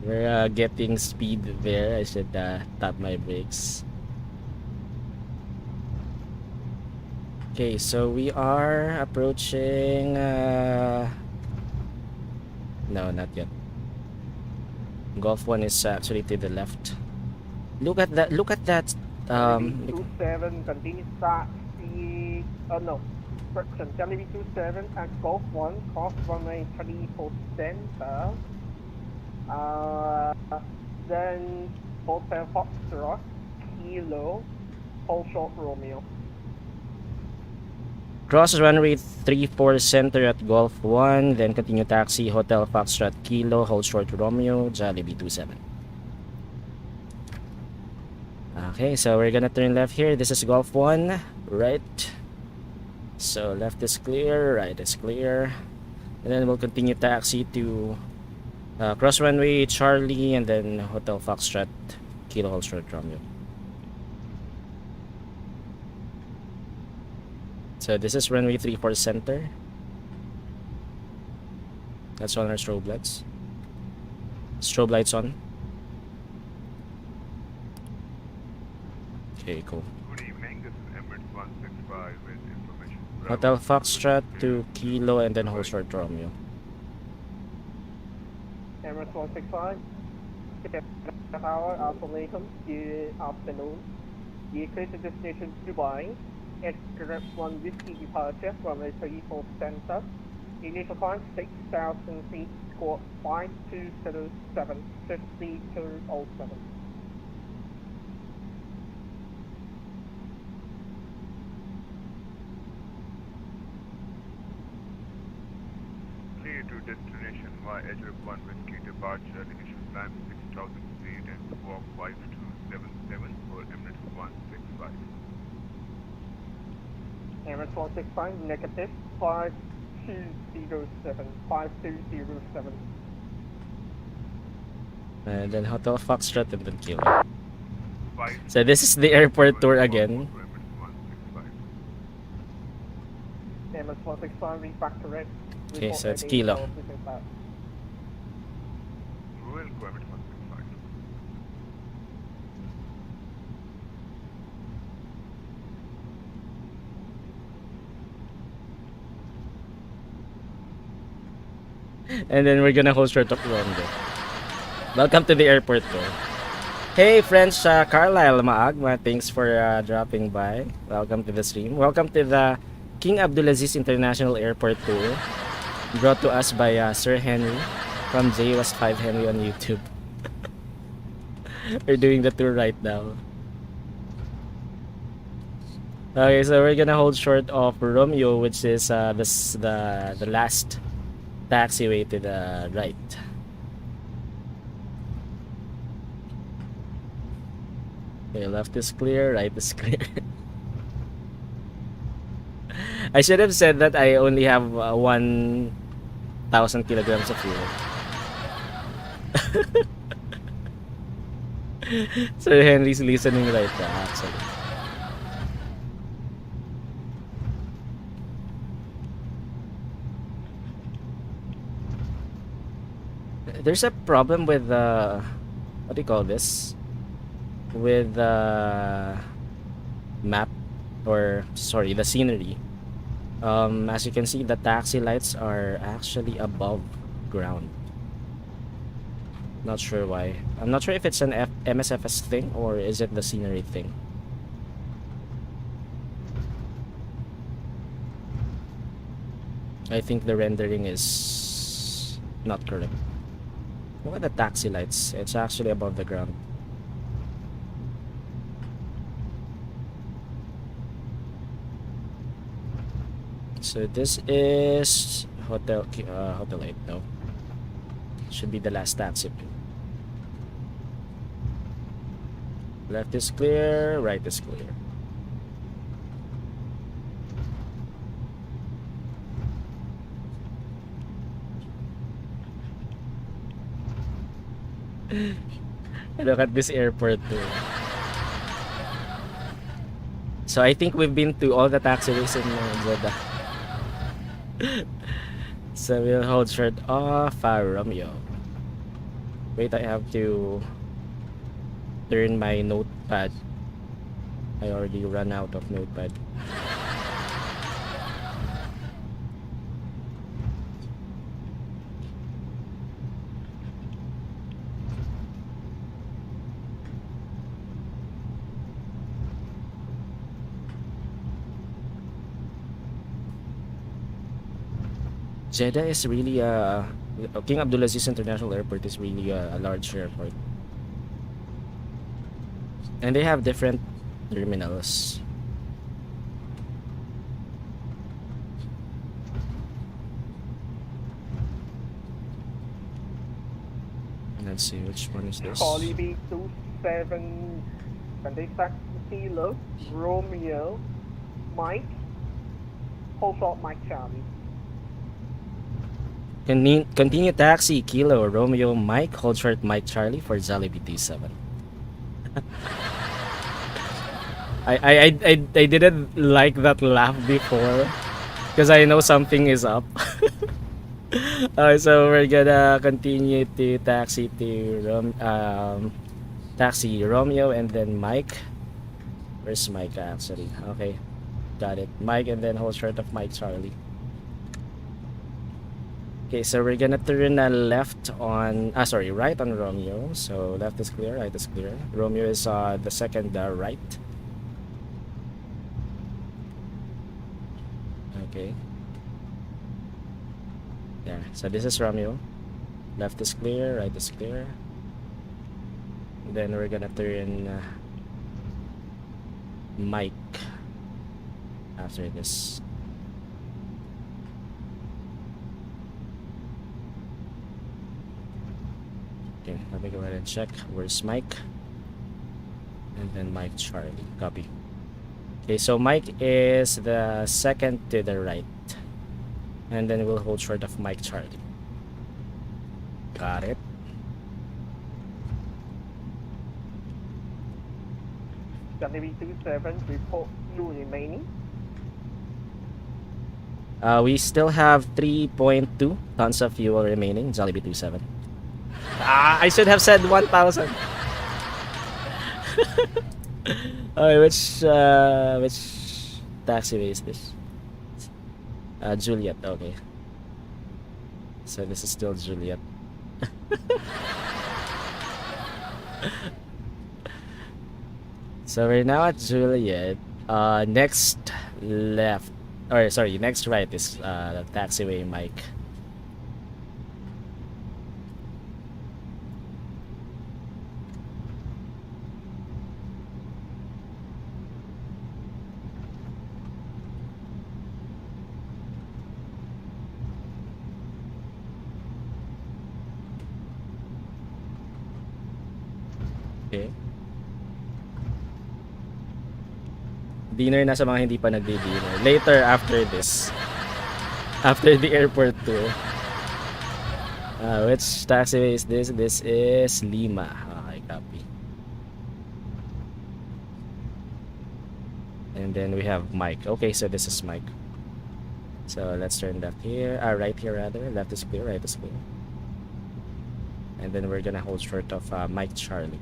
We're getting speed there. I should tap my brakes. Okay, so we are approaching. No, not yet. Golf 1 is actually to the left. Look at that! Look at that! Jollibee 27 continues taxi. Oh no. Correction. Jollibee 27 at Golf 1 cross runway 34 center. Then Hotel Foxtrot Kilo hold short Romeo. Cross runway 34 center at Golf 1, then continue taxi Hotel Foxtrot Kilo, hold short Romeo, Jollibee 27. Okay, so we're gonna turn left here. This is Golf 1, right. So left is clear, right is clear. And then we'll continue taxi to cross runway Charlie and then Hotel Foxtrot Kilo, hold short Romeo. So this is runway 34 center. That's on our strobe lights. Strobe lights on. Okay, cool. Good evening, this is Emirates 165 Hotel Foxtrot to Kilo and then hold short Romeo. Emirates 165. Tower, Assalamualaikum. Good afternoon. You clear to destination Dubai. Aircraft 1 Whiskey departure from a 34 center. Initial climb 6,000 feet, squawk 5207, 5207. Clear to destination via Aircraft 1 Whiskey departure. Initial climb 6,000 feet and squawk 5277 for Emirates 165. Emirates 165, negative 5207, 5207. And then Hotel Foxtrot and then Kilo. So this is the airport tour again. Emirates 165, read back to red. Okay, so it's Kilo. Royal Emirates 165. And then we're gonna hold short of Rondo. Welcome to the airport tour. Hey French Carlisle Maagma, thanks for dropping by. Welcome to the stream. Welcome to the King Abdulaziz International Airport tour, brought to us by Sir Henry from JWest 5 Henry on YouTube. We're doing the tour right now. Okay, so we're gonna hold short of Romeo, which is the last taxiway to the right. Okay, left is clear, right is clear. I should have said that I only have 1,000 kilograms of fuel. Sir Henry's listening right now, actually. There's a problem with what do you call this? With the map, or sorry, the scenery. As you can see, the taxi lights are actually above ground. Not sure why. I'm not sure if it's an MSFS thing or is it the scenery thing. I think the rendering is not correct. Look at the taxi lights. It's actually above the ground. So this is Hotel 8, no. Should be the last taxi. Left is clear, right is clear. Look at this airport too. So I think we've been to all the taxiways in Jeddah. So we'll hold short off Romeo. Wait, I have to turn my notepad. I already ran out of notepad. Jeddah is really King Abdulaziz International Airport is really a large airport, and they have different terminals. Let's see, which one is this? Jollibee 27, contact Kilo, Romeo, Mike, hold short Mike Charlie. Continue taxi Kilo Romeo Mike, hold short Mike Charlie for Jollibee T7. I didn't like that laugh before because I know something is up. So we're gonna continue to taxi to taxi Romeo and then Mike. Where's Mike actually? Okay. Got it. Mike, and then hold short of Mike Charlie. Okay, so we're gonna turn left on, sorry, right on Romeo. So left is clear, right is clear. Romeo is the second right. Okay. Yeah, so this is Romeo. Left is clear, right is clear. Then we're gonna turn Mike after this. Okay, let me go ahead and check. Where's Mike? And then Mike Charlie. Copy. Okay, so Mike is the second to the right. And then we'll hold short of Mike Charlie. Got it. Jollibee 27, report you remaining. We still have 3.2 tons of fuel remaining. Jollibee 27. I should have said 1,000. Okay, which taxiway is this? Juliet. Okay. So this is still Juliet. So we're now at Juliet. Next left, or sorry, next right is the taxiway Mike. Okay. Dinner na sa mga hindi pa nagdi-dinner. Later after this. After the airport tour. Which taxiway is this? This is Lima. Okay, copy. And then we have Mike. Okay, so this is Mike. So let's turn left here. Right here rather. Left is clear, right is clear. And then we're gonna hold short of Mike Charlie.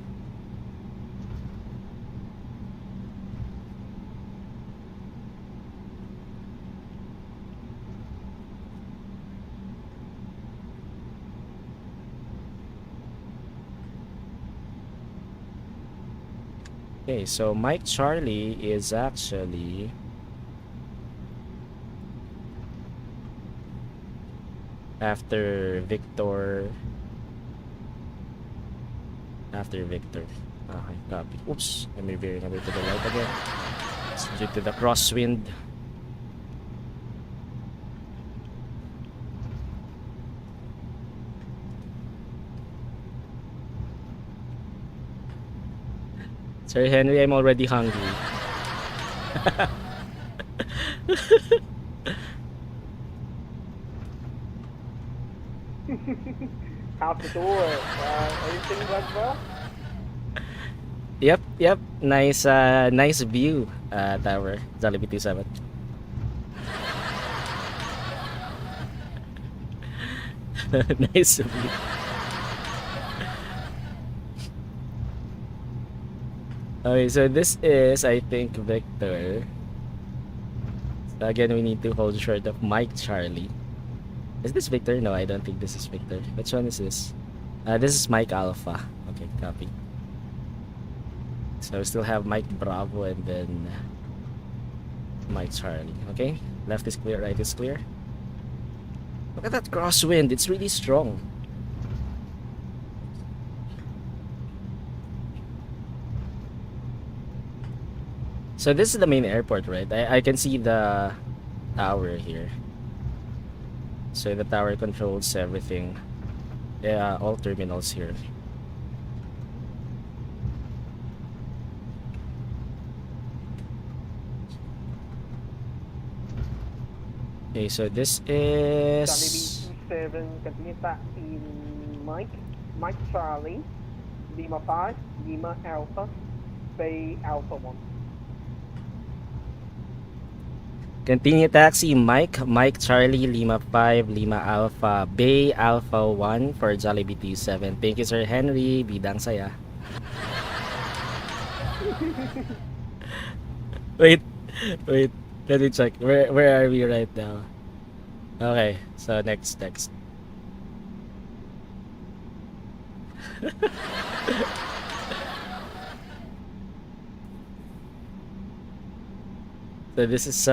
Okay, so Mike Charlie is actually after Victor. Okay, copy. Oops, let me veering a bit to the right again. It's due to the crosswind. Sir Henry, I'm already hungry. How's the door? Everything went well? Yep. Nice view, tower. Jollibee 27. Nice view. Okay, so this is, I think, Victor. So again, we need to hold short of Mike Charlie. Is this Victor? No, I don't think this is Victor. Which one is this? This is Mike Alpha. Okay, copy. So we still have Mike Bravo and then Mike Charlie. Okay, left is clear, right is clear. Look at that crosswind. It's really strong. So this is the main airport, right? I can see the tower here. So the tower controls everything. Yeah, all terminals here. Okay, so this is Jollibee 27, continue taxi Mike Charlie, Lima 5, Lima Alpha, Bay Alpha 1. continue taxi Mike Charlie, Lima 5, Lima Alpha, Bay Alpha 1 for Jollibee T7. Thank you, Sir Henry. Bidang saya. Wait. Let me check. Where are we right now? Okay, so next. So this is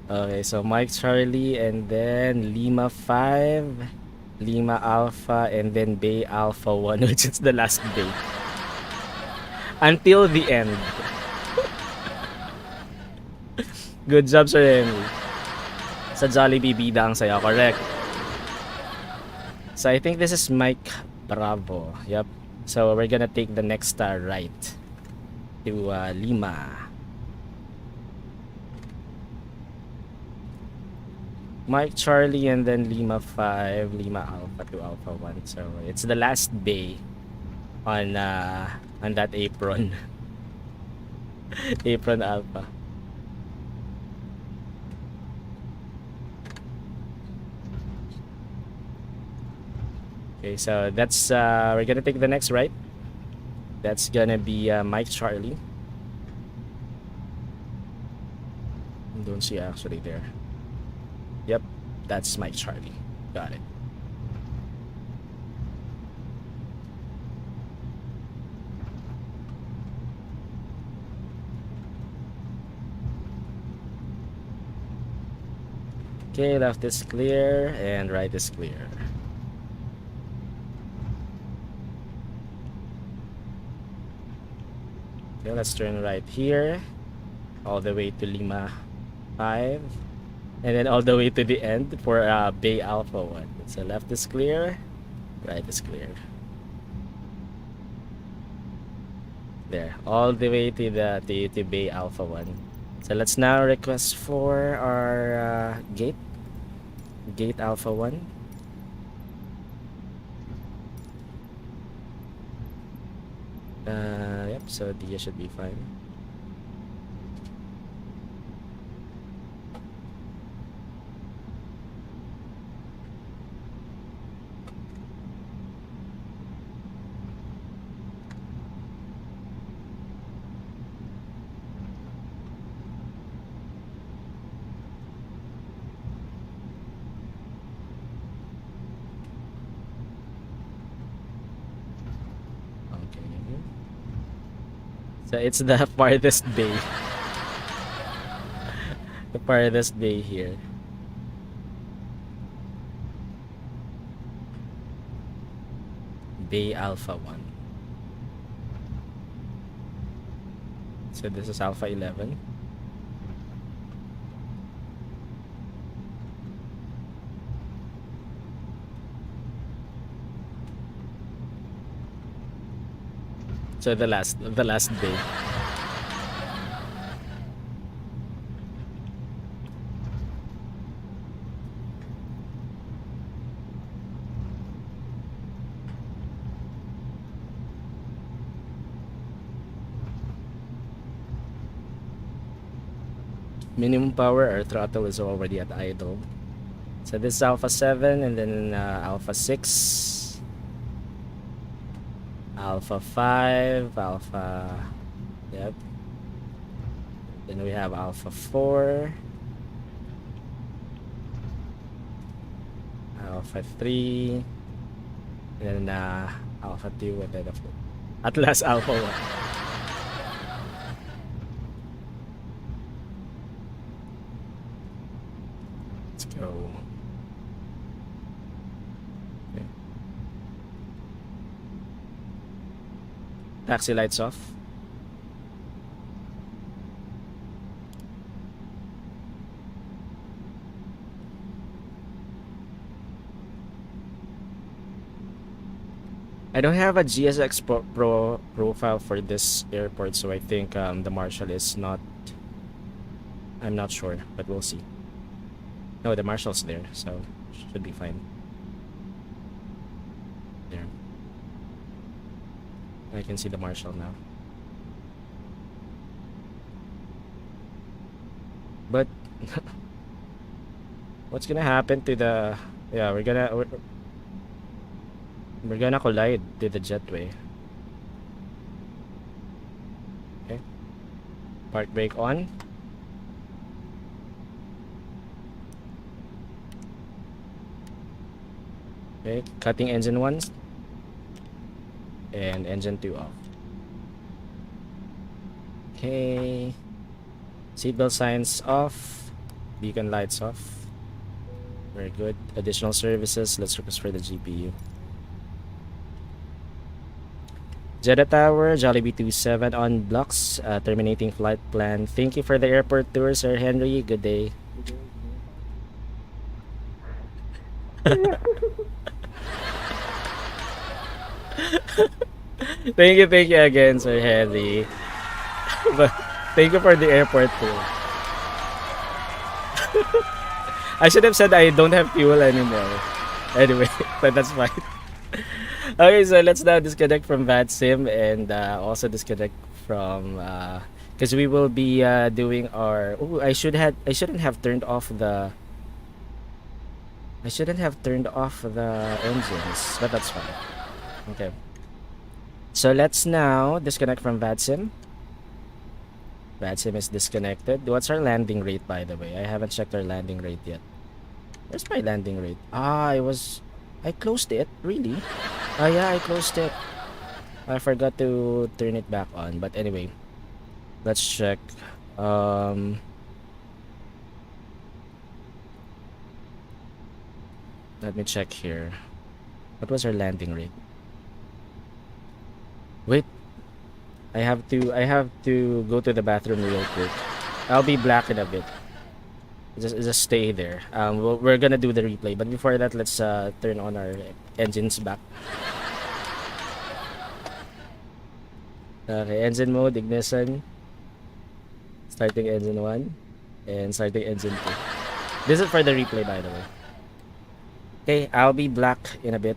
okay, so Mike Charlie and then Lima 5, Lima Alpha and then Bay Alpha 1, which is the last bay. Until the end. Good job, Sir Henry. Sa Jollibee bida ang saya, correct. So I think this is Mike Bravo. Yep. So we're gonna take the next right to Lima. Mike Charlie and then Lima 5, Lima Alpha to Alpha 1. So it's the last bay on that apron. Apron Alpha. Okay, so that's we're gonna take the next right. That's gonna be Mike Charlie. Don't see actually there. Yep, that's Mike Charlie. Got it. Okay, left is clear and right is clear. Okay, let's turn right here, all the way to Lima 5, and then all the way to the end for Bay Alpha 1. So left is clear, right is clear. There, all the way to the Bay Alpha 1. So let's now request for our gate Alpha 1. Yep, so Dia should be fine. So it's the farthest bay. The farthest bay here. Bay Alpha 1. So this is Alpha 11. So the last bay. Minimum power, our throttle is already at idle. So this is Alpha 7 and then Alpha 6. Alpha 5, Alpha, yep. Then we have Alpha 4, Alpha 3, and then Alpha 2, and then at last Alpha 1. Let's go. Taxi lights off. I don't have a GSX profile for this airport, so I think the marshal is not. I'm not sure, but we'll see. No, the marshal's there, so should be fine. There. I can see the marshal now. But what's gonna happen to the? Yeah, we're gonna collide to the jetway. Okay. Park brake on. Okay, cutting engine 1 and engine 2 off. Okay, seatbelt signs off, beacon lights off. Very good. Additional services, let's request for the GPU. Jeddah Tower, Jollibee 27 on blocks, terminating flight plan. Thank you for the airport tour, Sir Henry. Good day. Thank you again, Sir Henry. But thank you for the airport tour. I should have said I don't have fuel anymore. Anyway, but that's fine. Okay, so let's now disconnect from VATSIM and also disconnect from because we will be doing our. Oh, I shouldn't have turned off the. I shouldn't have turned off the engines, but that's fine. Okay. So let's now disconnect from VATSIM. VATSIM is disconnected. What's our landing rate, by the way? I haven't checked our landing rate yet. Where's my landing rate? I closed it. Really? Oh yeah, I closed it. I forgot to turn it back on. But anyway, let's check. Let me check here. What was our landing rate? Wait. I have to go to the bathroom real quick. I'll be back in a bit. Just stay there. We're gonna do the replay, but before that, let's turn on our engines back. Okay, engine mode, ignition. Starting engine 1 and starting engine 2. This is for the replay, by the way. Okay, I'll be back in a bit.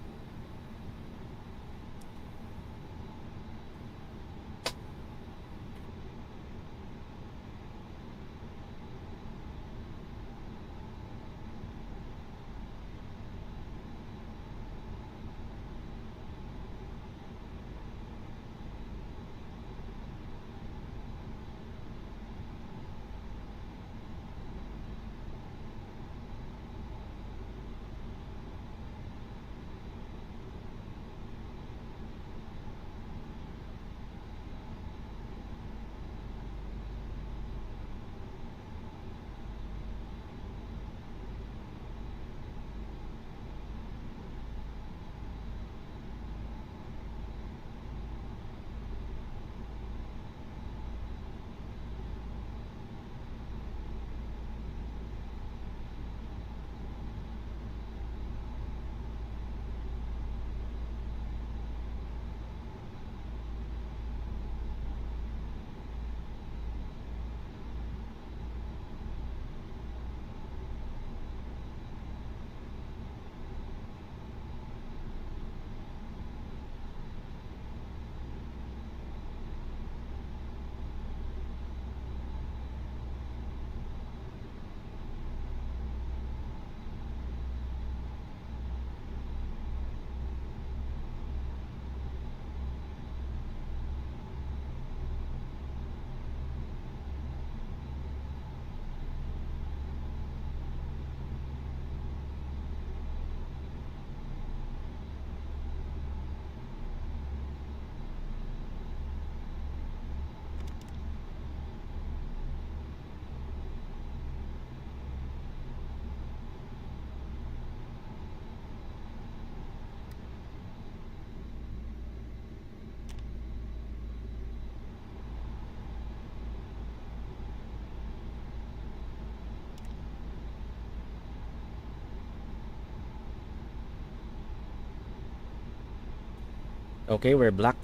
Okay, we're black.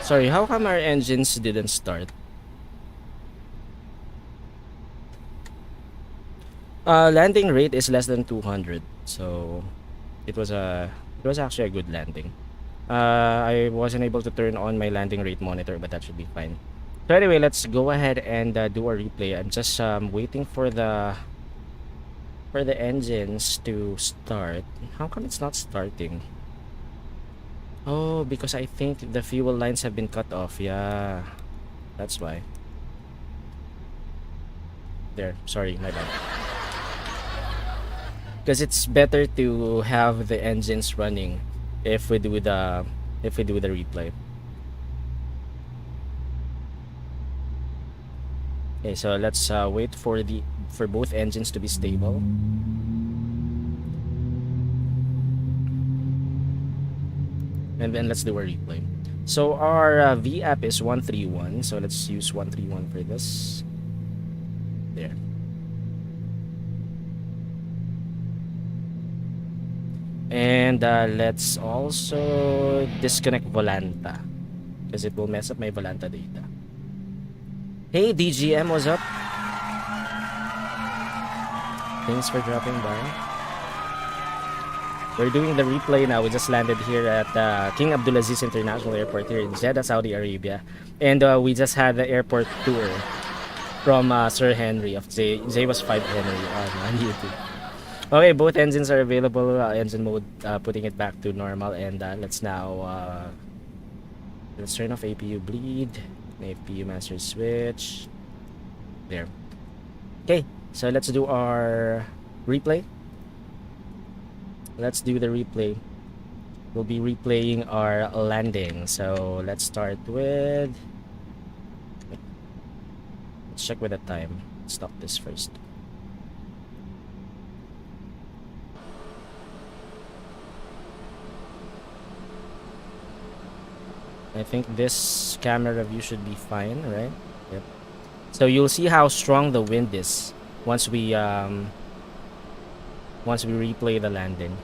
Sorry, how come our engines didn't start? Landing rate is less than 200, so it was actually a good landing. I wasn't able to turn on my landing rate monitor, but that should be fine. So anyway, let's go ahead and do a replay. I'm just waiting for the engines to start. How come it's not starting? Oh, because I think the fuel lines have been cut off. Yeah. That's why. There, sorry, my bad. Because it's better to have the engines running if we do the replay. Okay, so let's wait for both engines to be stable. And then let's do a replay. So our V app is 131. So let's use 131 for this. There. And let's also disconnect Volanta, because it will mess up my Volanta data. Hey DGM, what's up? Thanks for dropping by. We're doing the replay now. We just landed here at King Abdulaziz International Airport here in Jeddah, Saudi Arabia. And we just had the airport tour from Sir Henry of Zewas 5 Henry on YouTube. Okay, both engines are available. Engine mode, putting it back to normal. And let's now let's turn off APU bleed, APU master switch. There. Okay, so let's do our replay. Let's do the replay. We'll be replaying our landing. So let's start with. Let's check with the time. Stop this first. I think this camera view should be fine, right? Yep. So you'll see how strong the wind is once we replay the landing.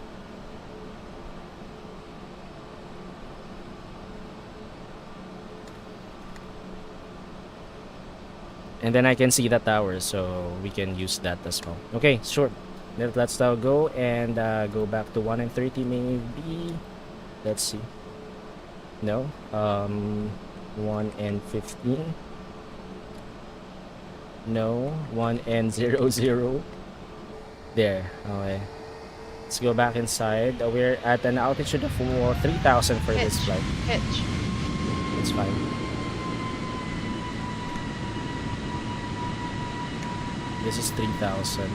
And then I can see the tower, so we can use that as well. Okay, sure. Let's now go and go back to 1 and 30 maybe. Let's see. No, 1 and 15. No, 1 and 00. There. Okay. Let's go back inside. We're at an altitude of 3,000 for this flight. Pitch. It's fine. This is 3,000.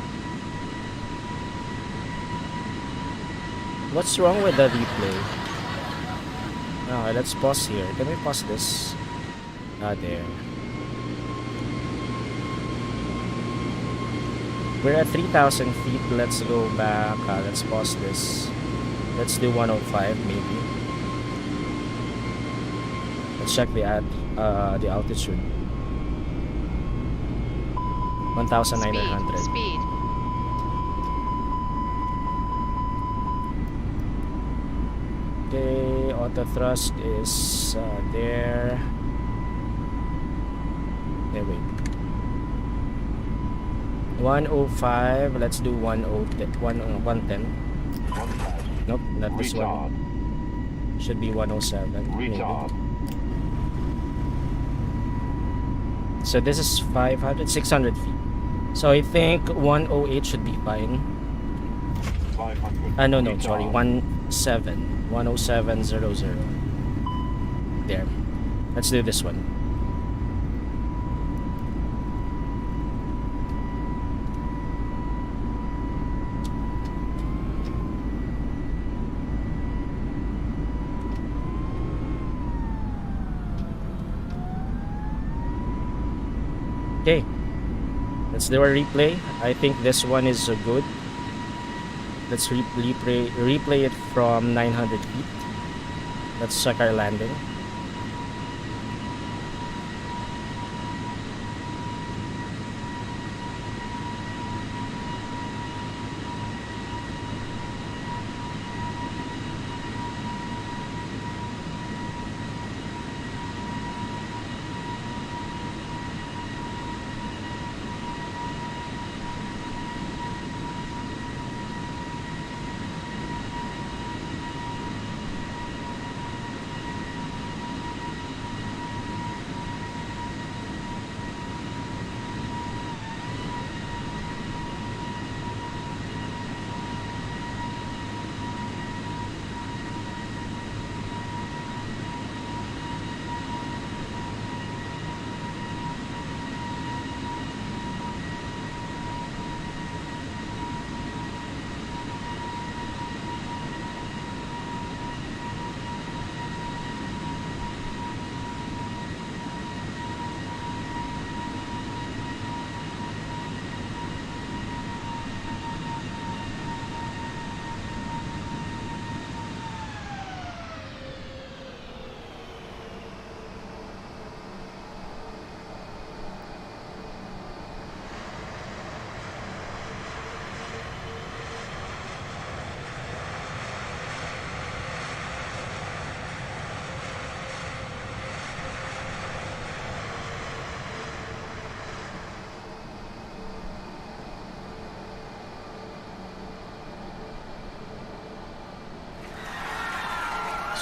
What's wrong with the replay? Oh, let's pause here. Can we pause this? There. We're at 3,000 feet. Let's go back. Let's pause this. Let's do 105 maybe. Let's check the altitude. 1,900. Speed. Okay, auto thrust is there. There, wait. 105. Let's do 110. Nope, not this one. Should be 107. Maybe. So this is 500, 600 feet. So I think 108 should be fine. 500. No, sorry, 10700. There. Let's do this one. Okay, let's do a replay. I think this one is good. Let's replay it from 900 feet. Let's check our landing.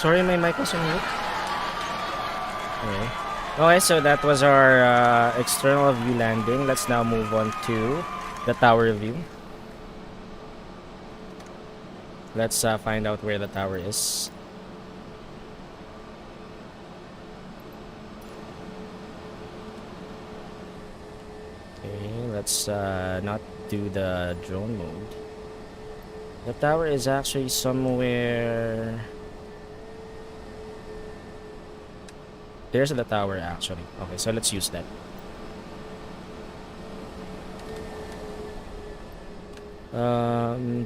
Sorry, my mic was on mute. Okay. Okay, so that was our external view landing. Let's now move on to the tower view. Let's find out where the tower is. Okay, let's not do the drone mode. The tower is actually somewhere... There's the tower actually. Okay, so let's use that.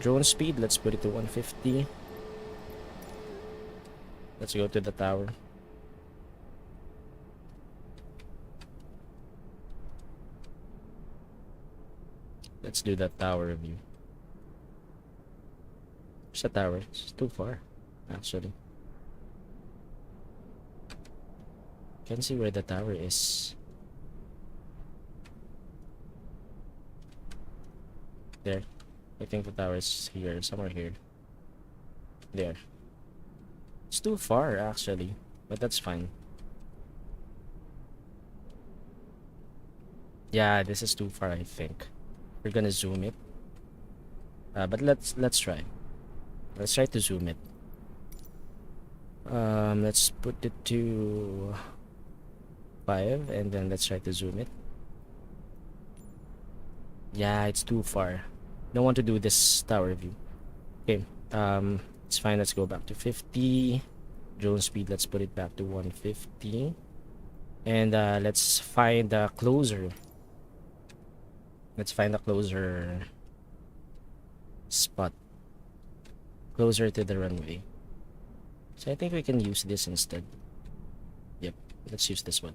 Drone speed, let's put it to 150. Let's go to the tower. Let's do that tower view. Where's the tower? It's too far, actually. Can't see where the tower is. There. I think the tower is here, somewhere here. There. It's too far, actually, but that's fine. Yeah, this is too far, I think. We're gonna zoom it. But let's try. Let's try to zoom it. Let's put it to 5, and then let's try to zoom it. Yeah, it's too far. Don't want to do this tower view. Okay, it's fine. Let's go back to 50. Drone speed, let's put it back to 150. And let's find a closer. Let's find a closer spot. Closer to the runway. So I think we can use this instead. Yep, let's use this one.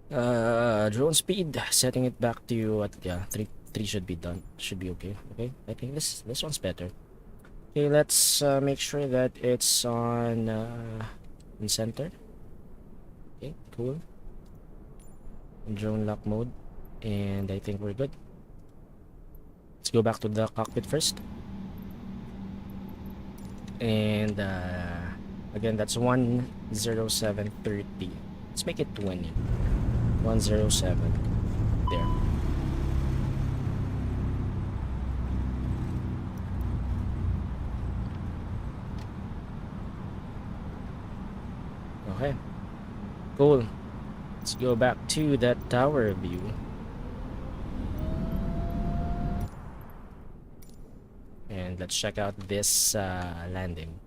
Drone speed, setting it back to what? Yeah, 3 should be done. Should be okay. Okay, I think this one's better. Okay, let's make sure that it's on in center. Okay, cool. Drone lock mode, and I think we're good. Let's go back to the cockpit first. And again, that's 10730. Let's make it 20. 107. There. Okay. Cool. Let's go back to that tower view. And let's check out this landing.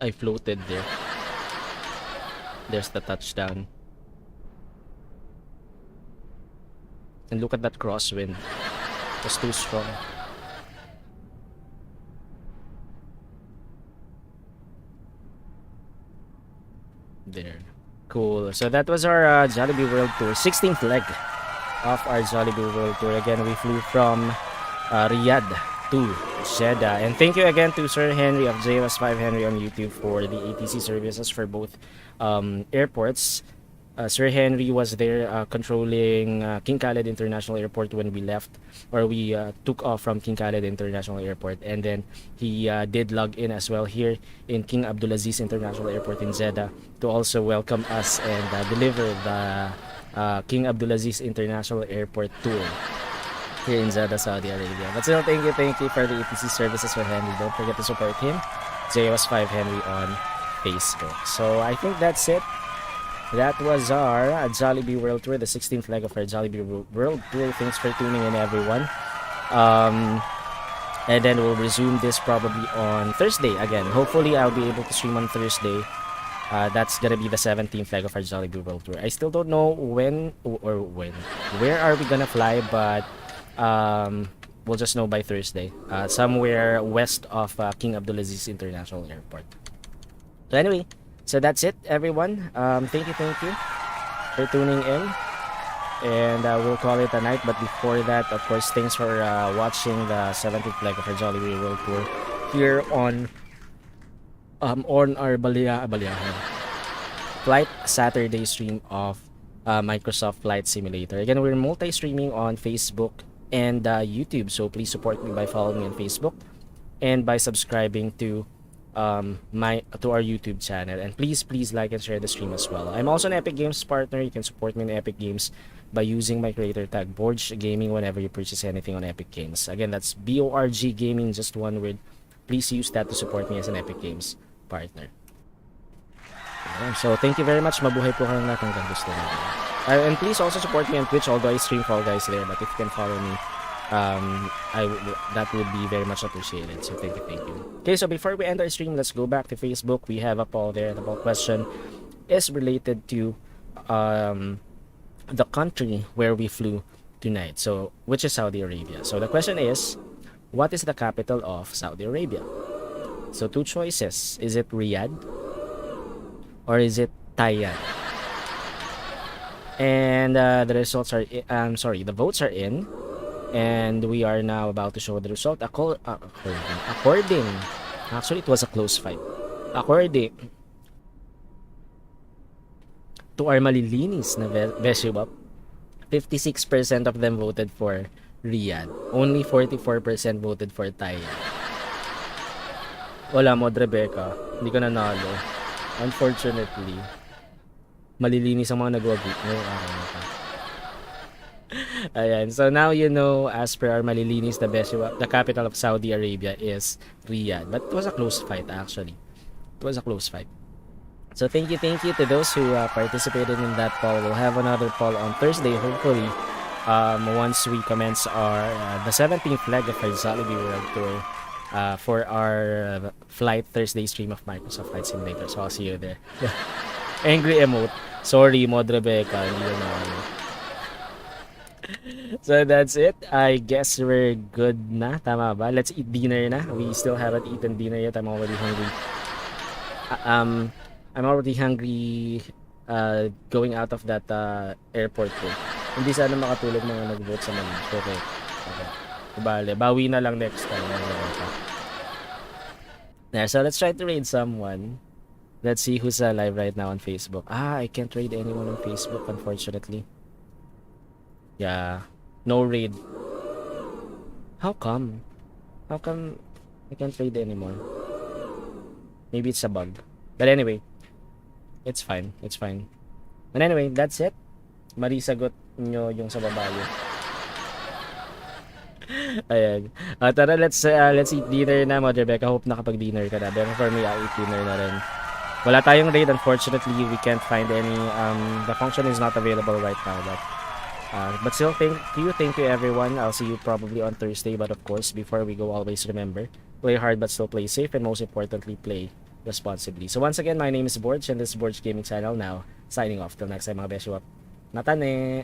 I floated there. There's the touchdown. And look at that crosswind. It's too strong. There. Cool. So that was our Jollibee World Tour. 16th leg of our Jollibee World Tour. Again, we flew from Riyadh to Jeddah. And thank you again to Sir Henry of JOS5 Henry on YouTube for the ATC services for both airports. Sir Henry was there controlling King Khaled International Airport when we left, or we took off from King Khaled International Airport, and then he did log in as well here in King Abdulaziz International Airport in Jeddah to also welcome us and deliver the King Abdulaziz International Airport tour here in Jeddah, Saudi Arabia. But still, thank you for the ATC services for Henry. Don't forget to support him, JOS5 Henry on Facebook. So I think that's it. that was our Jollibee World Tour, the 16th leg of our Jollibee World Tour. Thanks for tuning in, everyone. And then we'll resume this probably on Thursday again. Hopefully, I'll be able to stream on Thursday. That's gonna be the 17th leg of our Jollibee World Tour. I still don't know where are we gonna fly, but we'll just know by Thursday. Somewhere west of King Abdulaziz International Airport. So anyway, so that's it, everyone. Thank you for tuning in, and we'll call it a night. But before that, of course, thanks for watching the 17th leg of our Jollibee World Tour here on our Baliahan Flight Saturday stream of Microsoft Flight Simulator. Again, we're multi-streaming on Facebook and YouTube, so please support me by following me on Facebook and by subscribing to our YouTube channel, and please like and share the stream as well. I'm also an Epic Games partner. You can support me in Epic Games by using my creator tag BORGGAMING whenever you purchase anything on Epic Games. Again, that's BORGGAMING, just one word. Please use that to support me as an Epic Games partner. So thank you very much. Mabuhay po kayong lahat hanggang gusto nyo. And please also support me on Twitch, although I stream Fall Guys there, but if you can follow me, that would be very much appreciated. So thank you. Okay, so before we end our stream, let's go back to Facebook. We have a poll there. The poll question is related to the country where we flew tonight, so which is Saudi Arabia. So the question is, what is the capital of Saudi Arabia? So two choices: is it Riyadh or is it Tayyan? And the results are the votes are in, and we are now about to show the result. According, actually it was a close fight. According to our malilinis na Beshiewap, 56% of them voted for Riyadh. Only 44% voted for Tayyan. Wala mo, Rebecca. Hindi ka nanalo. Unfortunately. Malilinis ang mga nag-vote ngayong araw na to. Ayan. So now you know, as per our malilinis, the capital of Saudi Arabia is Riyadh. But it was a close fight, actually. It was a close fight. So thank you to those who participated in that poll. We'll have another poll on Thursday, hopefully, once we commence the 17th leg of our Jollibee World Tour for our Flight Thursday stream of Microsoft Flight Simulator. So I'll see you there. Angry emote. Sorry, Mod Rebecca. Hindi na ano. So that's it. I guess we're good na. Tama ba? Let's eat dinner na. We still haven't eaten dinner yet. I'm already hungry. I'm already hungry going out of that airport po. Hindi sana makatulog mga nag-vote sa Manila. Okay. Bale, bawi na lang next time. There, so let's try to raid someone. Let's see who's live right now on Facebook. I can't raid anyone on Facebook, unfortunately. Yeah, no raid. How come? How come I can't raid anymore? Maybe it's a bug. But anyway, it's fine. It's fine. But anyway, that's it. Marisagot nyo yung sa babayo. Ayan. Tara, let's eat dinner na, Mother Rebecca. Hope nakapag-dinner ka na. Pero for me, I'll eat dinner na rin. Wala tayong raid, unfortunately. We can't find any. The function is not available right now. But still, thank you everyone. I'll see you probably on Thursday. But of course, before we go, always remember, play hard but still play safe, and most importantly, play responsibly. So once again, my name is Borg, and this is Borg's Gaming Channel. Now, signing off. Till next time, mga Beshiewap. Natane!